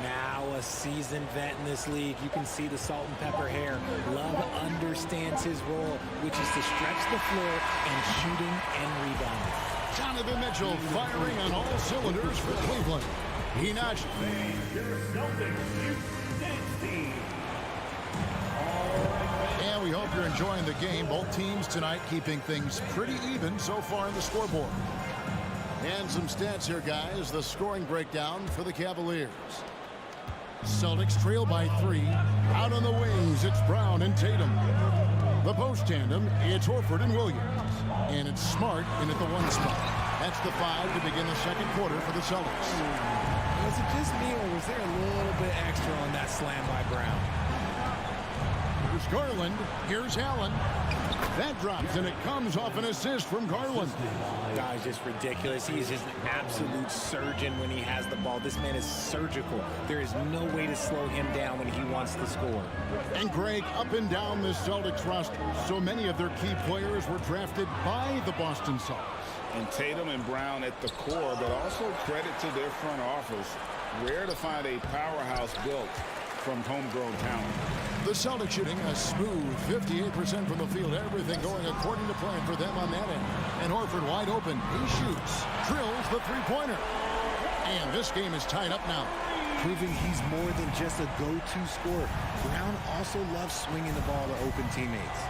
Now a seasoned vet in this league. You can see the salt and pepper hair. Love understands his role, which is to stretch the floor and shooting and rebounding. Donovan Mitchell firing on all cylinders for Cleveland. He notched. And we hope you're enjoying the game. Both teams tonight keeping things pretty even so far in the scoreboard. And some stats here, guys. The scoring breakdown for the Cavaliers. Celtics trail by 3. Out on the wings, it's Brown and Tatum. The post tandem, it's Horford and Williams. And it's Smart in at the 1 spot. That's the 5 to begin the second quarter for the Celtics. Was it just me, or was there a little bit extra on that slam by Brown? Here's Garland. Here's Allen. That drops, and it comes off an assist from Garland. Guy's just ridiculous. He is just an absolute surgeon when he has the ball. This man is surgical. There is no way to slow him down when he wants to score. And Greg, up and down the Celtics roster, so many of their key players were drafted by the Boston Celtics. And Tatum and Brown at the core, but also credit to their front office. Rare to find a powerhouse built from homegrown talent. The Celtics shooting a smooth 58% from the field. Everything going according to plan for them on that end. And Horford wide open. He shoots. Drills the three-pointer. And this game is tied up now. Proving he's more than just a go-to scorer. Brown also loves swinging the ball to open teammates.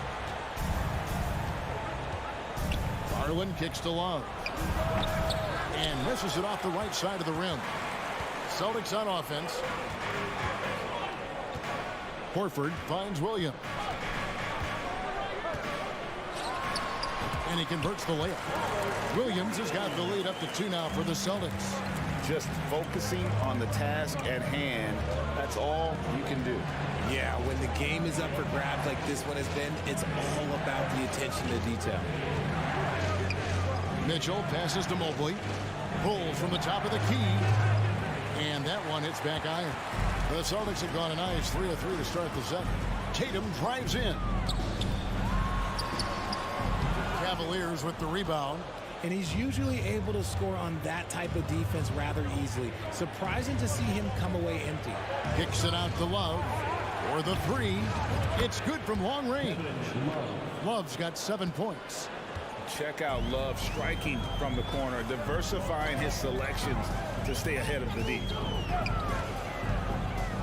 Garland kicks to Love. And misses it off the right side of the rim. Celtics on offense. Horford finds Williams. And he converts the layup. Williams has got the lead up to 2 now for the Celtics. Just focusing on the task at hand, that's all you can do. Yeah, when the game is up for grabs like this one has been, it's all about the attention to detail. Mitchell passes to Mobley. Pulls from the top of the key. And that one hits back iron. The Celtics have gone a nice 3 of 3 to start the second. Tatum drives in. Cavaliers with the rebound. And he's usually able to score on that type of defense rather easily. Surprising to see him come away empty. Kicks it out to Love. For the 3. It's good from long range. Love's got 7 points. Check out Love striking from the corner, diversifying his selections to stay ahead of the D.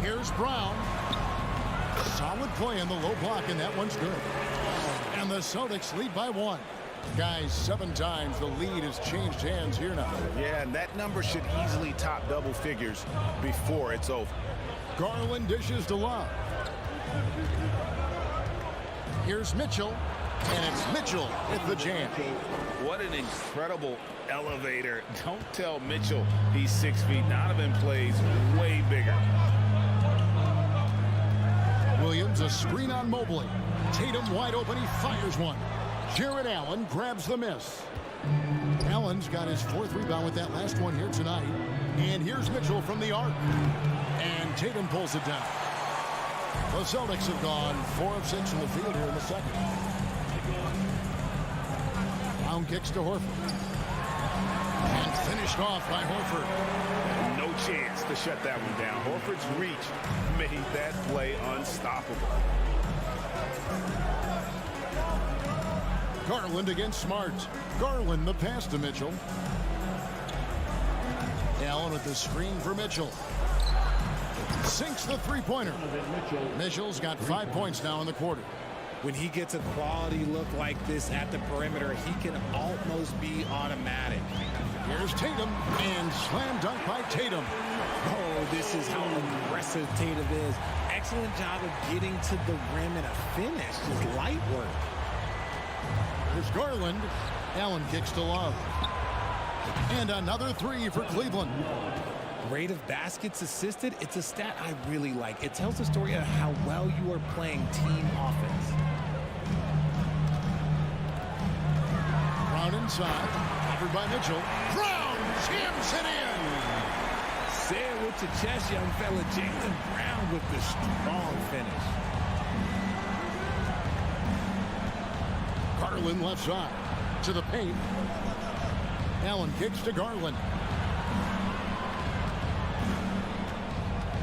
Here's Brown. Solid play in the low block, and that one's good. And the Celtics lead by 1. Guys, 7 times the lead has changed hands here now. Yeah, and that number should easily top double figures before it's over. Garland dishes to Love. Here's Mitchell. And it's Mitchell with the jam. What an incredible elevator. Don't tell Mitchell he's 6 feet. Donovan plays way bigger. Williams a screen on Mobley. Tatum wide open. He fires one. Jared Allen grabs the miss. Allen's got his 4th rebound with that last one here tonight. And here's Mitchell from the arc. And Tatum pulls it down. The Celtics have gone 4 of 6 in the field here in the second. Brown kicks to Horford. And finished off by Horford. No chance to shut that one down. Horford's reach made that play unstoppable. Garland against Smart. Garland the pass to Mitchell. Allen with the screen for Mitchell. Sinks the three-pointer. Mitchell's got 5 points now in the quarter. When he gets a quality look like this at the perimeter, he can almost be automatic. Here's Tatum, and slam dunk by Tatum. Oh, this is how aggressive Tatum is. Excellent job of getting to the rim and a finish. Just light work. Here's Garland. Allen kicks to Love. And another three for Cleveland. Rate of baskets assisted, it's a stat I really like. It tells the story of how well you are playing team offense. Brown inside, covered by Mitchell. Brown jams it in. Say it with your chest, young fella. Jaylen Brown with the strong finish. Garland left side to the paint. Allen kicks to Garland.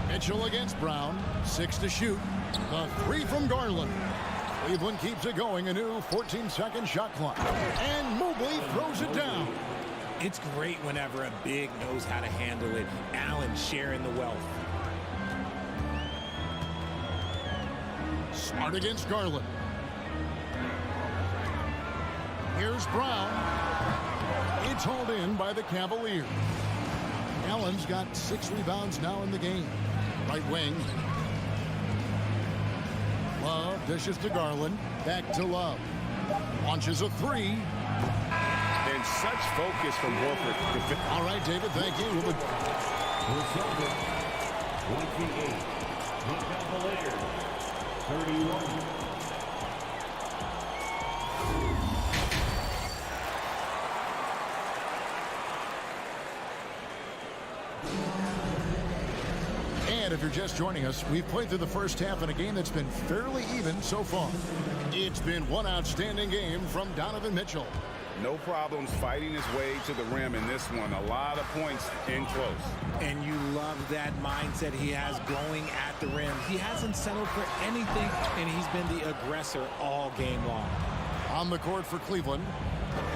Mitchell against Brown. 6 to shoot. The three from Garland. Cleveland keeps it going. A new 14-second shot clock. And Mobley throws it down. It's great whenever a big knows how to handle it. Allen sharing the wealth. Smart against Garland. Here's Brown. It's hauled in by the Cavaliers. Allen's got 6 rebounds now in the game. Right wing. Love dishes to Garland. Back to Love. Launches a three. And such focus from Horford. All right, David, thank you. The Celtics, 28. The Cavaliers, 31. And if you're just joining us, we've played through the first half in a game that's been fairly even so far. It's been one outstanding game from Donovan Mitchell. No problems fighting his way to the rim in this one. A lot of points in close. And you love that mindset he has going at the rim. He hasn't settled for anything, and he's been the aggressor all game long. On the court for Cleveland,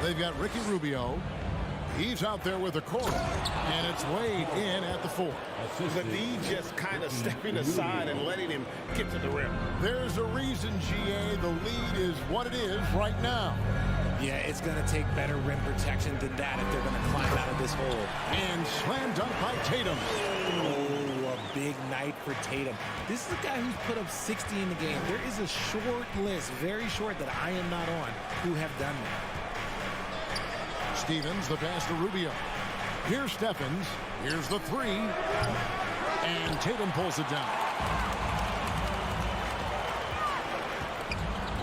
they've got Ricky Rubio. He's out there with a Cora, and it's Wade in at the 4. The D just kind of stepping aside and letting him get to the rim. There's a reason, GA, the lead is what it is right now. Yeah, it's going to take better rim protection than that if they're going to climb out of this hole. And slam dunk by Tatum. Oh, a big night for Tatum. This is a guy who's put up 60 in the game. There is a short list, very short, that I am not on, who have done that. Stevens, the pass to Rubio. Here's Stephens. Here's the three. And Tatum pulls it down.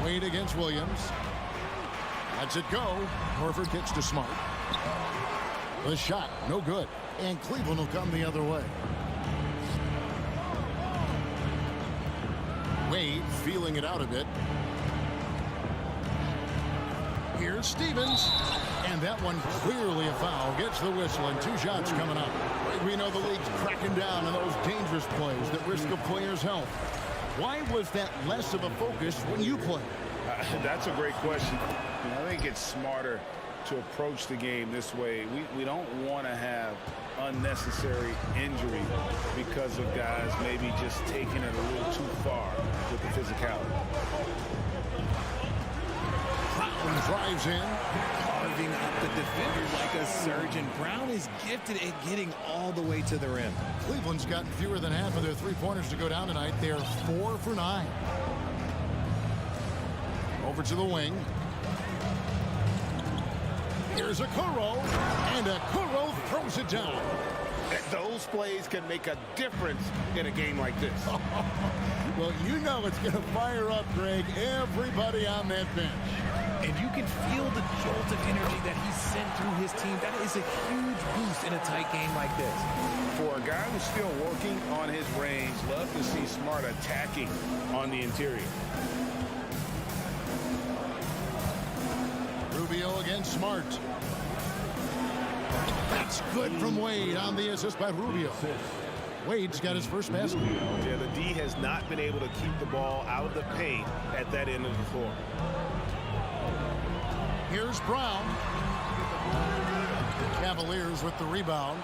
Wade against Williams. Lets it go. Horford kicks to Smart. The shot, no good. And Cleveland will come the other way. Wade feeling it out a bit. Here's Stevens. And that one clearly a foul. Gets the whistle and 2 shots coming up. We know the league's cracking down on those dangerous plays that risk a player's health. Why was that less of a focus when you played? That's a great question. I think it's smarter to approach the game this way. We don't want to have unnecessary injury because of guys maybe just taking it a little too far with the physicality. Brown drives in. Carving up the defender like a surgeon. Brown is gifted at getting all the way to the rim. Cleveland's got fewer than half of their three-pointers to go down tonight. They're 4 for 9. Over to the wing. Here's Okoro, and Okoro throws it down. Those plays can make a difference in a game like this. Well, you know it's going to fire up, Greg, everybody on that bench. And you can feel the jolt of energy that he's sent through his team. That is a huge boost in a tight game like this. For a guy who's still working on his range, love to see Smart attacking on the interior. Rubio against Smart. That's good from Wade on the assist by Rubio. Wade's got his first basket. Yeah, the D has not been able to keep the ball out of the paint at that end of the floor. Here's Brown. Cavaliers with the rebound.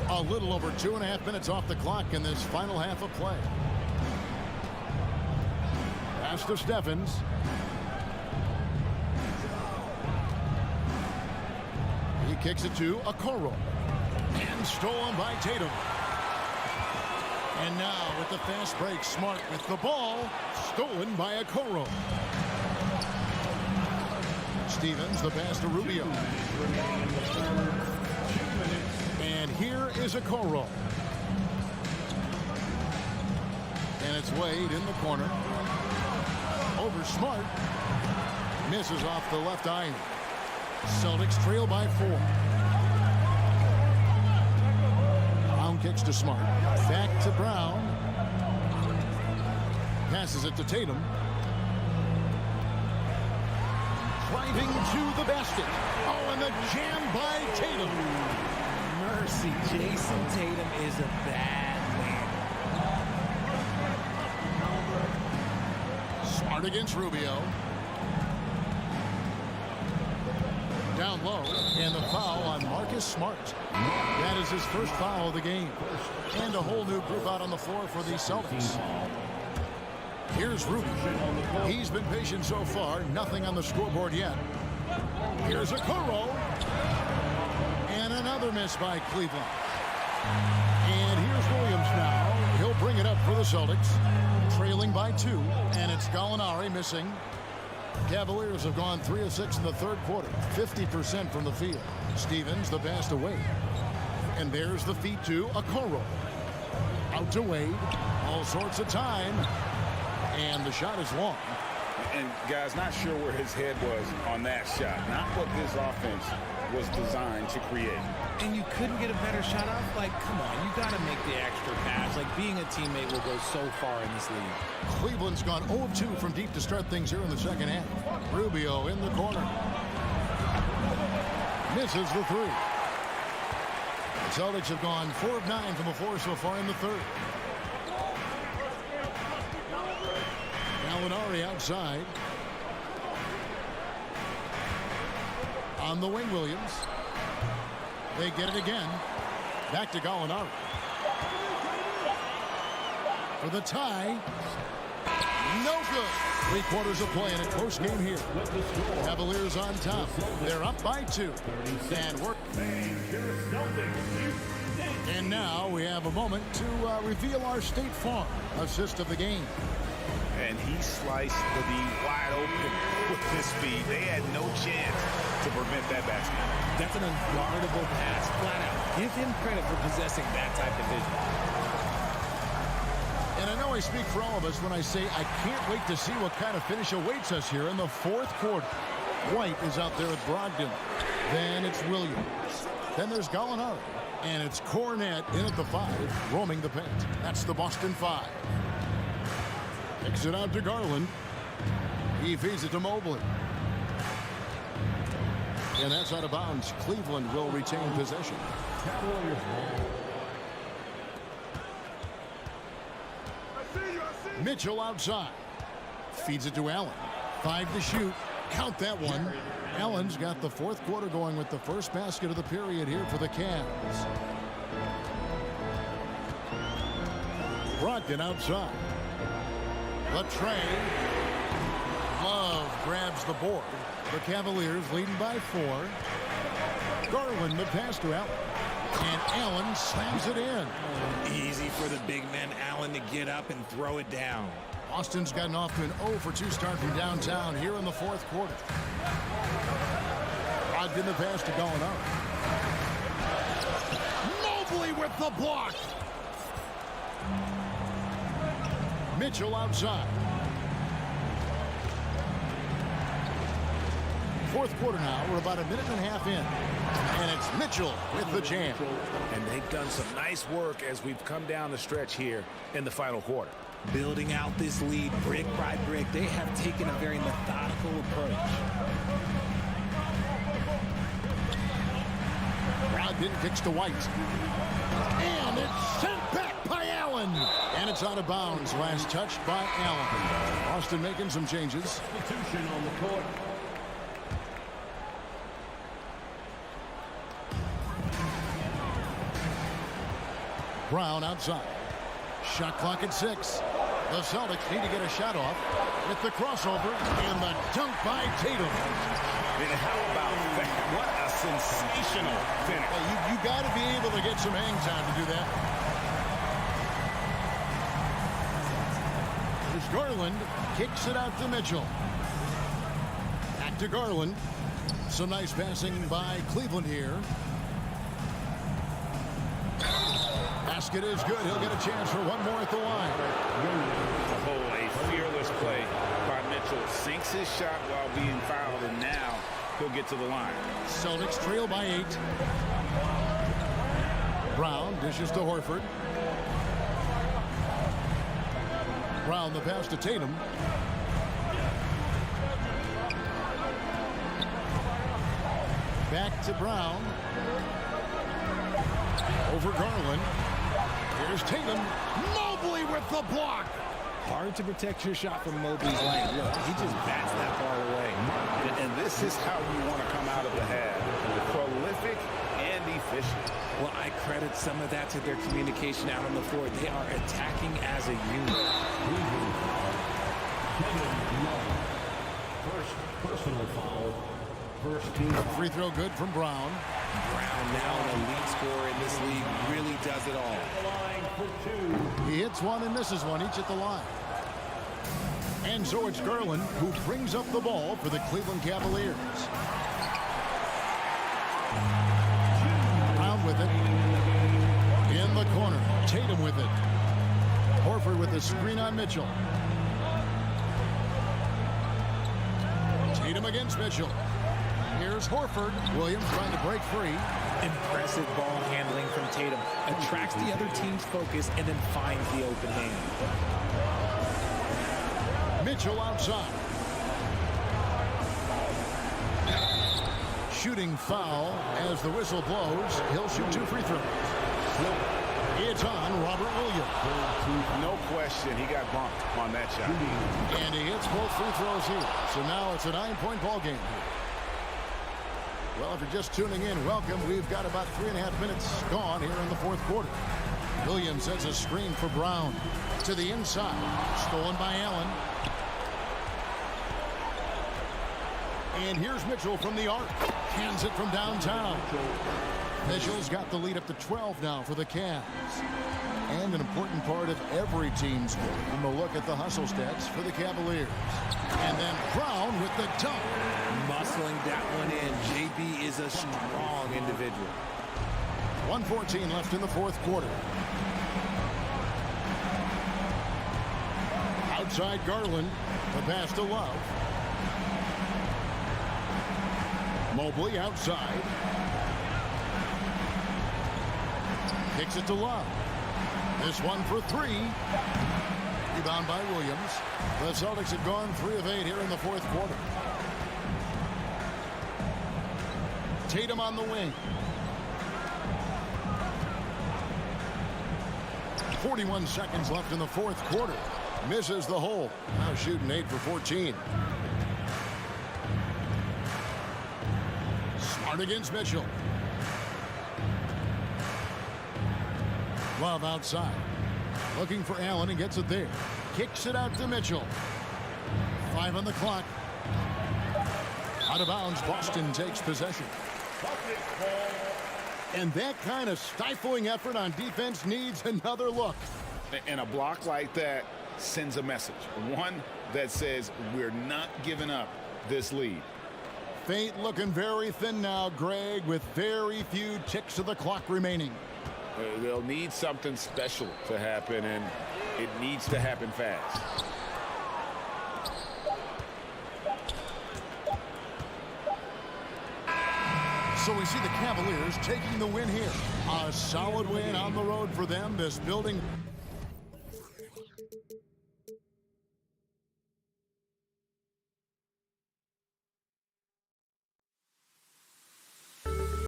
A little over 2.5 minutes off the clock in this final half of play. Pass to Stephens. kicks it to Okoro. And stolen by Tatum. And now with the fast break, Smart with the ball. Stolen by Okoro. Stevens, the pass to Rubio. And here is Okoro. And it's Wade in the corner. Over Smart. Misses off the left iron. Celtics trail by 4. Brown kicks to Smart. Back to Brown. Passes it to Tatum. Driving to the basket. Oh, and the jam by Tatum. Mercy, Jason Tatum is a bad man. Smart against Rubio. Down low, and the foul on Marcus Smart. That is his first foul of the game. And a whole new group out on the floor for the Celtics. Here's Rubio. He's been patient so far. Nothing on the scoreboard yet. Here's Okoro. And another miss by Cleveland. And here's Williams now. He'll bring it up for the Celtics. Trailing by 2. And it's Gallinari missing. Cavaliers have gone 3 of 6 in the third quarter. 50% from the field. Stevens, the pass to Wade. And there's the feed to Okoro. Out to Wade. All sorts of time. And the shot is long. And guys, not sure where his head was on that shot. Not what this offense was designed to create. And you couldn't get a better shot off? Like, come on, you got to make the extra pass. Like, being a teammate will go so far in this league. Cleveland's gone 0 of 2 from deep to start things here in the second half. Rubio in the corner. Misses the 3. The Celtics have gone 4 of 9 from the floor so far in the third. Gallinari outside. On the wing, Williams. They get it again. Back to Gallinari. For the tie. No good. 3/4 of play in it. Close game here. Cavaliers on top. They're up by 2. And work. And now we have a moment to reveal our State Farm assist of the game. And he sliced the D wide open with his speed. They had no chance to prevent that basket. That's an unguardable pass, flat out. Give him credit for possessing that type of vision. And I know I speak for all of us when I say I can't wait to see what kind of finish awaits us here in the fourth quarter. White is out there with Brogdon. Then it's Williams. Then there's Gallinari. And it's Cornette in at the 5, roaming the paint. That's the Boston 5. Kicks it out to Garland. He feeds it to Mobley. And that's out of bounds. Cleveland will retain possession. Mitchell outside. Feeds it to Allen. 5 to shoot. Count that one. Allen's got the fourth quarter going with the first basket of the period here for the Cavs. Brogdon outside. Latrey. Love grabs the board. The Cavaliers leading by 4. Garland the pass to Allen. And Allen slams it in. Easy for the big man Allen to get up and throw it down. Boston's gotten off to an 0 for 2 start from downtown here in the fourth quarter. Brogdon the pass to Gallinari. Mobley with the block. Mitchell outside. Fourth quarter now. We're about a minute and a half in. And it's Mitchell with the jam. And they've done some nice work as we've come down the stretch here in the final quarter. Building out this lead brick by brick, they have taken a very methodical approach. Brogdon kicks to White. And it's sent back by Allen. And it's out of bounds. Last touch by Allen. Boston making some changes. Substitution on the court. Brown outside. Shot clock at 6. The Celtics need to get a shot off with the crossover and the dunk by Tatum. And how about that? What a sensational finish. Well, you got to be able to get some hang time to do that. There's Garland. Kicks it out to Mitchell. Back to Garland. Some nice passing by Cleveland here. Basket is good. He'll get a chance for one more at the line. Oh, a fearless play by Mitchell. Sinks his shot while being fouled, and now he'll get to the line. Celtics trail by 8. Brown dishes to Horford. Brown the pass to Tatum. Back to Brown. Over Garland. Here's Tatum. Mobley with the block. Hard to protect your shot from Mobley's lane. Look, he just bats that ball away. And this is how you want to come out of the half. Prolific and efficient. Well, I credit some of that to their communication out on the floor. They are attacking as a unit. First personal foul. First team. Free throw good from Brown. Brown, now an elite scorer in this league, really does it all. He hits one and misses one, each at the line. And so it's Garland who brings up the ball for the Cleveland Cavaliers. Brown with it. In the corner. Tatum with it. Horford with the screen on Mitchell. Tatum against Mitchell. Here's Horford. Williams trying to break free. Impressive ball handling from Tatum. Attracts the other team's focus and then finds the open man. Mitchell outside. Shooting foul as the whistle blows. He'll shoot 2 free throws. It's on Robert Williams. No question, he got bumped on that shot. And he hits both free throws here. So now it's a 9-point ball game here. Well, if you're just tuning in, welcome. We've got about 3.5 minutes gone here in the fourth quarter. Williams sets a screen for Brown. To the inside. Stolen by Allen. And here's Mitchell from the arc. Hands it from downtown. Mitchell's got the lead up to 12 now for the Cavs. And an important part of every team's game. We'll look at the hustle stats for the Cavaliers. And then Brown with the dunk. Muscling that one in. JB is a strong individual. 1:14 left in the fourth quarter. Outside Garland. The pass to Love. Mobley outside. Kicks it to Love. This one for 3. Rebound by Williams. The Celtics have gone 3 of 8 here in the fourth quarter. Tatum on the wing. 41 seconds left in the fourth quarter. Misses the hole. Now shooting 8 for 14. Smart against Mitchell. Love outside. Looking for Allen and gets it there. Kicks it out to Mitchell. 5 on the clock. Out of bounds, Boston takes possession. And that kind of stifling effort on defense needs another look. And a block like that sends a message. One that says we're not giving up this lead. Feint looking very thin now, Greg, with very few ticks of the clock remaining. They'll need something special to happen, and it needs to happen fast. So we see the Cavaliers taking the win here. A solid win on the road for them. This building